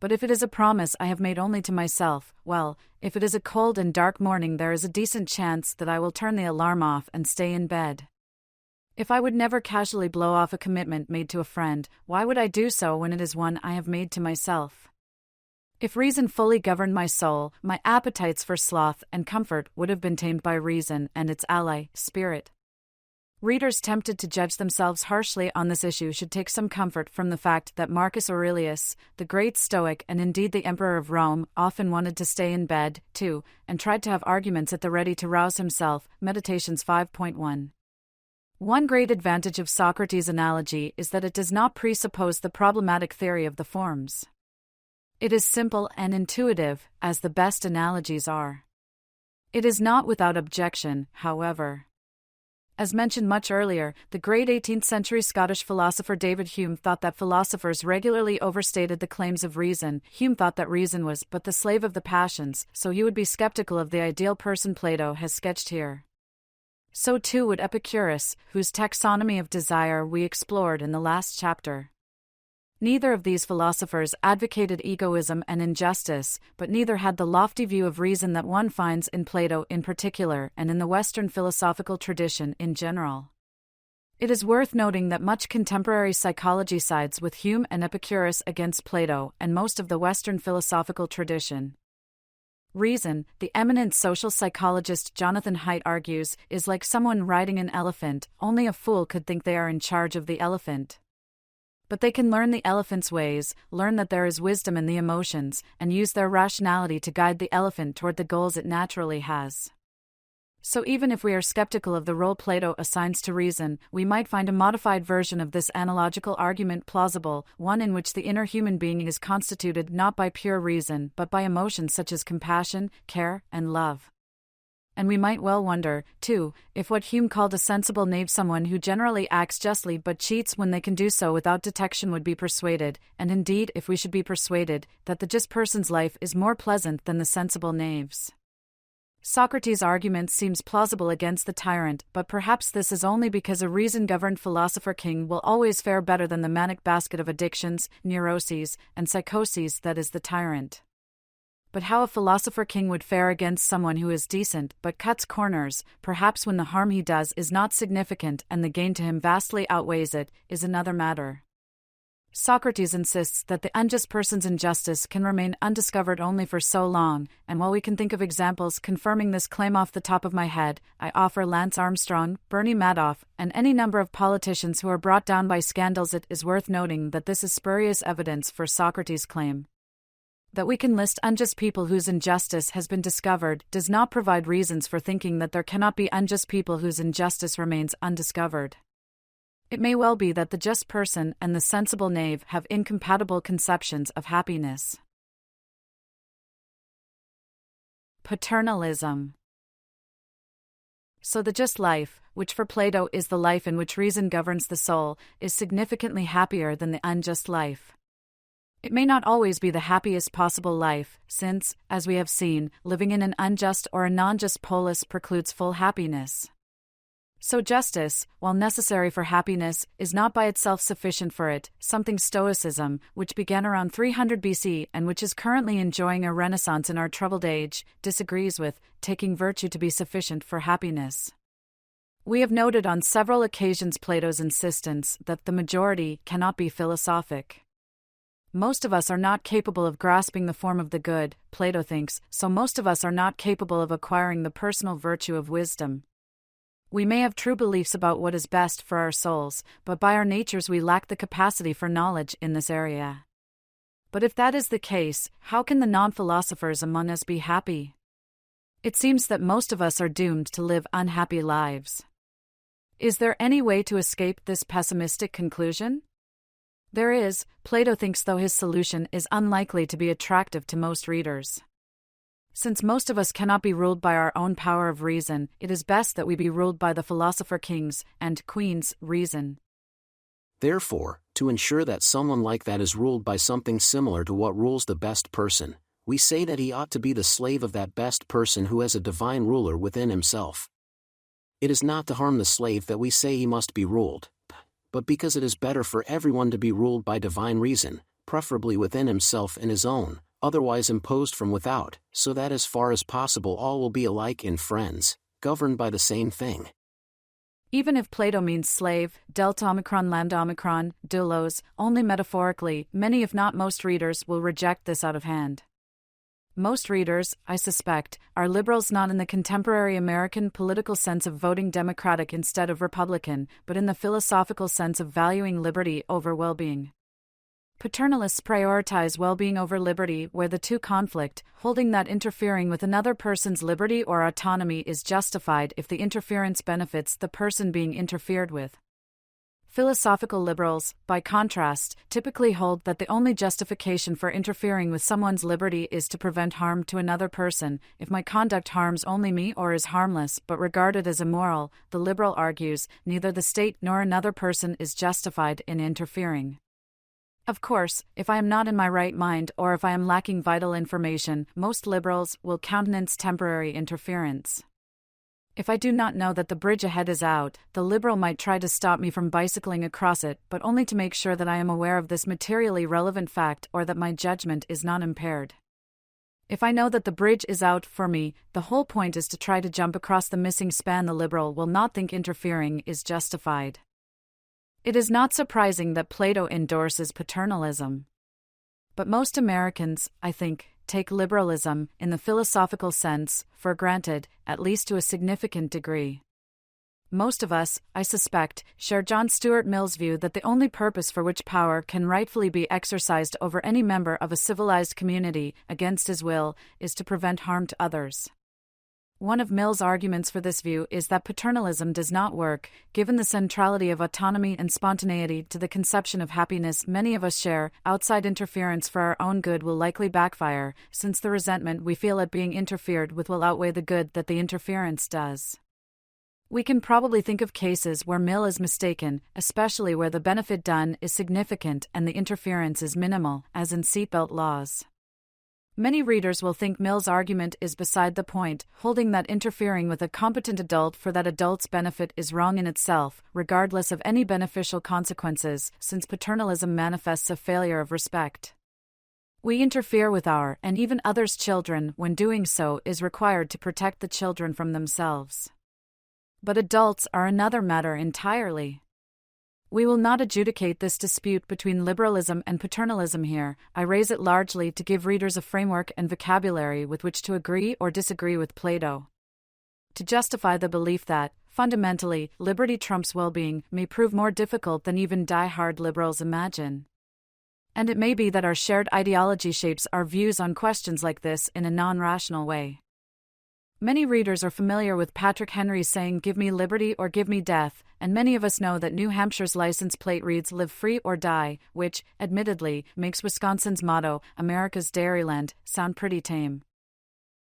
But if it is a promise I have made only to myself, well, if it is a cold and dark morning, there is a decent chance that I will turn the alarm off and stay in bed. If I would never casually blow off a commitment made to a friend, why would I do so when it is one I have made to myself? If reason fully governed my soul, my appetites for sloth and comfort would have been tamed by reason and its ally, spirit. Readers tempted to judge themselves harshly on this issue should take some comfort from the fact that Marcus Aurelius, the great Stoic and indeed the Emperor of Rome, often wanted to stay in bed, too, and tried to have arguments at the ready to rouse himself. Meditations 5.1. One great advantage of Socrates' analogy is that it does not presuppose the problematic theory of the forms. It is simple and intuitive, as the best analogies are. It is not without objection, however. As mentioned much earlier, the great 18th-century Scottish philosopher David Hume thought that philosophers regularly overstated the claims of reason. Hume thought that reason was but the slave of the passions, so you would be skeptical of the ideal person Plato has sketched here. So too would Epicurus, whose taxonomy of desire we explored in the last chapter. Neither of these philosophers advocated egoism and injustice, but neither had the lofty view of reason that one finds in Plato in particular and in the Western philosophical tradition in general. It is worth noting that much contemporary psychology sides with Hume and Epicurus against Plato and most of the Western philosophical tradition. Reason, the eminent social psychologist Jonathan Haidt argues, is like someone riding an elephant. Only a fool could think they are in charge of the elephant. But they can learn the elephant's ways, learn that there is wisdom in the emotions, and use their rationality to guide the elephant toward the goals it naturally has. So even if we are skeptical of the role Plato assigns to reason, we might find a modified version of this analogical argument plausible, one in which the inner human being is constituted not by pure reason but by emotions such as compassion, care, and love. And we might well wonder, too, if what Hume called a sensible knave, someone who generally acts justly but cheats when they can do so without detection, would be persuaded, and indeed if we should be persuaded, that the just person's life is more pleasant than the sensible knave's. Socrates' argument seems plausible against the tyrant, but perhaps this is only because a reason-governed philosopher-king will always fare better than the manic basket of addictions, neuroses, and psychoses that is the tyrant. But how a philosopher-king would fare against someone who is decent but cuts corners, perhaps when the harm he does is not significant and the gain to him vastly outweighs it, is another matter. Socrates insists that the unjust person's injustice can remain undiscovered only for so long, and while we can think of examples confirming this claim off the top of my head, I offer Lance Armstrong, Bernie Madoff, and any number of politicians who are brought down by scandals. It is worth noting that this is spurious evidence for Socrates' claim. That we can list unjust people whose injustice has been discovered does not provide reasons for thinking that there cannot be unjust people whose injustice remains undiscovered. It may well be that the just person and the sensible knave have incompatible conceptions of happiness. Paternalism. So the just life, which for Plato is the life in which reason governs the soul, is significantly happier than the unjust life. It may not always be the happiest possible life, since, as we have seen, living in an unjust or a non-just polis precludes full happiness. So justice, while necessary for happiness, is not by itself sufficient for it, something Stoicism, which began around 300 BC and which is currently enjoying a renaissance in our troubled age, disagrees with, taking virtue to be sufficient for happiness. We have noted on several occasions Plato's insistence that the majority cannot be philosophic. Most of us are not capable of grasping the form of the good, Plato thinks, so most of us are not capable of acquiring the personal virtue of wisdom. We may have true beliefs about what is best for our souls, but by our natures we lack the capacity for knowledge in this area. But if that is the case, how can the non-philosophers among us be happy? It seems that most of us are doomed to live unhappy lives. Is there any way to escape this pessimistic conclusion? There is, Plato thinks, though his solution is unlikely to be attractive to most readers. Since most of us cannot be ruled by our own power of reason, it is best that we be ruled by the philosopher king's and queen's reason. Therefore, to ensure that someone like that is ruled by something similar to what rules the best person, we say that he ought to be the slave of that best person who has a divine ruler within himself. It is not to harm the slave that we say he must be ruled, but because it is better for everyone to be ruled by divine reason, preferably within himself and his own, otherwise imposed from without, so that as far as possible all will be alike in friends, governed by the same thing. Even if Plato means slave, delta omicron lambda omicron, doulos, only metaphorically, many if not most readers will reject this out of hand. Most readers, I suspect, are liberals not in the contemporary American political sense of voting Democratic instead of Republican, but in the philosophical sense of valuing liberty over well-being. Paternalists prioritize well-being over liberty where the two conflict, holding that interfering with another person's liberty or autonomy is justified if the interference benefits the person being interfered with. Philosophical liberals, by contrast, typically hold that the only justification for interfering with someone's liberty is to prevent harm to another person. If my conduct harms only me or is harmless but regarded as immoral, the liberal argues, neither the state nor another person is justified in interfering. Of course, if I am not in my right mind or if I am lacking vital information, most liberals will countenance temporary interference. If I do not know that the bridge ahead is out, the liberal might try to stop me from bicycling across it, but only to make sure that I am aware of this materially relevant fact or that my judgment is not impaired. If I know that the bridge is out for me, the whole point is to try to jump across the missing span. The liberal will not think interfering is justified. It is not surprising that Plato endorses paternalism. But most Americans, I think, take liberalism, in the philosophical sense, for granted, at least to a significant degree. Most of us, I suspect, share John Stuart Mill's view that the only purpose for which power can rightfully be exercised over any member of a civilized community, against his will, is to prevent harm to others. One of Mill's arguments for this view is that paternalism does not work, given the centrality of autonomy and spontaneity to the conception of happiness many of us share. Outside interference for our own good will likely backfire, since the resentment we feel at being interfered with will outweigh the good that the interference does. We can probably think of cases where Mill is mistaken, especially where the benefit done is significant and the interference is minimal, as in seatbelt laws. Many readers will think Mill's argument is beside the point, holding that interfering with a competent adult for that adult's benefit is wrong in itself, regardless of any beneficial consequences, since paternalism manifests a failure of respect. We interfere with our, and even others' children when doing so is required to protect the children from themselves. But adults are another matter entirely. We will not adjudicate this dispute between liberalism and paternalism here. I raise it largely to give readers a framework and vocabulary with which to agree or disagree with Plato. To justify the belief that, fundamentally, liberty trumps well-being may prove more difficult than even die-hard liberals imagine. And it may be that our shared ideology shapes our views on questions like this in a non-rational way. Many readers are familiar with Patrick Henry's saying, "Give me liberty or give me death," and many of us know that New Hampshire's license plate reads, "Live free or die," which, admittedly, makes Wisconsin's motto, "America's Dairyland," sound pretty tame.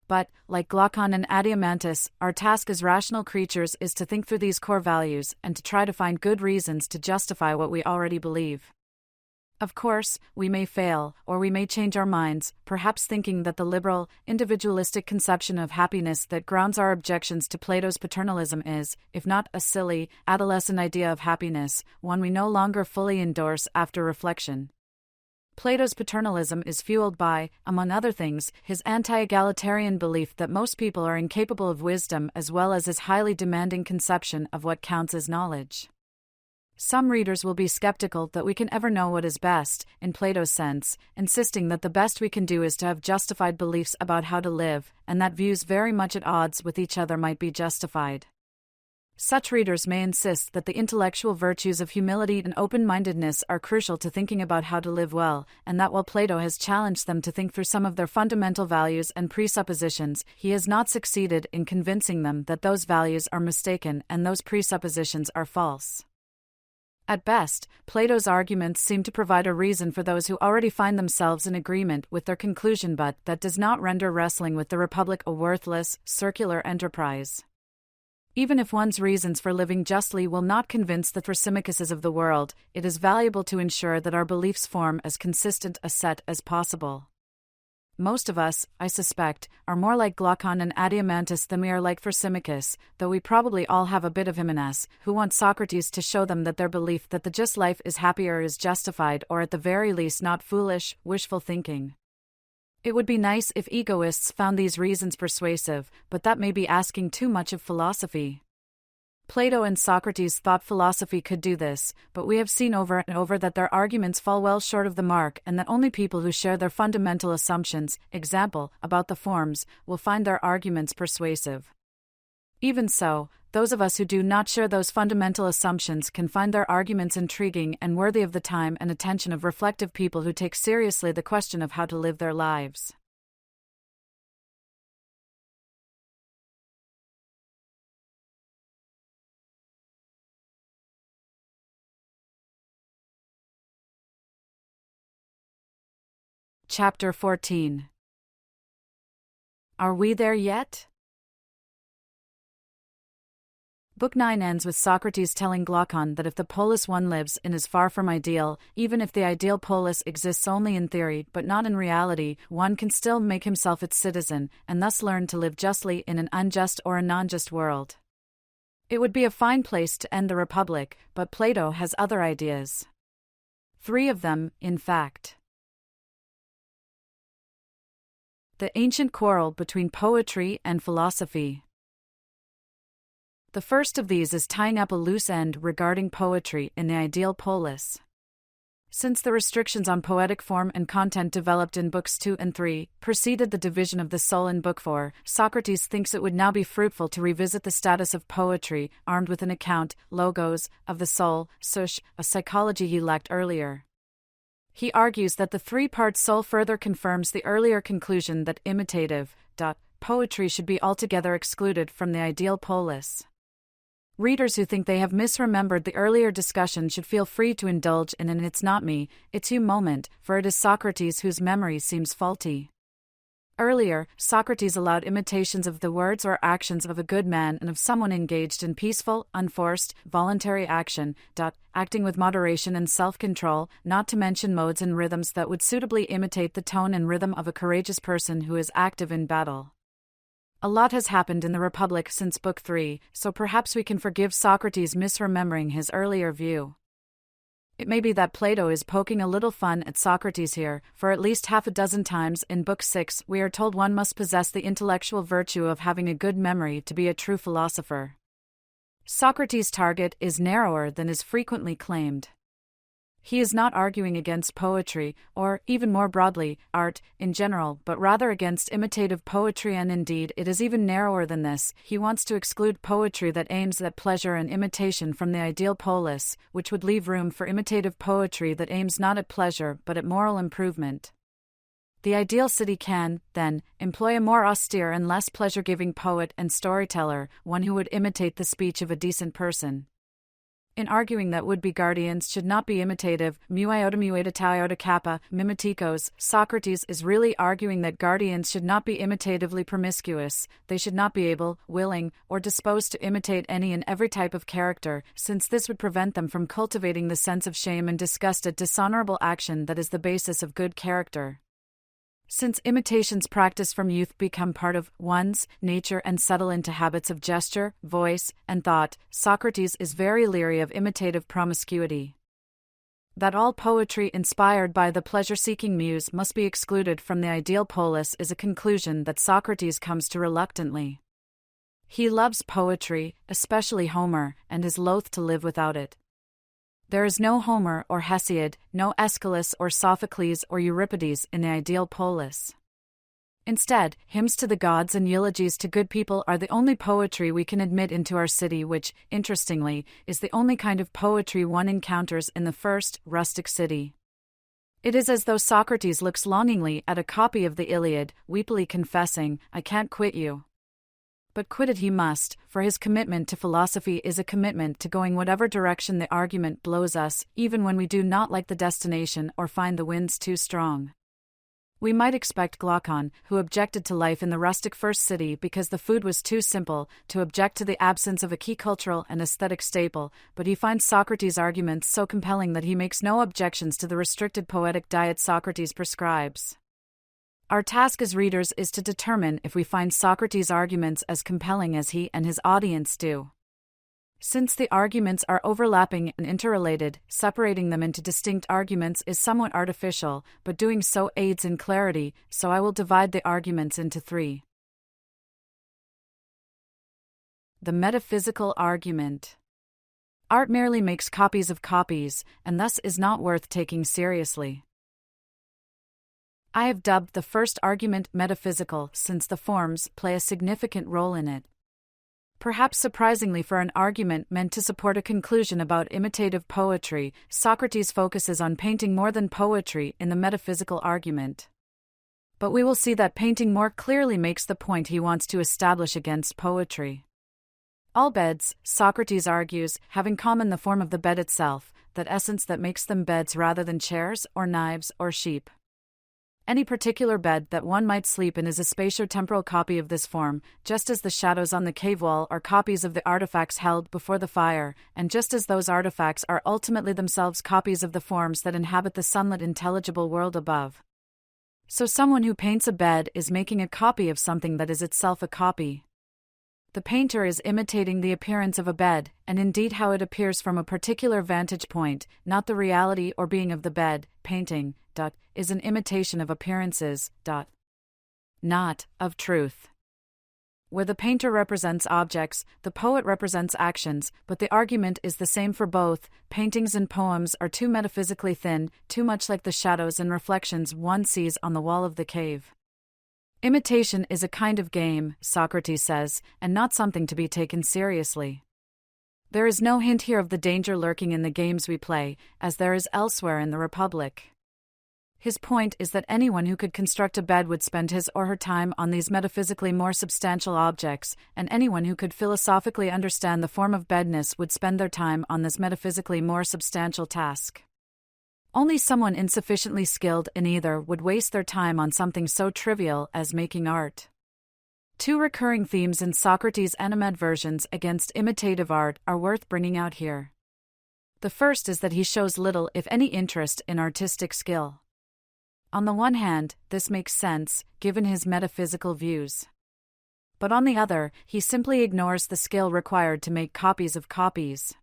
But, like Glaucon and Adiamantus, our task as rational creatures is to think through these core values and to try to find good reasons to justify what we already believe. Of course, we may fail, or we may change our minds, perhaps thinking that the liberal, individualistic conception of happiness that grounds our objections to Plato's paternalism is, if not a silly, adolescent idea of happiness, one we no longer fully endorse after reflection. Plato's paternalism is fueled by, among other things, his anti-egalitarian belief that most people are incapable of wisdom as well as his highly demanding conception of what counts as knowledge. Some readers will be skeptical that we can ever know what is best, in Plato's sense, insisting that the best we can do is to have justified beliefs about how to live, and that views very much at odds with each other might be justified. Such readers may insist that the intellectual virtues of humility and open-mindedness are crucial to thinking about how to live well, and that while Plato has challenged them to think through some of their fundamental values and presuppositions, he has not succeeded in convincing them that those values are mistaken and those presuppositions are false. At best, Plato's arguments seem to provide a reason for those who already find themselves in agreement with their conclusion, but that does not render wrestling with the Republic a worthless, circular enterprise. Even if one's reasons for living justly will not convince the Thrasymachus of the world, it is valuable to ensure that our beliefs form as consistent a set as possible. Most of us, I suspect, are more like Glaucon and Adiamantus than we are like Thrasymachus, though we probably all have a bit of him in us, who want Socrates to show them that their belief that the just life is happier is justified, or at the very least not foolish, wishful thinking. It would be nice if egoists found these reasons persuasive, but that may be asking too much of philosophy. Plato and Socrates thought philosophy could do this, but we have seen over and over that their arguments fall well short of the mark and that only people who share their fundamental assumptions, example, about the forms, will find their arguments persuasive. Even so, those of us who do not share those fundamental assumptions can find their arguments intriguing and worthy of the time and attention of reflective people who take seriously the question of how to live their lives. Chapter 14. Are we there yet? Book 9 ends with Socrates telling Glaucon that if the polis one lives in is far from ideal, even if the ideal polis exists only in theory but not in reality, one can still make himself its citizen, and thus learn to live justly in an unjust or a non-just world. It would be a fine place to end the Republic, but Plato has other ideas. 3 of them, in fact. The ancient quarrel between poetry and philosophy. The first of these is tying up a loose end regarding poetry in the ideal polis. Since the restrictions on poetic form and content developed in Books 2 and 3 preceded the division of the soul in Book 4, Socrates thinks it would now be fruitful to revisit the status of poetry, armed with an account, logos, of the soul, sush, a psychology he lacked earlier. He argues that the three-part soul further confirms the earlier conclusion that imitative poetry should be altogether excluded from the ideal polis. Readers who think they have misremembered the earlier discussion should feel free to indulge in an "it's not me, it's you" moment, for it is Socrates whose memory seems faulty. Earlier, Socrates allowed imitations of the words or actions of a good man and of someone engaged in peaceful, unforced, voluntary action, acting with moderation and self-control, not to mention modes and rhythms that would suitably imitate the tone and rhythm of a courageous person who is active in battle. A lot has happened in the Republic since Book 3, so perhaps we can forgive Socrates misremembering his earlier view. It may be that Plato is poking a little fun at Socrates here, for at least half a dozen times in Book 6 we are told one must possess the intellectual virtue of having a good memory to be a true philosopher. Socrates' target is narrower than is frequently claimed. He is not arguing against poetry, or, even more broadly, art, in general, but rather against imitative poetry, and indeed it is even narrower than this. He wants to exclude poetry that aims at pleasure and imitation from the ideal polis, which would leave room for imitative poetry that aims not at pleasure but at moral improvement. The ideal city can, then, employ a more austere and less pleasure-giving poet and storyteller, one who would imitate the speech of a decent person. In arguing that would-be guardians should not be imitative, mu iota mu eta tau iota kappa, mimetikos, Socrates is really arguing that guardians should not be imitatively promiscuous, they should not be able, willing, or disposed to imitate any and every type of character, since this would prevent them from cultivating the sense of shame and disgust at dishonorable action that is the basis of good character. Since imitations practiced from youth become part of one's nature and settle into habits of gesture, voice, and thought, Socrates is very leery of imitative promiscuity. That all poetry inspired by the pleasure-seeking muse must be excluded from the ideal polis is a conclusion that Socrates comes to reluctantly. He loves poetry, especially Homer, and is loath to live without it. There is no Homer or Hesiod, no Aeschylus or Sophocles or Euripides in the ideal polis. Instead, hymns to the gods and eulogies to good people are the only poetry we can admit into our city, which, interestingly, is the only kind of poetry one encounters in the first, rustic city. It is as though Socrates looks longingly at a copy of the Iliad, weepily confessing, "I can't quit you." But quit it he must, for his commitment to philosophy is a commitment to going whatever direction the argument blows us, even when we do not like the destination or find the winds too strong. We might expect Glaucon, who objected to life in the rustic first city because the food was too simple, to object to the absence of a key cultural and aesthetic staple, but he finds Socrates' arguments so compelling that he makes no objections to the restricted poetic diet Socrates prescribes. Our task as readers is to determine if we find Socrates' arguments as compelling as he and his audience do. Since the arguments are overlapping and interrelated, separating them into distinct arguments is somewhat artificial, but doing so aids in clarity, so I will divide the arguments into three. The metaphysical argument. Art merely makes copies of copies, and thus is not worth taking seriously. I have dubbed the first argument metaphysical since the forms play a significant role in it. Perhaps surprisingly for an argument meant to support a conclusion about imitative poetry, Socrates focuses on painting more than poetry in the metaphysical argument. But we will see that painting more clearly makes the point he wants to establish against poetry. All beds, Socrates argues, have in common the form of the bed itself, that essence that makes them beds rather than chairs or knives or sheep. Any particular bed that one might sleep in is a spatio-temporal copy of this form, just as the shadows on the cave wall are copies of the artifacts held before the fire, and just as those artifacts are ultimately themselves copies of the forms that inhabit the sunlit intelligible world above. So someone who paints a bed is making a copy of something that is itself a copy. The painter is imitating the appearance of a bed, and indeed how it appears from a particular vantage point, not the reality or being of the bed. Painting, is an imitation of appearances, not of truth. Where the painter represents objects, the poet represents actions, but the argument is the same for both. Paintings and poems are too metaphysically thin, too much like the shadows and reflections one sees on the wall of the cave. Imitation is a kind of game, Socrates says, and not something to be taken seriously. There is no hint here of the danger lurking in the games we play, as there is elsewhere in the Republic. His point is that anyone who could construct a bed would spend his or her time on these metaphysically more substantial objects, and anyone who could philosophically understand the form of bedness would spend their time on this metaphysically more substantial task. Only someone insufficiently skilled in either would waste their time on something so trivial as making art. Two recurring themes in Socrates' animadversions against imitative art are worth bringing out here. The first is that he shows little, if any, interest in artistic skill. On the one hand, this makes sense, given his metaphysical views. But on the other, he simply ignores the skill required to make copies of copies.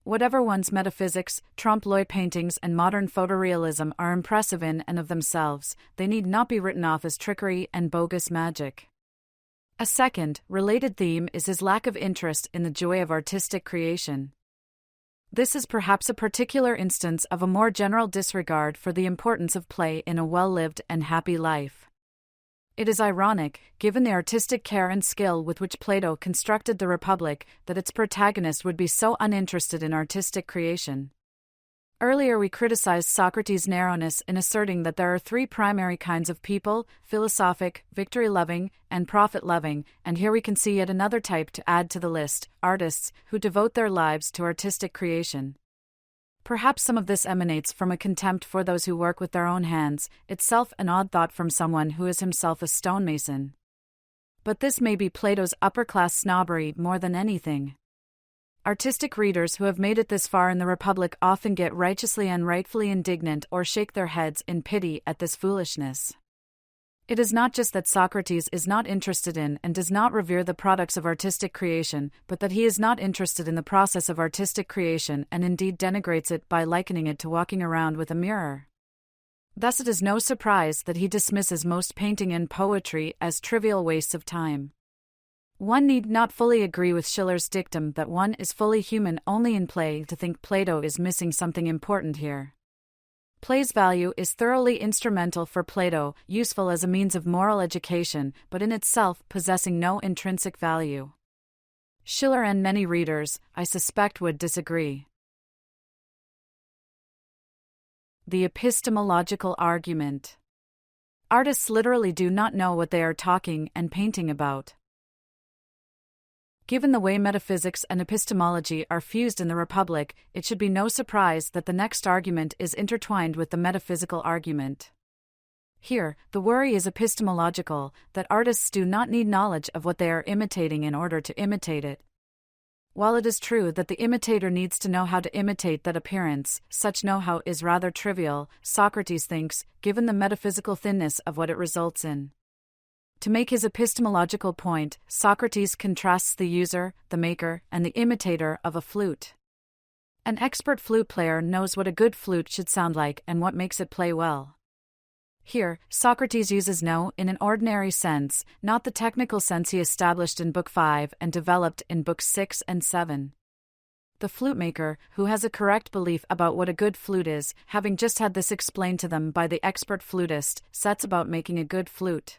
Whatever one's metaphysics, trompe-l'oeil paintings and modern photorealism are impressive in and of themselves, they need not be written off as trickery and bogus magic. A second, related theme is his lack of interest in the joy of artistic creation. This is perhaps a particular instance of a more general disregard for the importance of play in a well-lived and happy life. It is ironic, given the artistic care and skill with which Plato constructed the Republic, that its protagonist would be so uninterested in artistic creation. Earlier we criticized Socrates' narrowness in asserting that there are three primary kinds of people: philosophic, victory-loving, and profit-loving, and here we can see yet another type to add to the list: artists, who devote their lives to artistic creation. Perhaps some of this emanates from a contempt for those who work with their own hands, itself an odd thought from someone who is himself a stonemason. But this may be Plato's upper-class snobbery more than anything. Artistic readers who have made it this far in the Republic often get righteously and rightfully indignant or shake their heads in pity at this foolishness. It is not just that Socrates is not interested in and does not revere the products of artistic creation, but that he is not interested in the process of artistic creation and indeed denigrates it by likening it to walking around with a mirror. Thus it is no surprise that he dismisses most painting and poetry as trivial wastes of time. One need not fully agree with Schiller's dictum that one is fully human only in play to think Plato is missing something important here. Play's value is thoroughly instrumental for Plato, useful as a means of moral education, but in itself possessing no intrinsic value. Schiller and many readers, I suspect, would disagree. The epistemological argument. Artists literally do not know what they are talking and painting about. Given the way metaphysics and epistemology are fused in the Republic, it should be no surprise that the next argument is intertwined with the metaphysical argument. Here, the worry is epistemological, that artists do not need knowledge of what they are imitating in order to imitate it. While it is true that the imitator needs to know how to imitate that appearance, such know-how is rather trivial, Socrates thinks, given the metaphysical thinness of what it results in. To make his epistemological point, Socrates contrasts the user, the maker, and the imitator of a flute. An expert flute player knows what a good flute should sound like and what makes it play well. Here, Socrates uses know in an ordinary sense, not the technical sense he established in Book 5 and developed in Books 6 and 7. The flute maker, who has a correct belief about what a good flute is, having just had this explained to them by the expert flutist, sets about making a good flute.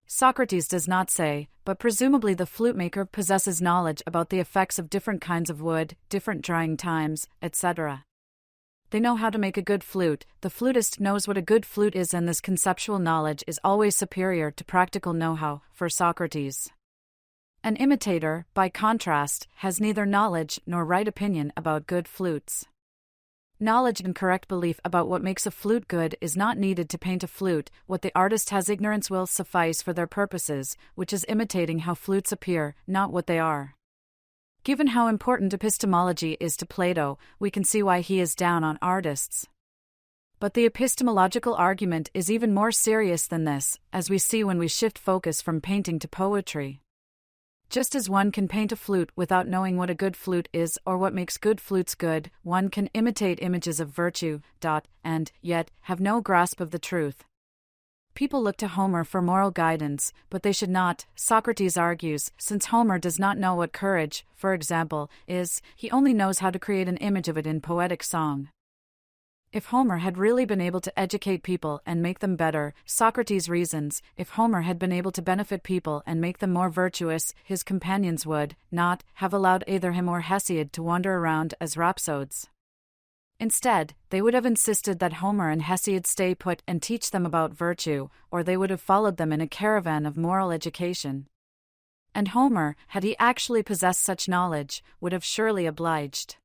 Socrates does not say, but presumably the flute maker possesses knowledge about the effects of different kinds of wood, different drying times, etc. They know how to make a good flute, the flutist knows what a good flute is, and this conceptual knowledge is always superior to practical know-how, for Socrates. An imitator, by contrast, has neither knowledge nor right opinion about good flutes. Knowledge and correct belief about what makes a flute good is not needed to paint a flute. What the artist has ignorance will suffice for their purposes, which is imitating how flutes appear, not what they are. Given how important epistemology is to Plato, we can see why he is down on artists. But the epistemological argument is even more serious than this, as we see when we shift focus from painting to poetry. Just as one can paint a flute without knowing what a good flute is or what makes good flutes good, one can imitate images of virtue, and, yet, have no grasp of the truth. People look to Homer for moral guidance, but they should not, Socrates argues, since Homer does not know what courage, for example, is, he only knows how to create an image of it in poetic song. If Homer had really been able to educate people and make them better, Socrates reasons, if Homer had been able to benefit people and make them more virtuous, his companions would not have allowed either him or Hesiod to wander around as rhapsodes. Instead, they would have insisted that Homer and Hesiod stay put and teach them about virtue, or they would have followed them in a caravan of moral education. And Homer, had he actually possessed such knowledge, would have surely obliged.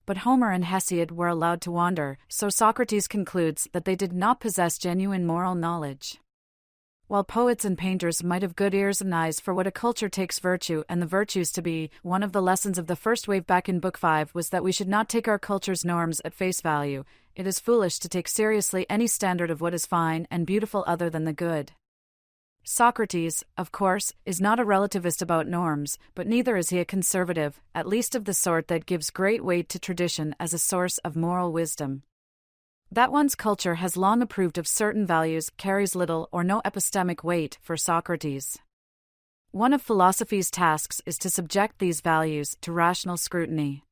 But Homer and Hesiod were allowed to wander, so Socrates concludes that they did not possess genuine moral knowledge. While poets and painters might have good ears and eyes for what a culture takes virtue and the virtues to be, one of the lessons of the first wave back in Book 5 was that we should not take our culture's norms at face value. It is foolish to take seriously any standard of what is fine and beautiful other than the good. Socrates, of course, is not a relativist about norms, but neither is he a conservative, at least of the sort that gives great weight to tradition as a source of moral wisdom. That one's culture has long approved of certain values carries little or no epistemic weight for Socrates. One of philosophy's tasks is to subject these values to rational scrutiny.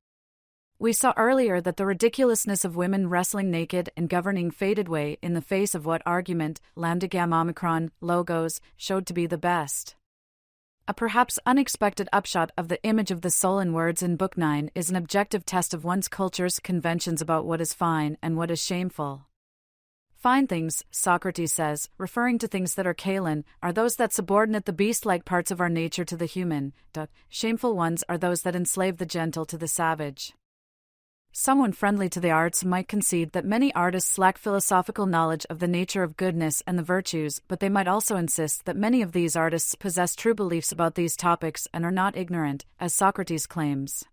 We saw earlier that the ridiculousness of women wrestling naked and governing faded away in the face of what argument, lambda gamma omicron, logos, showed to be the best. A perhaps unexpected upshot of the image of the soul in words in Book 9 is an objective test of one's culture's conventions about what is fine and what is shameful. Fine things, Socrates says, referring to things that are kalan, are those that subordinate the beast-like parts of our nature to the human. Shameful ones are those that enslave the gentle to the savage. Someone friendly to the arts might concede that many artists lack philosophical knowledge of the nature of goodness and the virtues, but they might also insist that many of these artists possess true beliefs about these topics and are not ignorant, as Socrates claims.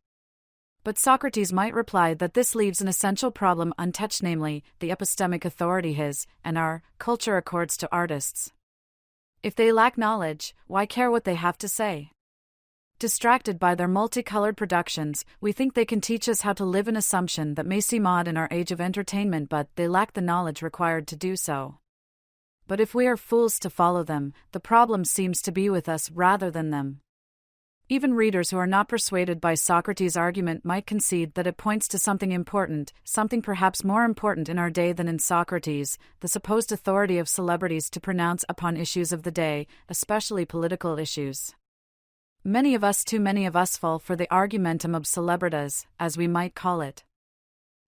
But Socrates might reply that this leaves an essential problem untouched, namely, the epistemic authority his, and our, culture accords to artists. If they lack knowledge, why care what they have to say? Distracted by their multicolored productions, we think they can teach us how to live an assumption that may seem odd in our age of entertainment, but they lack the knowledge required to do so. But if we are fools to follow them, the problem seems to be with us rather than them. Even readers who are not persuaded by Socrates' argument might concede that it points to something important, something perhaps more important in our day than in Socrates, the supposed authority of celebrities to pronounce upon issues of the day, especially political issues. Many of us fall for the argumentum of celebritas, as we might call it.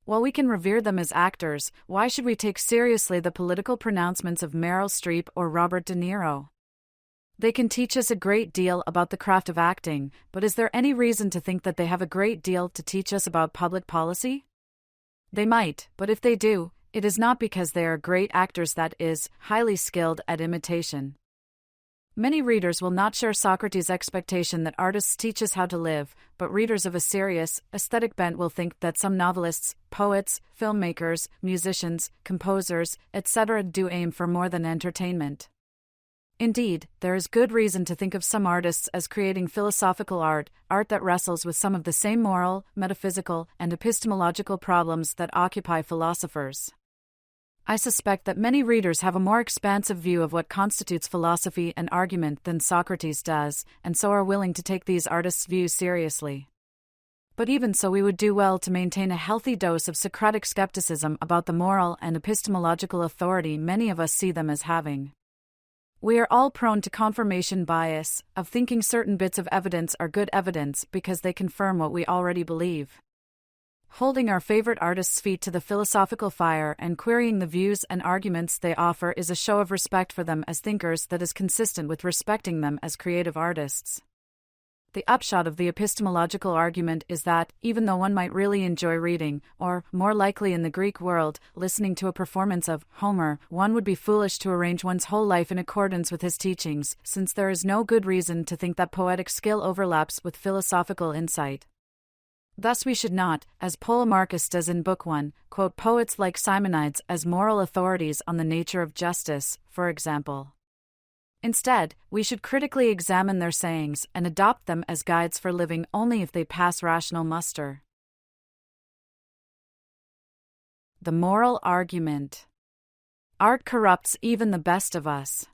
While we can revere them as actors, why should we take seriously the political pronouncements of Meryl Streep or Robert De Niro? They can teach us a great deal about the craft of acting, but is there any reason to think that they have a great deal to teach us about public policy? They might, but if they do, it is not because they are great actors, that is, highly skilled at imitation. Many readers will not share Socrates' expectation that artists teach us how to live, but readers of a serious, aesthetic bent will think that some novelists, poets, filmmakers, musicians, composers, etc. do aim for more than entertainment. Indeed, there is good reason to think of some artists as creating philosophical art that wrestles with some of the same moral, metaphysical, and epistemological problems that occupy philosophers. I suspect that many readers have a more expansive view of what constitutes philosophy and argument than Socrates does, and so are willing to take these artists' views seriously. But even so, we would do well to maintain a healthy dose of Socratic skepticism about the moral and epistemological authority many of us see them as having. We are all prone to confirmation bias, of thinking certain bits of evidence are good evidence because they confirm what we already believe. Holding our favorite artists' feet to the philosophical fire and querying the views and arguments they offer is a show of respect for them as thinkers that is consistent with respecting them as creative artists. The upshot of the epistemological argument is that, even though one might really enjoy reading, or, more likely in the Greek world, listening to a performance of Homer, one would be foolish to arrange one's whole life in accordance with his teachings, since there is no good reason to think that poetic skill overlaps with philosophical insight. Thus we should not, as Polemarchus does in Book 1, quote poets like Simonides as moral authorities on the nature of justice, for example. Instead, we should critically examine their sayings and adopt them as guides for living only if they pass rational muster. The moral argument. Art corrupts even the best of us.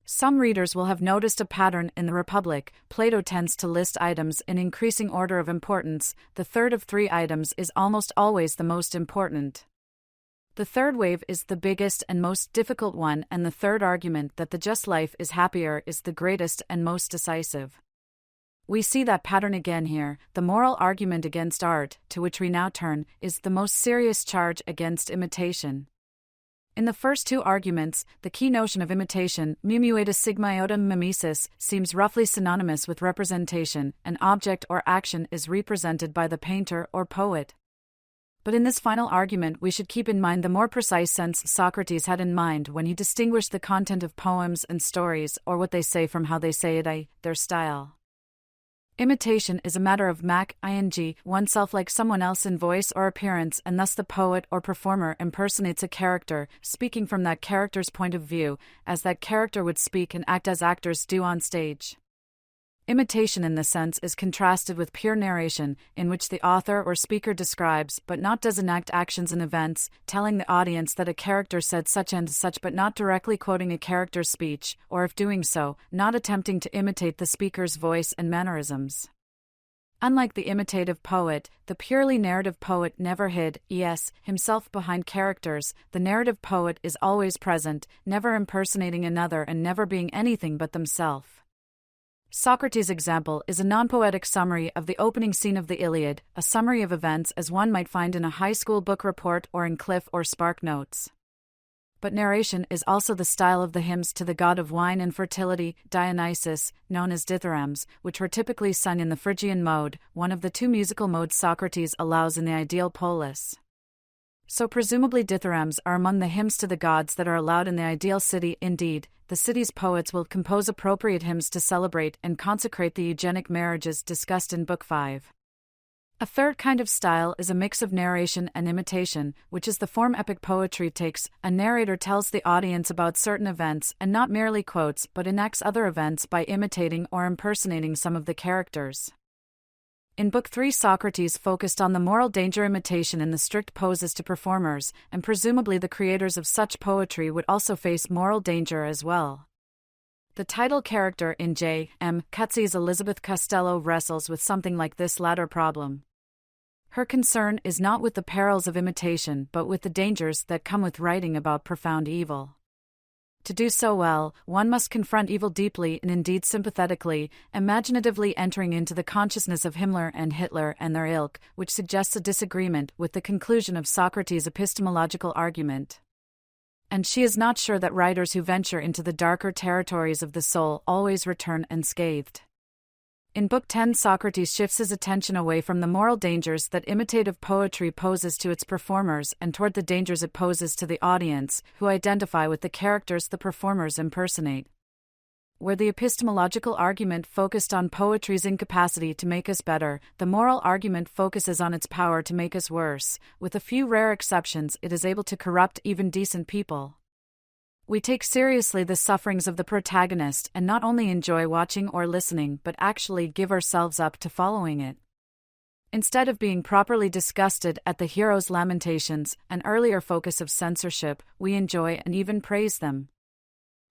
Some readers will have noticed a pattern in the Republic. Plato tends to list items in increasing order of importance. The third of three items is almost always the most important. The third wave is the biggest and most difficult one, and the third argument that the just life is happier is the greatest and most decisive. We see that pattern again here. The moral argument against art, to which we now turn, is the most serious charge against imitation. In the first two arguments, the key notion of imitation, mumueta sigmaiotum mimesis, seems roughly synonymous with representation. An object or action is represented by the painter or poet. But in this final argument we should keep in mind the more precise sense Socrates had in mind when he distinguished the content of poems and stories, or what they say from how they say it, their style. Imitation is a matter of ing, oneself like someone else in voice or appearance, and thus the poet or performer impersonates a character, speaking from that character's point of view, as that character would speak and act as actors do on stage. Imitation in this sense is contrasted with pure narration, in which the author or speaker describes but not does enact actions and events, telling the audience that a character said such and such but not directly quoting a character's speech, or if doing so, not attempting to imitate the speaker's voice and mannerisms. Unlike the imitative poet, the purely narrative poet never hid himself behind characters. The narrative poet is always present, never impersonating another and never being anything but themselves. Socrates' example is a non-poetic summary of the opening scene of the Iliad, a summary of events as one might find in a high school book report or in Cliff or Spark Notes. But narration is also the style of the hymns to the god of wine and fertility, Dionysus, known as dithyrambs, which were typically sung in the Phrygian mode, one of the two musical modes Socrates allows in the ideal polis. So presumably dithyrambs are among the hymns to the gods that are allowed in the ideal city. Indeed, the city's poets will compose appropriate hymns to celebrate and consecrate the eugenic marriages discussed in Book 5. A third kind of style is a mix of narration and imitation, which is the form epic poetry takes. A narrator tells the audience about certain events and not merely quotes but enacts other events by imitating or impersonating some of the characters. In Book 3, Socrates focused on the moral danger imitation in the strict poses to performers, and presumably the creators of such poetry would also face moral danger as well. The title character in J.M. Coetzee's Elizabeth Costello wrestles with something like this latter problem. Her concern is not with the perils of imitation but with the dangers that come with writing about profound evil. To do so well, one must confront evil deeply and indeed sympathetically, imaginatively entering into the consciousness of Himmler and Hitler and their ilk, which suggests a disagreement with the conclusion of Socrates' epistemological argument. And she is not sure that writers who venture into the darker territories of the soul always return unscathed. In Book 10, Socrates shifts his attention away from the moral dangers that imitative poetry poses to its performers and toward the dangers it poses to the audience, who identify with the characters the performers impersonate. Where the epistemological argument focused on poetry's incapacity to make us better, the moral argument focuses on its power to make us worse. With a few rare exceptions, it is able to corrupt even decent people. We take seriously the sufferings of the protagonist and not only enjoy watching or listening but actually give ourselves up to following it. Instead of being properly disgusted at the hero's lamentations, an earlier focus of censorship, we enjoy and even praise them.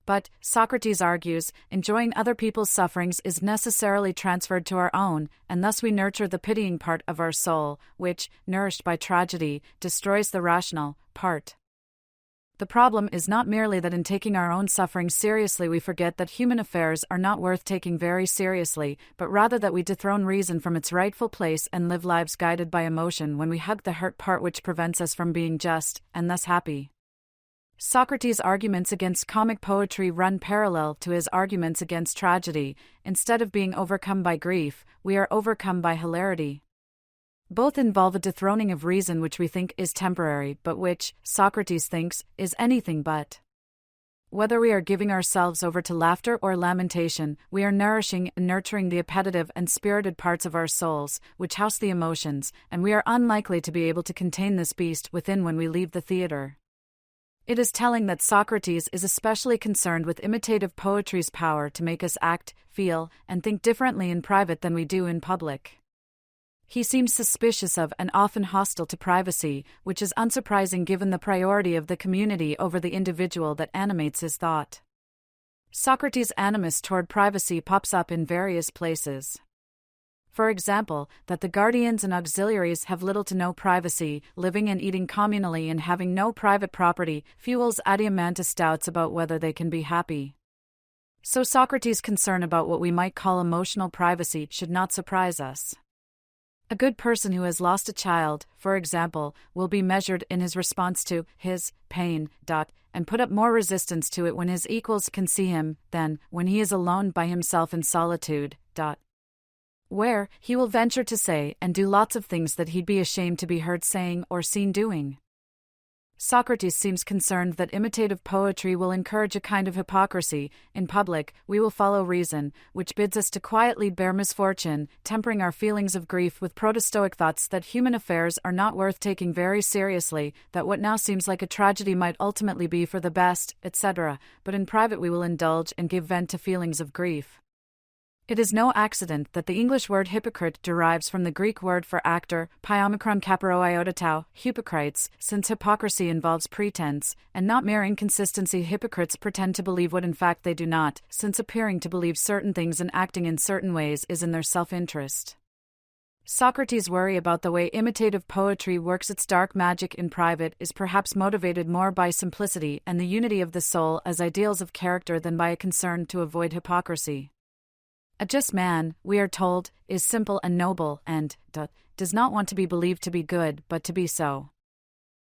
But, Socrates argues, enjoying other people's sufferings is necessarily transferred to our own, and thus we nurture the pitying part of our soul, which, nourished by tragedy, destroys the rational part. The problem is not merely that in taking our own suffering seriously we forget that human affairs are not worth taking very seriously, but rather that we dethrone reason from its rightful place and live lives guided by emotion when we hug the hurt part which prevents us from being just, and thus happy. Socrates' arguments against comic poetry run parallel to his arguments against tragedy. Instead of being overcome by grief, we are overcome by hilarity. Both involve a dethroning of reason which we think is temporary but which, Socrates thinks, is anything but. Whether we are giving ourselves over to laughter or lamentation, we are nourishing and nurturing the appetitive and spirited parts of our souls, which house the emotions, and we are unlikely to be able to contain this beast within when we leave the theater. It is telling that Socrates is especially concerned with imitative poetry's power to make us act, feel, and think differently in private than we do in public. He seems suspicious of and often hostile to privacy, which is unsurprising given the priority of the community over the individual that animates his thought. Socrates' animus toward privacy pops up in various places. For example, that the guardians and auxiliaries have little to no privacy, living and eating communally and having no private property, fuels Adiamant's doubts about whether they can be happy. So Socrates' concern about what we might call emotional privacy should not surprise us. A good person who has lost a child, for example, will be measured in his response to his pain, and put up more resistance to it when his equals can see him than when he is alone by himself in solitude, where he will venture to say and do lots of things that he'd be ashamed to be heard saying or seen doing. Socrates seems concerned that imitative poetry will encourage a kind of hypocrisy. In public, we will follow reason, which bids us to quietly bear misfortune, tempering our feelings of grief with proto-Stoic thoughts that human affairs are not worth taking very seriously, that what now seems like a tragedy might ultimately be for the best, etc., but in private we will indulge and give vent to feelings of grief. It is no accident that the English word hypocrite derives from the Greek word for actor, pi-omicron kaparo iota tau, hypocrites, since hypocrisy involves pretense, and not mere inconsistency. Hypocrites pretend to believe what in fact they do not, since appearing to believe certain things and acting in certain ways is in their self-interest. Socrates' worry about the way imitative poetry works its dark magic in private is perhaps motivated more by simplicity and the unity of the soul as ideals of character than by a concern to avoid hypocrisy. A just man, we are told, is simple and noble and does not want to be believed to be good but to be so.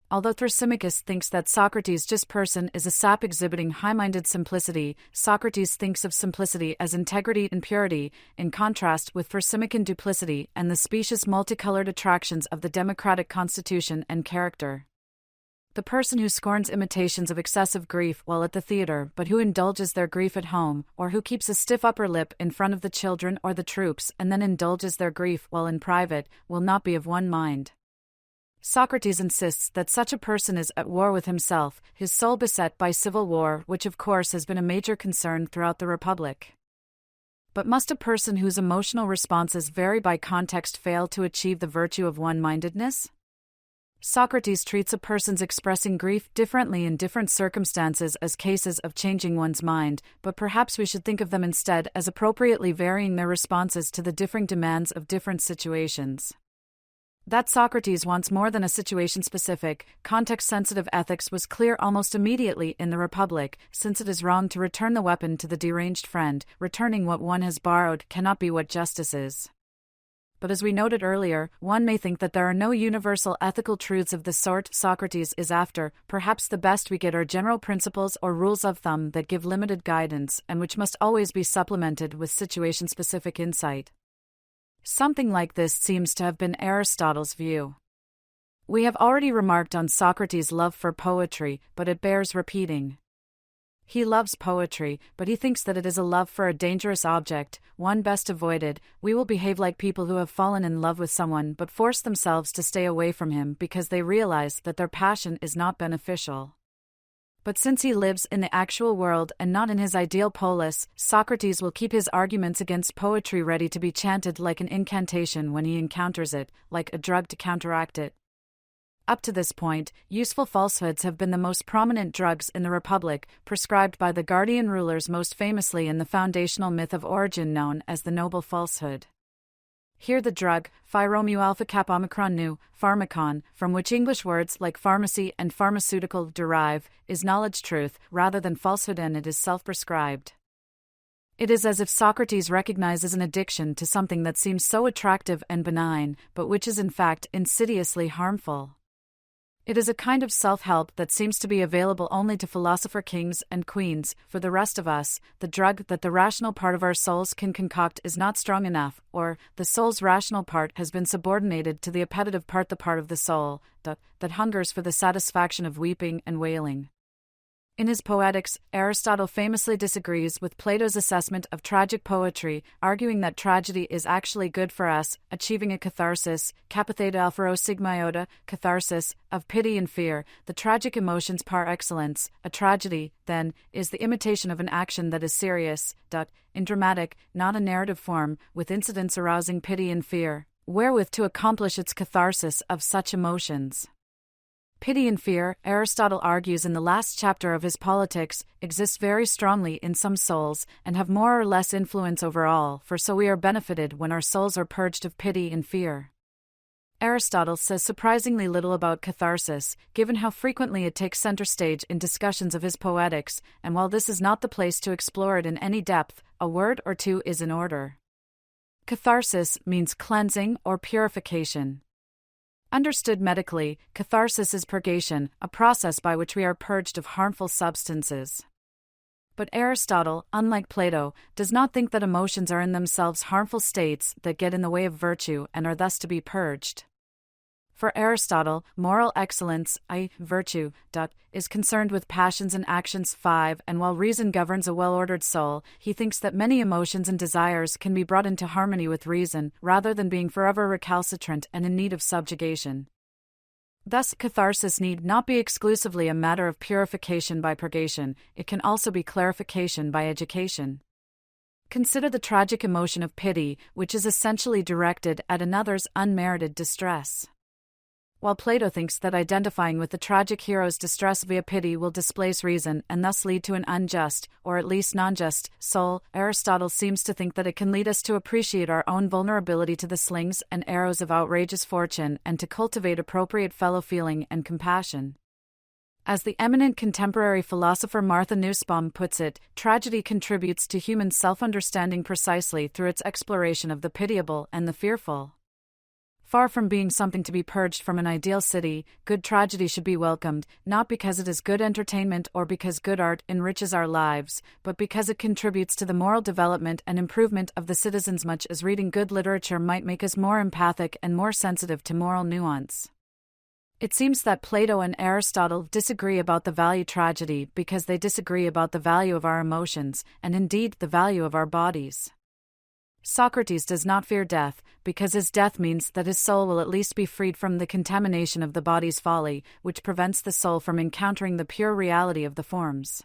Although Thrasymachus thinks that Socrates' just person is a sap exhibiting high-minded simplicity, Socrates thinks of simplicity as integrity and purity, in contrast with Thrasymachine duplicity and the specious multicolored attractions of the democratic constitution and character. The person who scorns imitations of excessive grief while at the theater but who indulges their grief at home, or who keeps a stiff upper lip in front of the children or the troops and then indulges their grief while in private, will not be of one mind. Socrates insists that such a person is at war with himself, his soul beset by civil war, which of course has been a major concern throughout the Republic. But must a person whose emotional responses vary by context fail to achieve the virtue of one-mindedness? Socrates treats a person's expressing grief differently in different circumstances as cases of changing one's mind, but perhaps we should think of them instead as appropriately varying their responses to the differing demands of different situations. That Socrates wants more than a situation-specific, context-sensitive ethics was clear almost immediately in the Republic, since it is wrong to return the weapon to the deranged friend. Returning what one has borrowed cannot be what justice is. But as we noted earlier, one may think that there are no universal ethical truths of the sort Socrates is after. Perhaps the best we get are general principles or rules of thumb that give limited guidance and which must always be supplemented with situation-specific insight. Something like this seems to have been Aristotle's view. We have already remarked on Socrates' love for poetry, but it bears repeating. He loves poetry, but he thinks that it is a love for a dangerous object, one best avoided. We will behave like people who have fallen in love with someone but force themselves to stay away from him because they realize that their passion is not beneficial. But since he lives in the actual world and not in his ideal polis, Socrates will keep his arguments against poetry ready to be chanted like an incantation when he encounters it, like a drug to counteract it. Up to this point, useful falsehoods have been the most prominent drugs in the Republic, prescribed by the guardian rulers most famously in the foundational myth of origin known as the noble falsehood. Here the drug, phi Romeo alpha kappa omicron nu, pharmacon, from which English words like pharmacy and pharmaceutical derive, is knowledge truth rather than falsehood, and it is self-prescribed. It is as if Socrates recognizes an addiction to something that seems so attractive and benign, but which is in fact insidiously harmful. It is a kind of self-help that seems to be available only to philosopher kings and queens. For the rest of us, the drug that the rational part of our souls can concoct is not strong enough, or the soul's rational part has been subordinated to the appetitive part, the part of the soul that hungers for the satisfaction of weeping and wailing. In his Poetics, Aristotle famously disagrees with Plato's assessment of tragic poetry, arguing that tragedy is actually good for us, achieving a catharsis, kapatheta alpharo sigma iota, catharsis, of pity and fear, the tragic emotions par excellence. A tragedy, then, is the imitation of an action that is serious, in dramatic, not a narrative form, with incidents arousing pity and fear. wherewith to accomplish its catharsis of such emotions. Pity and fear, Aristotle argues in the last chapter of his Politics, exist very strongly in some souls, and have more or less influence over all, for so we are benefited when our souls are purged of pity and fear. Aristotle says surprisingly little about catharsis, given how frequently it takes center stage in discussions of his Poetics, and while this is not the place to explore it in any depth, a word or two is in order. Catharsis means cleansing or purification. Understood medically, catharsis is purgation, a process by which we are purged of harmful substances. But Aristotle, unlike Plato, does not think that emotions are in themselves harmful states that get in the way of virtue and are thus to be purged. For Aristotle, moral excellence, i.e., virtue, is concerned with passions and actions 5, and while reason governs a well-ordered soul, he thinks that many emotions and desires can be brought into harmony with reason, rather than being forever recalcitrant and in need of subjugation. Thus, catharsis need not be exclusively a matter of purification by purgation, it can also be clarification by education. Consider the tragic emotion of pity, which is essentially directed at another's unmerited distress. While Plato thinks that identifying with the tragic hero's distress via pity will displace reason and thus lead to an unjust, or at least non-just, soul, Aristotle seems to think that it can lead us to appreciate our own vulnerability to the slings and arrows of outrageous fortune and to cultivate appropriate fellow-feeling and compassion. As the eminent contemporary philosopher Martha Nussbaum puts it, tragedy contributes to human self-understanding precisely through its exploration of the pitiable and the fearful. Far from being something to be purged from an ideal city, good tragedy should be welcomed, not because it is good entertainment or because good art enriches our lives, but because it contributes to the moral development and improvement of the citizens much as reading good literature might make us more empathic and more sensitive to moral nuance. It seems that Plato and Aristotle disagree about the value of tragedy because they disagree about the value of our emotions, and indeed the value of our bodies. Socrates does not fear death, because his death means that his soul will at least be freed from the contamination of the body's folly, which prevents the soul from encountering the pure reality of the forms.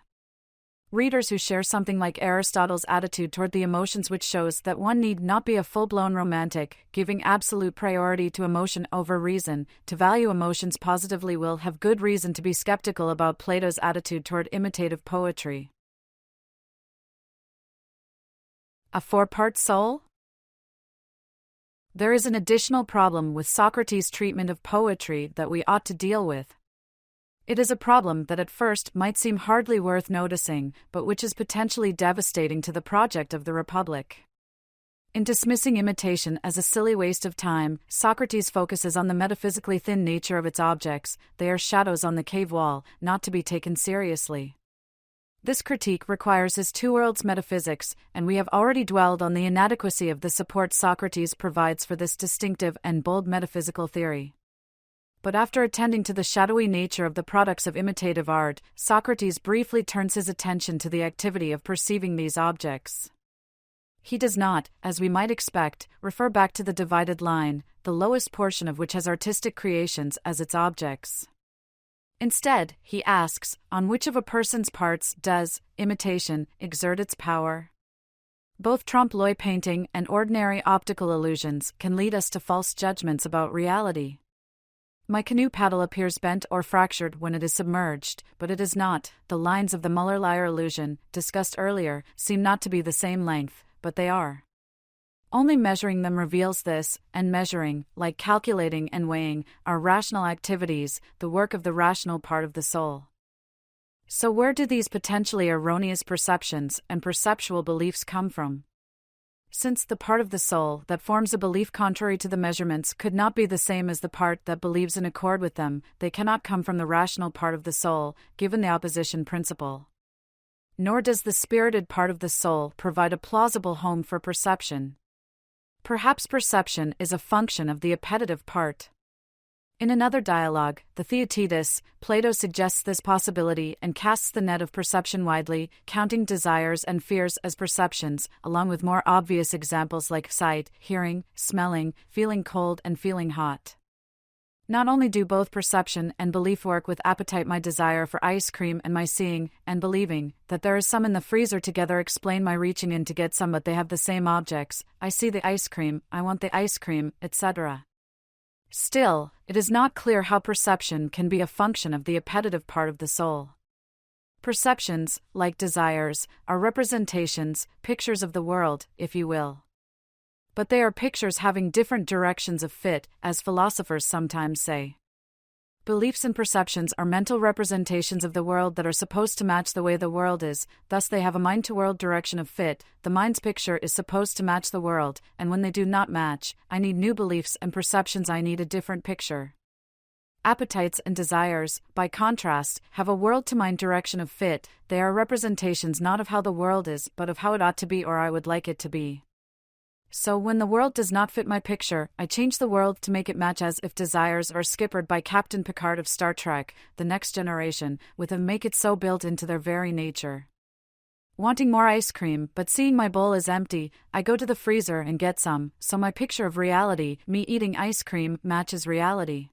Readers who share something like Aristotle's attitude toward the emotions, which shows that one need not be a full-blown romantic, giving absolute priority to emotion over reason, to value emotions positively, will have good reason to be skeptical about Plato's attitude toward imitative poetry. A four-part soul? There is an additional problem with Socrates' treatment of poetry that we ought to deal with. It is a problem that at first might seem hardly worth noticing, but which is potentially devastating to the project of the Republic. In dismissing imitation as a silly waste of time, Socrates focuses on the metaphysically thin nature of its objects. They are shadows on the cave wall, not to be taken seriously. This critique requires his two worlds metaphysics, and we have already dwelled on the inadequacy of the support Socrates provides for this distinctive and bold metaphysical theory. But after attending to the shadowy nature of the products of imitative art, Socrates briefly turns his attention to the activity of perceiving these objects. He does not, as we might expect, refer back to the divided line, the lowest portion of which has artistic creations as its objects. Instead, he asks, on which of a person's parts does imitation exert its power? Both trompe-l'oeil painting and ordinary optical illusions can lead us to false judgments about reality. My canoe paddle appears bent or fractured when it is submerged, but it is not. The lines of the Muller-Lyer illusion, discussed earlier, seem not to be the same length, but they are. Only measuring them reveals this, and measuring, like calculating and weighing, are rational activities, the work of the rational part of the soul. So where do these potentially erroneous perceptions and perceptual beliefs come from? Since the part of the soul that forms a belief contrary to the measurements could not be the same as the part that believes in accord with them, they cannot come from the rational part of the soul, given the opposition principle. Nor does the spirited part of the soul provide a plausible home for perception. Perhaps perception is a function of the appetitive part. In another dialogue, the Theaetetus, Plato suggests this possibility and casts the net of perception widely, counting desires and fears as perceptions, along with more obvious examples like sight, hearing, smelling, feeling cold and feeling hot. Not only do both perception and belief work with appetite, my desire for ice cream and my seeing and believing that there is some in the freezer together explain my reaching in to get some, but they have the same objects. I see the ice cream, I want the ice cream, etc. Still, it is not clear how perception can be a function of the appetitive part of the soul. Perceptions, like desires, are representations, pictures of the world, if you will. But they are pictures having different directions of fit, as philosophers sometimes say. Beliefs and perceptions are mental representations of the world that are supposed to match the way the world is, thus they have a mind-to-world direction of fit. The mind's picture is supposed to match the world, and when they do not match, I need new beliefs and perceptions, I need a different picture. Appetites and desires, by contrast, have a world-to-mind direction of fit. They are representations not of how the world is, but of how it ought to be or I would like it to be. So when the world does not fit my picture, I change the world to make it match, as if desires are skippered by Captain Picard of Star Trek, The Next Generation, with a make it so built into their very nature. Wanting more ice cream, but seeing my bowl is empty, I go to the freezer and get some, so my picture of reality, me eating ice cream, matches reality.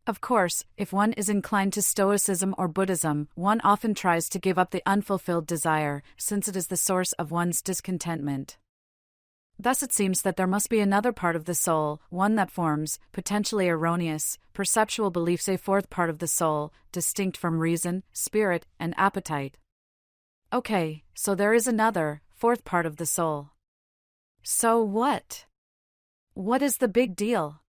Of course, if one is inclined to Stoicism or Buddhism, one often tries to give up the unfulfilled desire, since it is the source of one's discontentment. Thus it seems that there must be another part of the soul, one that forms, potentially erroneous, perceptual beliefs, a fourth part of the soul, distinct from reason, spirit, and appetite. Okay, so there is another, fourth part of the soul. So what? What is the big deal?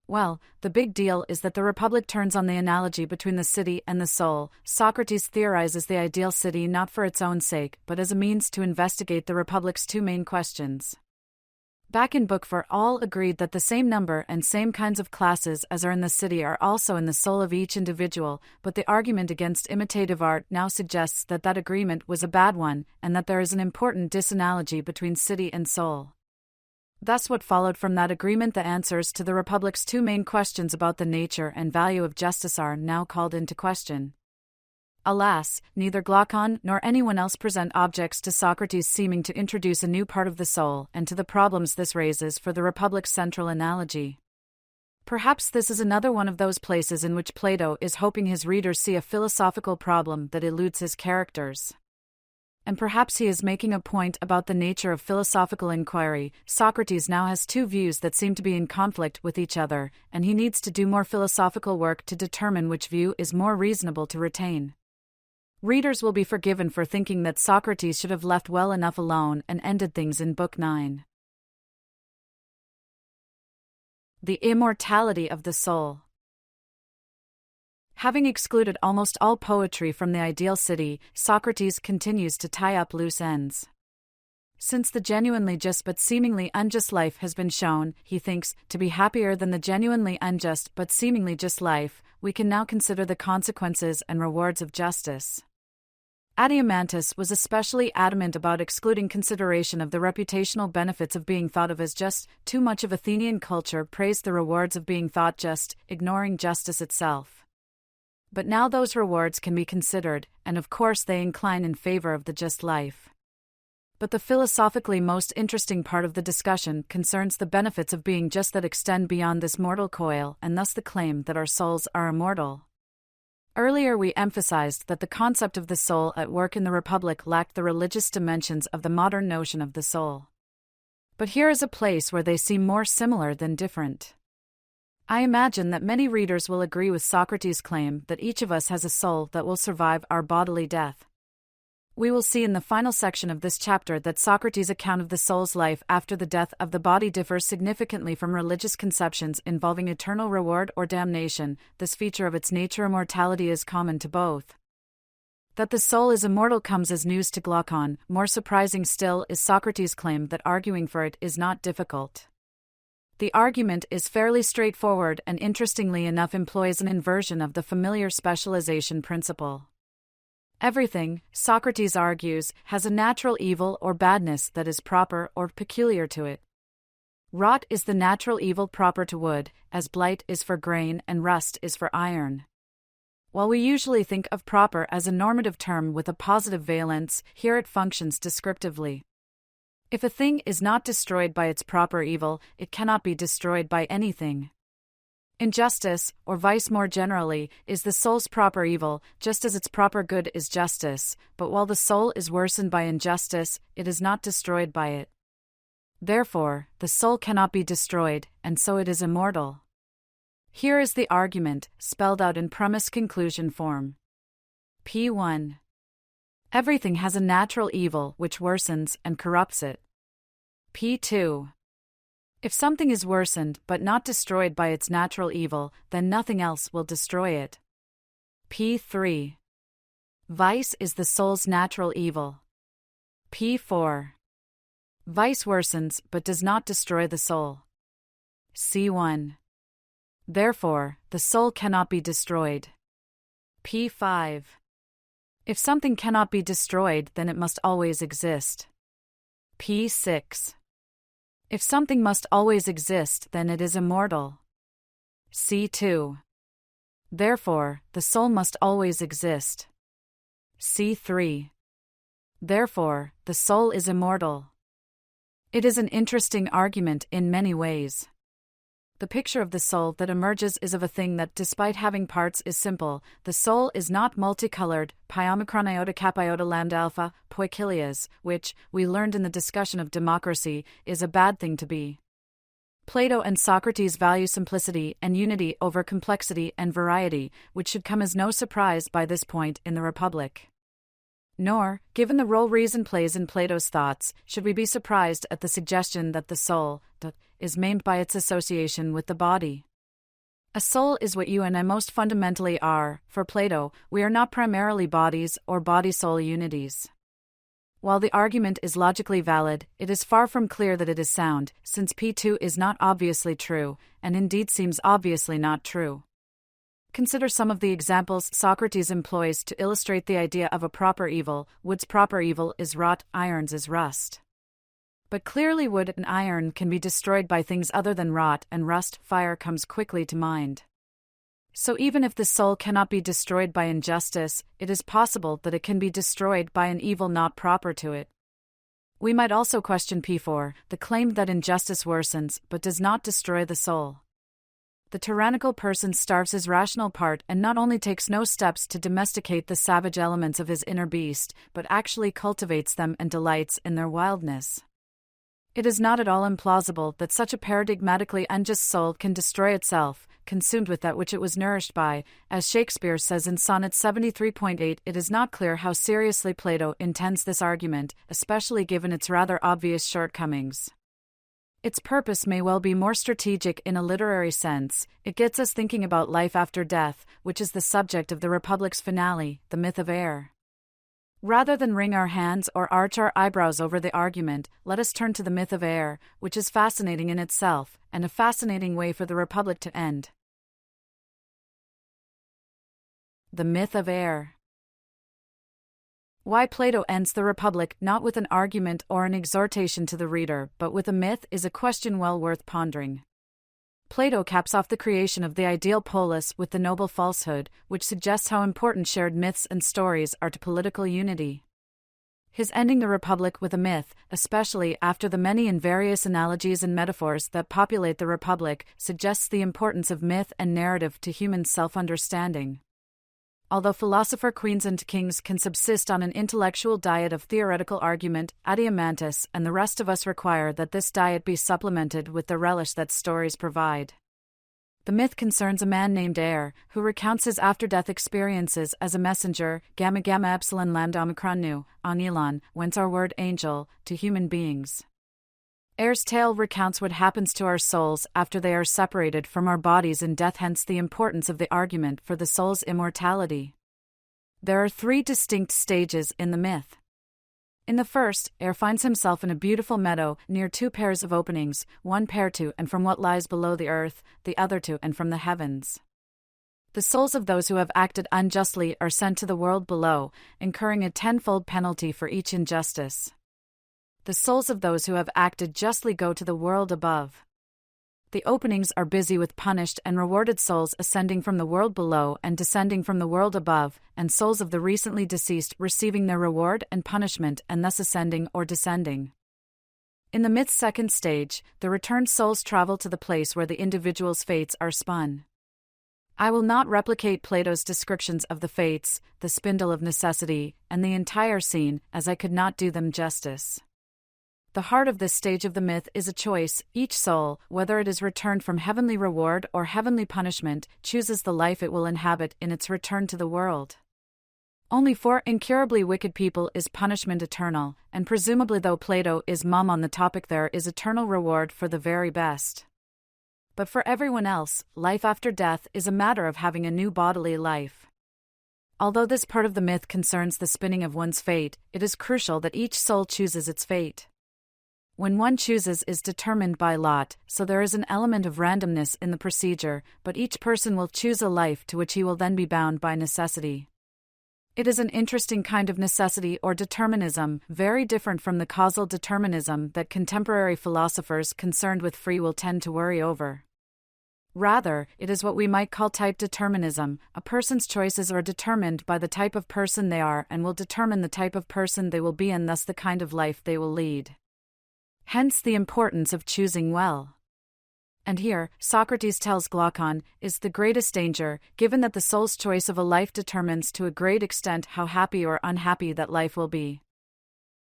Well, the big deal is that the Republic turns on the analogy between the city and the soul. Socrates theorizes the ideal city not for its own sake, but as a means to investigate the Republic's two main questions. Back in Book 4, all agreed that the same number and same kinds of classes as are in the city are also in the soul of each individual, but the argument against imitative art now suggests that that agreement was a bad one, and that there is an important disanalogy between city and soul. Thus what followed from that agreement, the answers to the Republic's two main questions about the nature and value of justice are now called into question. Alas, neither Glaucon nor anyone else present objects to Socrates seeming to introduce a new part of the soul and to the problems this raises for the Republic's central analogy. Perhaps this is another one of those places in which Plato is hoping his readers see a philosophical problem that eludes his characters. And perhaps he is making a point about the nature of philosophical inquiry. Socrates now has two views that seem to be in conflict with each other, and he needs to do more philosophical work to determine which view is more reasonable to retain. Readers will be forgiven for thinking that Socrates should have left well enough alone and ended things in Book 9. The immortality of the soul. Having excluded almost all poetry from the ideal city, Socrates continues to tie up loose ends. Since the genuinely just but seemingly unjust life has been shown, he thinks, to be happier than the genuinely unjust but seemingly just life, we can now consider the consequences and rewards of justice. Adeimantus was especially adamant about excluding consideration of the reputational benefits of being thought of as just. Too much of Athenian culture praised the rewards of being thought just, ignoring justice itself. But now those rewards can be considered, and of course they incline in favor of the just life. But the philosophically most interesting part of the discussion concerns the benefits of being just that extend beyond this mortal coil, and thus the claim that our souls are immortal. Earlier we emphasized that the concept of the soul at work in the Republic lacked the religious dimensions of the modern notion of the soul. But here is a place where they seem more similar than different. I imagine that many readers will agree with Socrates' claim that each of us has a soul that will survive our bodily death. We will see in the final section of this chapter that Socrates' account of the soul's life after the death of the body differs significantly from religious conceptions involving eternal reward or damnation. This feature of its nature, immortality, is common to both. That the soul is immortal comes as news to Glaucon. More surprising still is Socrates' claim that arguing for it is not difficult. The argument is fairly straightforward and interestingly enough employs an inversion of the familiar specialization principle. Everything, Socrates argues, has a natural evil or badness that is proper or peculiar to it. Rot is the natural evil proper to wood, as blight is for grain and rust is for iron. While we usually think of proper as a normative term with a positive valence, here it functions descriptively. If a thing is not destroyed by its proper evil, it cannot be destroyed by anything. Injustice, or vice more generally, is the soul's proper evil, just as its proper good is justice, but while the soul is worsened by injustice, it is not destroyed by it. Therefore, the soul cannot be destroyed, and so it is immortal. Here is the argument, spelled out in premise-conclusion form. P1. Everything has a natural evil which worsens and corrupts it. P2. If something is worsened but not destroyed by its natural evil, then nothing else will destroy it. P3. Vice is the soul's natural evil. P4. Vice worsens but does not destroy the soul. C1. Therefore, the soul cannot be destroyed. P5. If something cannot be destroyed, then it must always exist. P6. If something must always exist, then it is immortal. C2. Therefore, the soul must always exist. C3. Therefore, the soul is immortal. It is an interesting argument in many ways. The picture of the soul that emerges is of a thing that, despite having parts, is simple. The soul is not multicolored, pi omicron iota kappa iota lambda alpha, poikilias, which, we learned in the discussion of democracy, is a bad thing to be. Plato and Socrates value simplicity and unity over complexity and variety, which should come as no surprise by this point in the Republic. Nor, given the role reason plays in Plato's thoughts, should we be surprised at the suggestion that the soul is maimed by its association with the body. A soul is what you and I most fundamentally are. For Plato, we are not primarily bodies or body-soul unities. While the argument is logically valid, it is far from clear that it is sound, since P2 is not obviously true, and indeed seems obviously not true. Consider some of the examples Socrates employs to illustrate the idea of a proper evil. Wood's proper evil is rot, iron's is rust. But clearly wood and iron can be destroyed by things other than rot and rust. Fire comes quickly to mind. So even if the soul cannot be destroyed by injustice, it is possible that it can be destroyed by an evil not proper to it. We might also question P4, the claim that injustice worsens but does not destroy the soul. The tyrannical person starves his rational part and not only takes no steps to domesticate the savage elements of his inner beast, but actually cultivates them and delights in their wildness. It is not at all implausible that such a paradigmatically unjust soul can destroy itself, consumed with that which it was nourished by. As Shakespeare says in Sonnet 73.8, it is not clear how seriously Plato intends this argument, especially given its rather obvious shortcomings. Its purpose may well be more strategic in a literary sense. It gets us thinking about life after death, which is the subject of the Republic's finale, the myth of air. Rather than wring our hands or arch our eyebrows over the argument, let us turn to the myth of air, which is fascinating in itself, and a fascinating way for the Republic to end. The myth of air. Why Plato ends the Republic not with an argument or an exhortation to the reader, but with a myth, is a question well worth pondering. Plato caps off the creation of the ideal polis with the noble falsehood, which suggests how important shared myths and stories are to political unity. His ending the Republic with a myth, especially after the many and various analogies and metaphors that populate the Republic, suggests the importance of myth and narrative to human self-understanding. Although philosopher queens and kings can subsist on an intellectual diet of theoretical argument, Adeimantus and the rest of us require that this diet be supplemented with the relish that stories provide. The myth concerns a man named Air, who recounts his after-death experiences as a messenger, gamma gamma epsilon lambda omicron nu, anilon, whence our word angel, to human beings. Air's tale recounts what happens to our souls after they are separated from our bodies in death, hence the importance of the argument for the soul's immortality. There are 3 distinct stages in the myth. In the first, Air finds himself in a beautiful meadow near 2 pairs of openings, one pair to and from what lies below the earth, the other to and from the heavens. The souls of those who have acted unjustly are sent to the world below, incurring a 10-fold penalty for each injustice. The souls of those who have acted justly go to the world above. The openings are busy with punished and rewarded souls ascending from the world below and descending from the world above, and souls of the recently deceased receiving their reward and punishment and thus ascending or descending. In the myth's second stage, the returned souls travel to the place where the individual's fates are spun. I will not replicate Plato's descriptions of the fates, the spindle of necessity, and the entire scene, as I could not do them justice. The heart of this stage of the myth is a choice. Each soul, whether it is returned from heavenly reward or heavenly punishment, chooses the life it will inhabit in its return to the world. Only for incurably wicked people is punishment eternal, and presumably, though Plato is mum on the topic, there is eternal reward for the very best. But for everyone else, life after death is a matter of having a new bodily life. Although this part of the myth concerns the spinning of one's fate, it is crucial that each soul chooses its fate. When one chooses is determined by lot, so there is an element of randomness in the procedure, but each person will choose a life to which he will then be bound by necessity. It is an interesting kind of necessity or determinism, very different from the causal determinism that contemporary philosophers concerned with free will tend to worry over. Rather, it is what we might call type determinism. A person's choices are determined by the type of person they are and will determine the type of person they will be and thus the kind of life they will lead. Hence the importance of choosing well. And here, Socrates tells Glaucon, is the greatest danger, given that the soul's choice of a life determines to a great extent how happy or unhappy that life will be.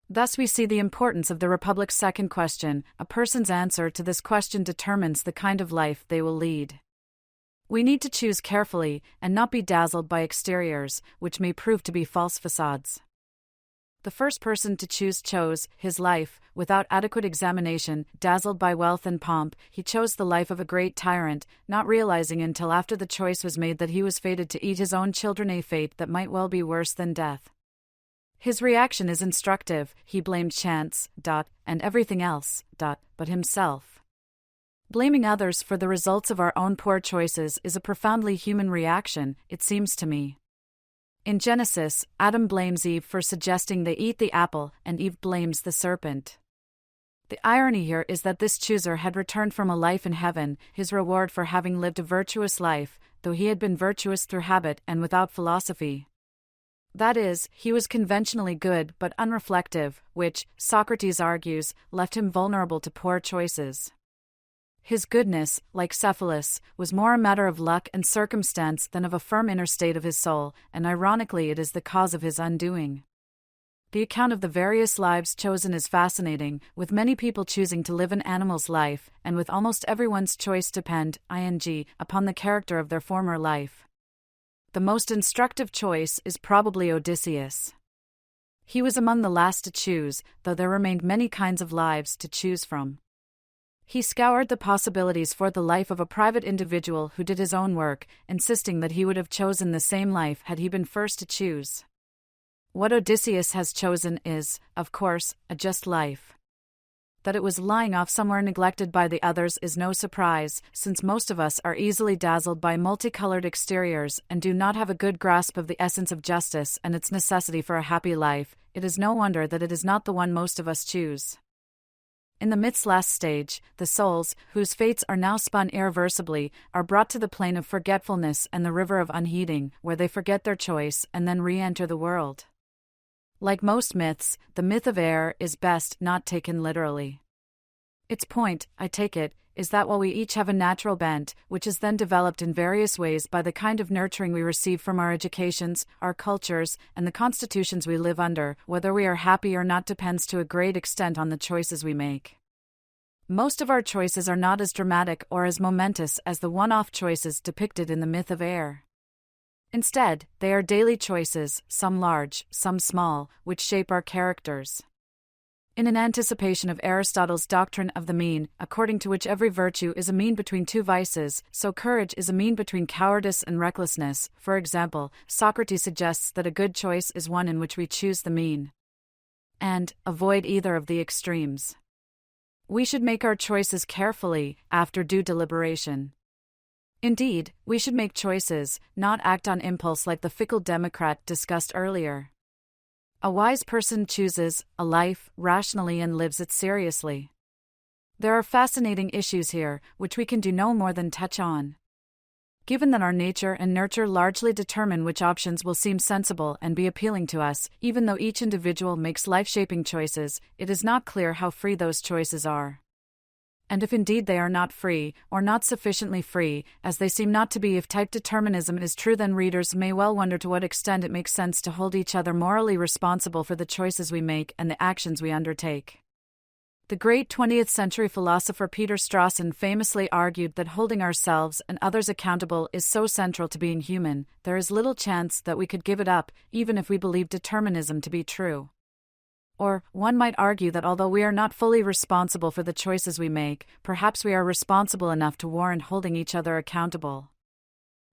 Thus we see the importance of the Republic's second question. A person's answer to this question determines the kind of life they will lead. We need to choose carefully, and not be dazzled by exteriors, which may prove to be false facades. The first person to choose chose his life, without adequate examination. Dazzled by wealth and pomp, he chose the life of a great tyrant, not realizing until after the choice was made that he was fated to eat his own children, a fate that might well be worse than death. His reaction is instructive. He blamed chance, and everything else, but himself. Blaming others for the results of our own poor choices is a profoundly human reaction, it seems to me. In Genesis, Adam blames Eve for suggesting they eat the apple, and Eve blames the serpent. The irony here is that this chooser had returned from a life in heaven, his reward for having lived a virtuous life, though he had been virtuous through habit and without philosophy. That is, he was conventionally good but unreflective, which, Socrates argues, left him vulnerable to poor choices. His goodness, like Cephalus, was more a matter of luck and circumstance than of a firm inner state of his soul, and ironically it is the cause of his undoing. The account of the various lives chosen is fascinating, with many people choosing to live an animal's life, and with almost everyone's choice depend, upon the character of their former life. The most instructive choice is probably Odysseus. He was among the last to choose, though there remained many kinds of lives to choose from. He scoured the possibilities for the life of a private individual who did his own work, insisting that he would have chosen the same life had he been first to choose. What Odysseus has chosen is, of course, a just life. That it was lying off somewhere neglected by the others is no surprise, since most of us are easily dazzled by multicolored exteriors and do not have a good grasp of the essence of justice and its necessity for a happy life. It is no wonder that it is not the one most of us choose. In the myth's last stage, the souls, whose fates are now spun irreversibly, are brought to the plane of forgetfulness and the river of unheeding, where they forget their choice and then re-enter the world. Like most myths, the myth of air is best not taken literally. Its point, I take it, is that while we each have a natural bent, which is then developed in various ways by the kind of nurturing we receive from our educations, our cultures, and the constitutions we live under, whether we are happy or not depends to a great extent on the choices we make. Most of our choices are not as dramatic or as momentous as the one-off choices depicted in the myth of air. Instead, they are daily choices, some large, some small, which shape our characters. In an anticipation of Aristotle's doctrine of the mean, according to which every virtue is a mean between two vices, so courage is a mean between cowardice and recklessness. For example, Socrates suggests that a good choice is one in which we choose the mean and avoid either of the extremes. We should make our choices carefully, after due deliberation. Indeed, we should make choices, not act on impulse like the fickle democrat discussed earlier. A wise person chooses a life rationally and lives it seriously. There are fascinating issues here, which we can do no more than touch on. Given that our nature and nurture largely determine which options will seem sensible and be appealing to us, even though each individual makes life-shaping choices, it is not clear how free those choices are. And if indeed they are not free, or not sufficiently free, as they seem not to be if type determinism is true, then readers may well wonder to what extent it makes sense to hold each other morally responsible for the choices we make and the actions we undertake. The great 20th century philosopher Peter Strawson famously argued that holding ourselves and others accountable is so central to being human, there is little chance that we could give it up, even if we believe determinism to be true. Or, one might argue that although we are not fully responsible for the choices we make, perhaps we are responsible enough to warrant holding each other accountable.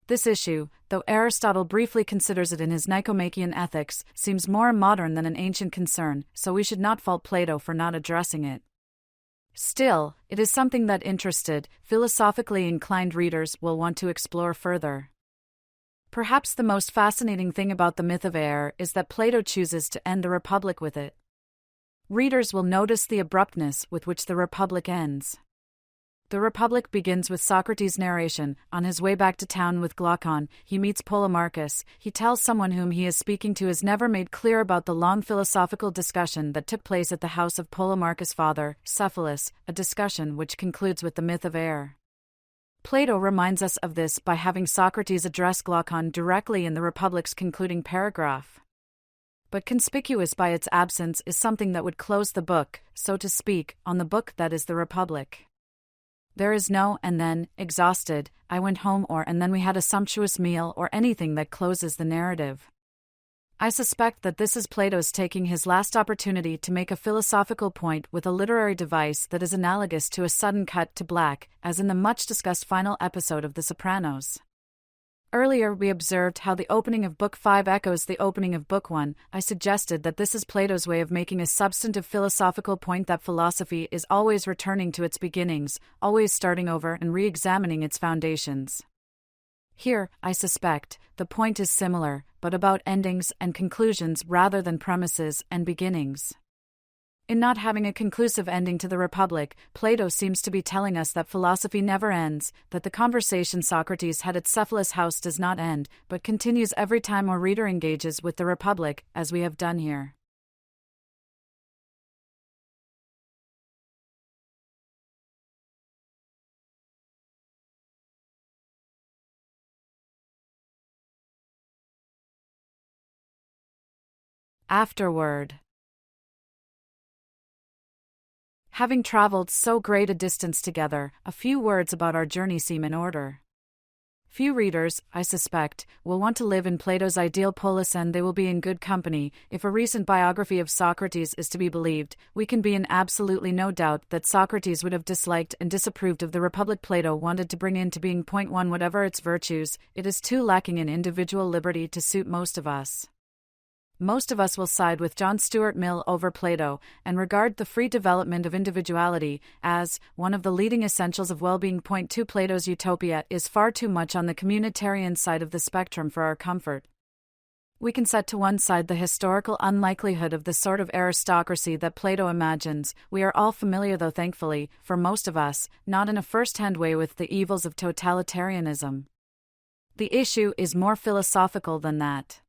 This issue, though Aristotle briefly considers it in his Nicomachean Ethics, seems more modern than an ancient concern, so we should not fault Plato for not addressing it. Still, it is something that interested, philosophically inclined readers will want to explore further. Perhaps the most fascinating thing about the myth of air is that Plato chooses to end the Republic with it. Readers will notice the abruptness with which the Republic ends. The Republic begins with Socrates' narration. On his way back to town with Glaucon, he meets Polemarchus. He tells someone whom he is speaking to is never made clear about the long philosophical discussion that took place at the house of Polemarchus' father, Cephalus, a discussion which concludes with the myth of air. Plato reminds us of this by having Socrates address Glaucon directly in the Republic's concluding paragraph. But conspicuous by its absence is something that would close the book, so to speak, on the book that is the Republic. There is no "and then, exhausted, I went home" or "and then we had a sumptuous meal" or anything that closes the narrative. I suspect that this is Plato's taking his last opportunity to make a philosophical point with a literary device that is analogous to a sudden cut to black, as in the much-discussed final episode of The Sopranos. Earlier we observed how the opening of Book 5 echoes the opening of Book 1. I suggested that this is Plato's way of making a substantive philosophical point that philosophy is always returning to its beginnings, always starting over and re-examining its foundations. Here, I suspect, the point is similar, but about endings and conclusions rather than premises and beginnings. In not having a conclusive ending to the Republic, Plato seems to be telling us that philosophy never ends, that the conversation Socrates had at Cephalus' house does not end, but continues every time a reader engages with the Republic, as we have done here. Afterword. Having traveled so great a distance together, a few words about our journey seem in order. Few readers, I suspect, will want to live in Plato's ideal polis, and they will be in good company. If a recent biography of Socrates is to be believed, we can be in absolutely no doubt that Socrates would have disliked and disapproved of the Republic Plato wanted to bring into being. Point 1. Whatever its virtues, it is too lacking in individual liberty to suit most of us. Most of us will side with John Stuart Mill over Plato, and regard the free development of individuality as one of the leading essentials of well-being. Point 2. Plato's utopia is far too much on the communitarian side of the spectrum for our comfort. We can set to one side the historical unlikelihood of the sort of aristocracy that Plato imagines. We are all familiar, though thankfully, for most of us, not in a first-hand way, with the evils of totalitarianism. The issue is more philosophical than that.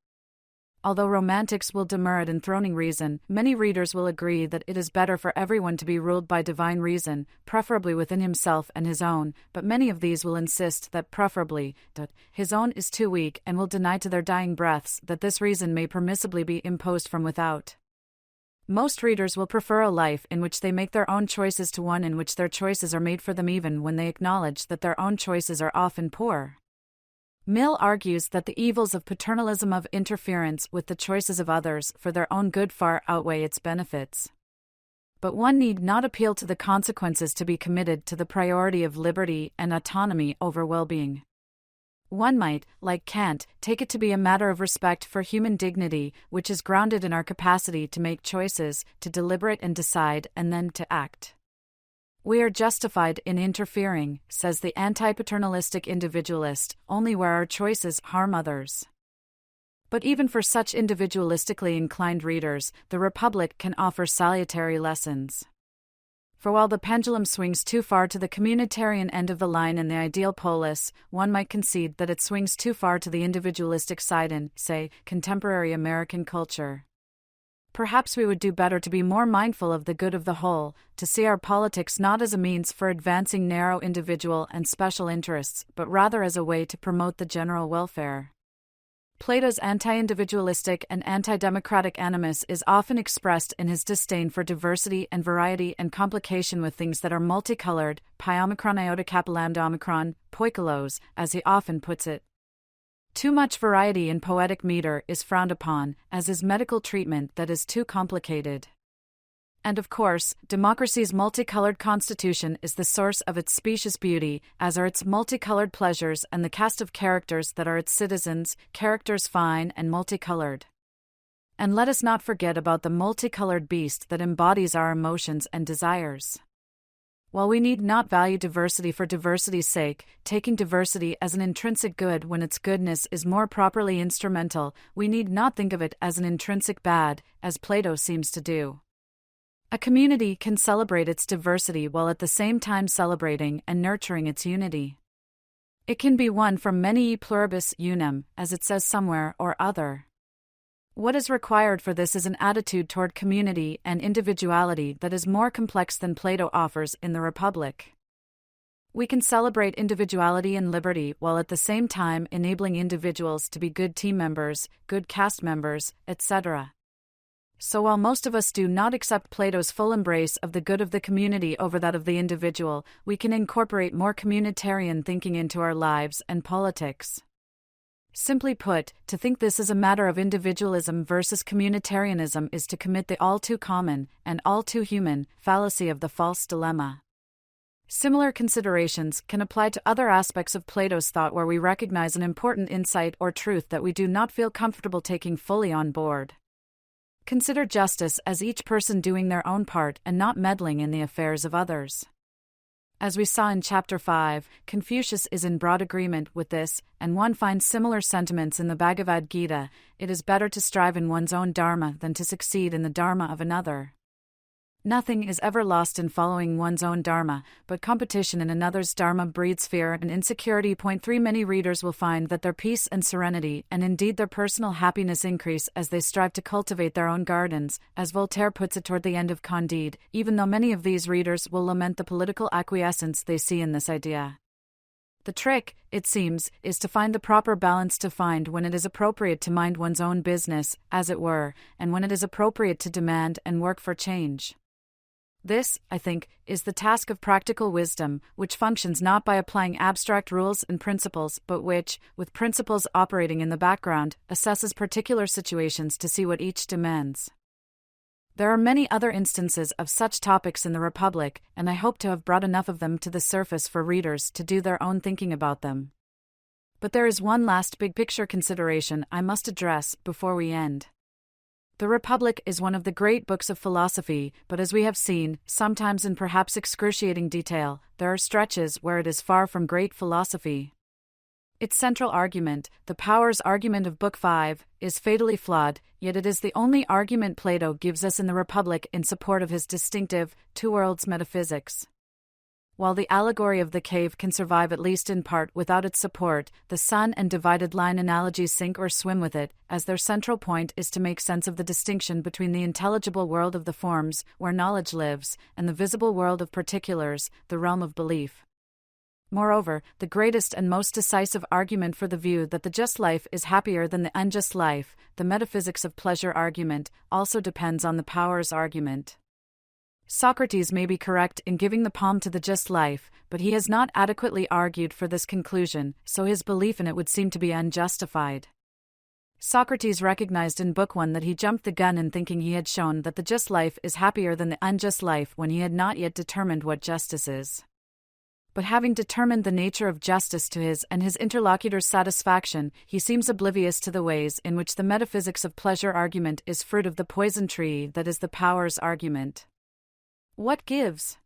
Although romantics will demur at enthroning reason, many readers will agree that it is better for everyone to be ruled by divine reason, preferably within himself and his own, but many of these will insist that preferably, his own is too weak, and will deny to their dying breaths that this reason may permissibly be imposed from without. Most readers will prefer a life in which they make their own choices to one in which their choices are made for them, even when they acknowledge that their own choices are often poor. Mill argues that the evils of paternalism, of interference with the choices of others for their own good, far outweigh its benefits. But one need not appeal to the consequences to be committed to the priority of liberty and autonomy over well-being. One might, like Kant, take it to be a matter of respect for human dignity, which is grounded in our capacity to make choices, to deliberate and decide, and then to act. We are justified in interfering, says the anti-paternalistic individualist, only where our choices harm others. But even for such individualistically inclined readers, the Republic can offer salutary lessons. For while the pendulum swings too far to the communitarian end of the line in the ideal polis, one might concede that it swings too far to the individualistic side in, say, contemporary American culture. perhaps we would do better to be more mindful of the good of the whole, to see our politics not as a means for advancing narrow individual and special interests, but rather as a way to promote the general welfare. Plato's anti-individualistic and anti-democratic animus is often expressed in his disdain for diversity and variety and complication with things that are multicolored, pi omicron iota kappa lambda omicron, poikolos, as he often puts it. Too much variety in poetic meter is frowned upon, as is medical treatment that is too complicated. And of course, democracy's multicolored constitution is the source of its specious beauty, as are its multicolored pleasures and the cast of characters that are its citizens, characters fine and multicolored. And let us not forget about the multicolored beast that embodies our emotions and desires. While we need not value diversity for diversity's sake, taking diversity as an intrinsic good when its goodness is more properly instrumental, we need not think of it as an intrinsic bad, as Plato seems to do. A community can celebrate its diversity while at the same time celebrating and nurturing its unity. It can be one from many e pluribus unum, as it says somewhere or other. What is required for this is an attitude toward community and individuality that is more complex than Plato offers in the Republic. We can celebrate individuality and liberty while at the same time enabling individuals to be good team members, good cast members, etc. So while most of us do not accept Plato's full embrace of the good of the community over that of the individual, we can incorporate more communitarian thinking into our lives and politics. Simply put, to think this is a matter of individualism versus communitarianism is to commit the all too common, and all too human, fallacy of the false dilemma. Similar considerations can apply to other aspects of Plato's thought where we recognize an important insight or truth that we do not feel comfortable taking fully on board. Consider justice as each person doing their own part and not meddling in the affairs of others. As we saw in Chapter 5, Confucius is in broad agreement with this, and one finds similar sentiments in the Bhagavad Gita. It is better to strive in one's own dharma than to succeed in the dharma of another. Nothing is ever lost in following one's own dharma, but competition in another's dharma breeds fear and insecurity. 3 Many readers will find that their peace and serenity, and indeed their personal happiness, increase as they strive to cultivate their own gardens, as Voltaire puts it toward the end of Candide, even though many of these readers will lament the political acquiescence they see in this idea. The trick, it seems, is to find the proper balance, to find when it is appropriate to mind one's own business, as it were, and when it is appropriate to demand and work for change. This, I think, is the task of practical wisdom, which functions not by applying abstract rules and principles, but which, with principles operating in the background, assesses particular situations to see what each demands. There are many other instances of such topics in the Republic, and I hope to have brought enough of them to the surface for readers to do their own thinking about them. But there is one last big-picture consideration I must address before we end. The Republic is one of the great books of philosophy, but as we have seen, sometimes in perhaps excruciating detail, there are stretches where it is far from great philosophy. Its central argument, the powers argument of Book 5, is fatally flawed, yet it is the only argument Plato gives us in the Republic in support of his distinctive, two-worlds metaphysics. While the allegory of the cave can survive at least in part without its support, the sun and divided line analogies sink or swim with it, as their central point is to make sense of the distinction between the intelligible world of the forms, where knowledge lives, and the visible world of particulars, the realm of belief. Moreover, the greatest and most decisive argument for the view that the just life is happier than the unjust life, the metaphysics of pleasure argument, also depends on the powers argument. Socrates may be correct in giving the palm to the just life, but he has not adequately argued for this conclusion, so his belief in it would seem to be unjustified. Socrates recognized in Book 1 that he jumped the gun in thinking he had shown that the just life is happier than the unjust life when he had not yet determined what justice is. But having determined the nature of justice to his and his interlocutor's satisfaction, he seems oblivious to the ways in which the metaphysics of pleasure argument is fruit of the poison tree that is the powers argument. What gives?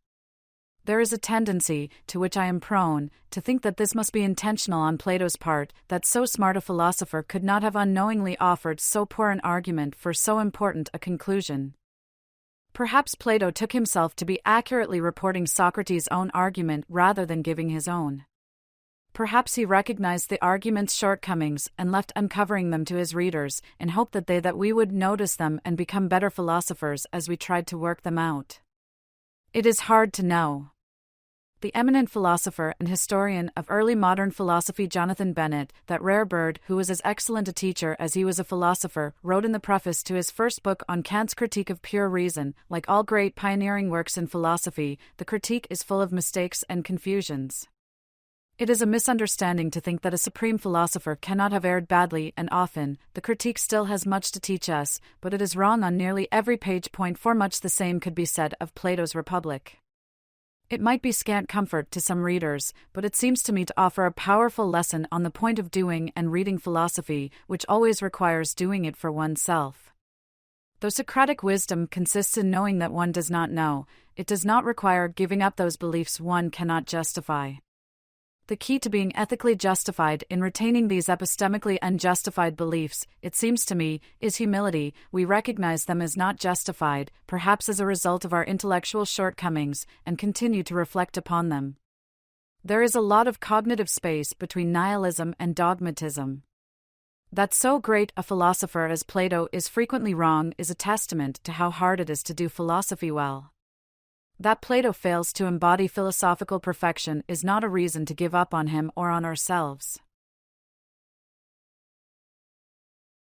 There is a tendency, to which I am prone, to think that this must be intentional on Plato's part, that so smart a philosopher could not have unknowingly offered so poor an argument for so important a conclusion. Perhaps Plato took himself to be accurately reporting Socrates' own argument rather than giving his own. Perhaps he recognized the argument's shortcomings and left uncovering them to his readers, in hope that we would notice them and become better philosophers as we tried to work them out. It is hard to know. The eminent philosopher and historian of early modern philosophy Jonathan Bennett, that rare bird who was as excellent a teacher as he was a philosopher, wrote in the preface to his first book on Kant's Critique of Pure Reason, like all great pioneering works in philosophy, the critique is full of mistakes and confusions. It is a misunderstanding to think that a supreme philosopher cannot have erred badly, and often, the critique still has much to teach us, but it is wrong on nearly every page. For much the same could be said of Plato's Republic. It might be scant comfort to some readers, but it seems to me to offer a powerful lesson on the point of doing and reading philosophy, which always requires doing it for oneself. Though Socratic wisdom consists in knowing that one does not know, it does not require giving up those beliefs one cannot justify. The key to being ethically justified in retaining these epistemically unjustified beliefs, it seems to me, is humility. We recognize them as not justified, perhaps as a result of our intellectual shortcomings, and continue to reflect upon them. There is a lot of cognitive space between nihilism and dogmatism. That so great a philosopher as Plato is frequently wrong is a testament to how hard it is to do philosophy well. That Plato fails to embody philosophical perfection is not a reason to give up on him or on ourselves.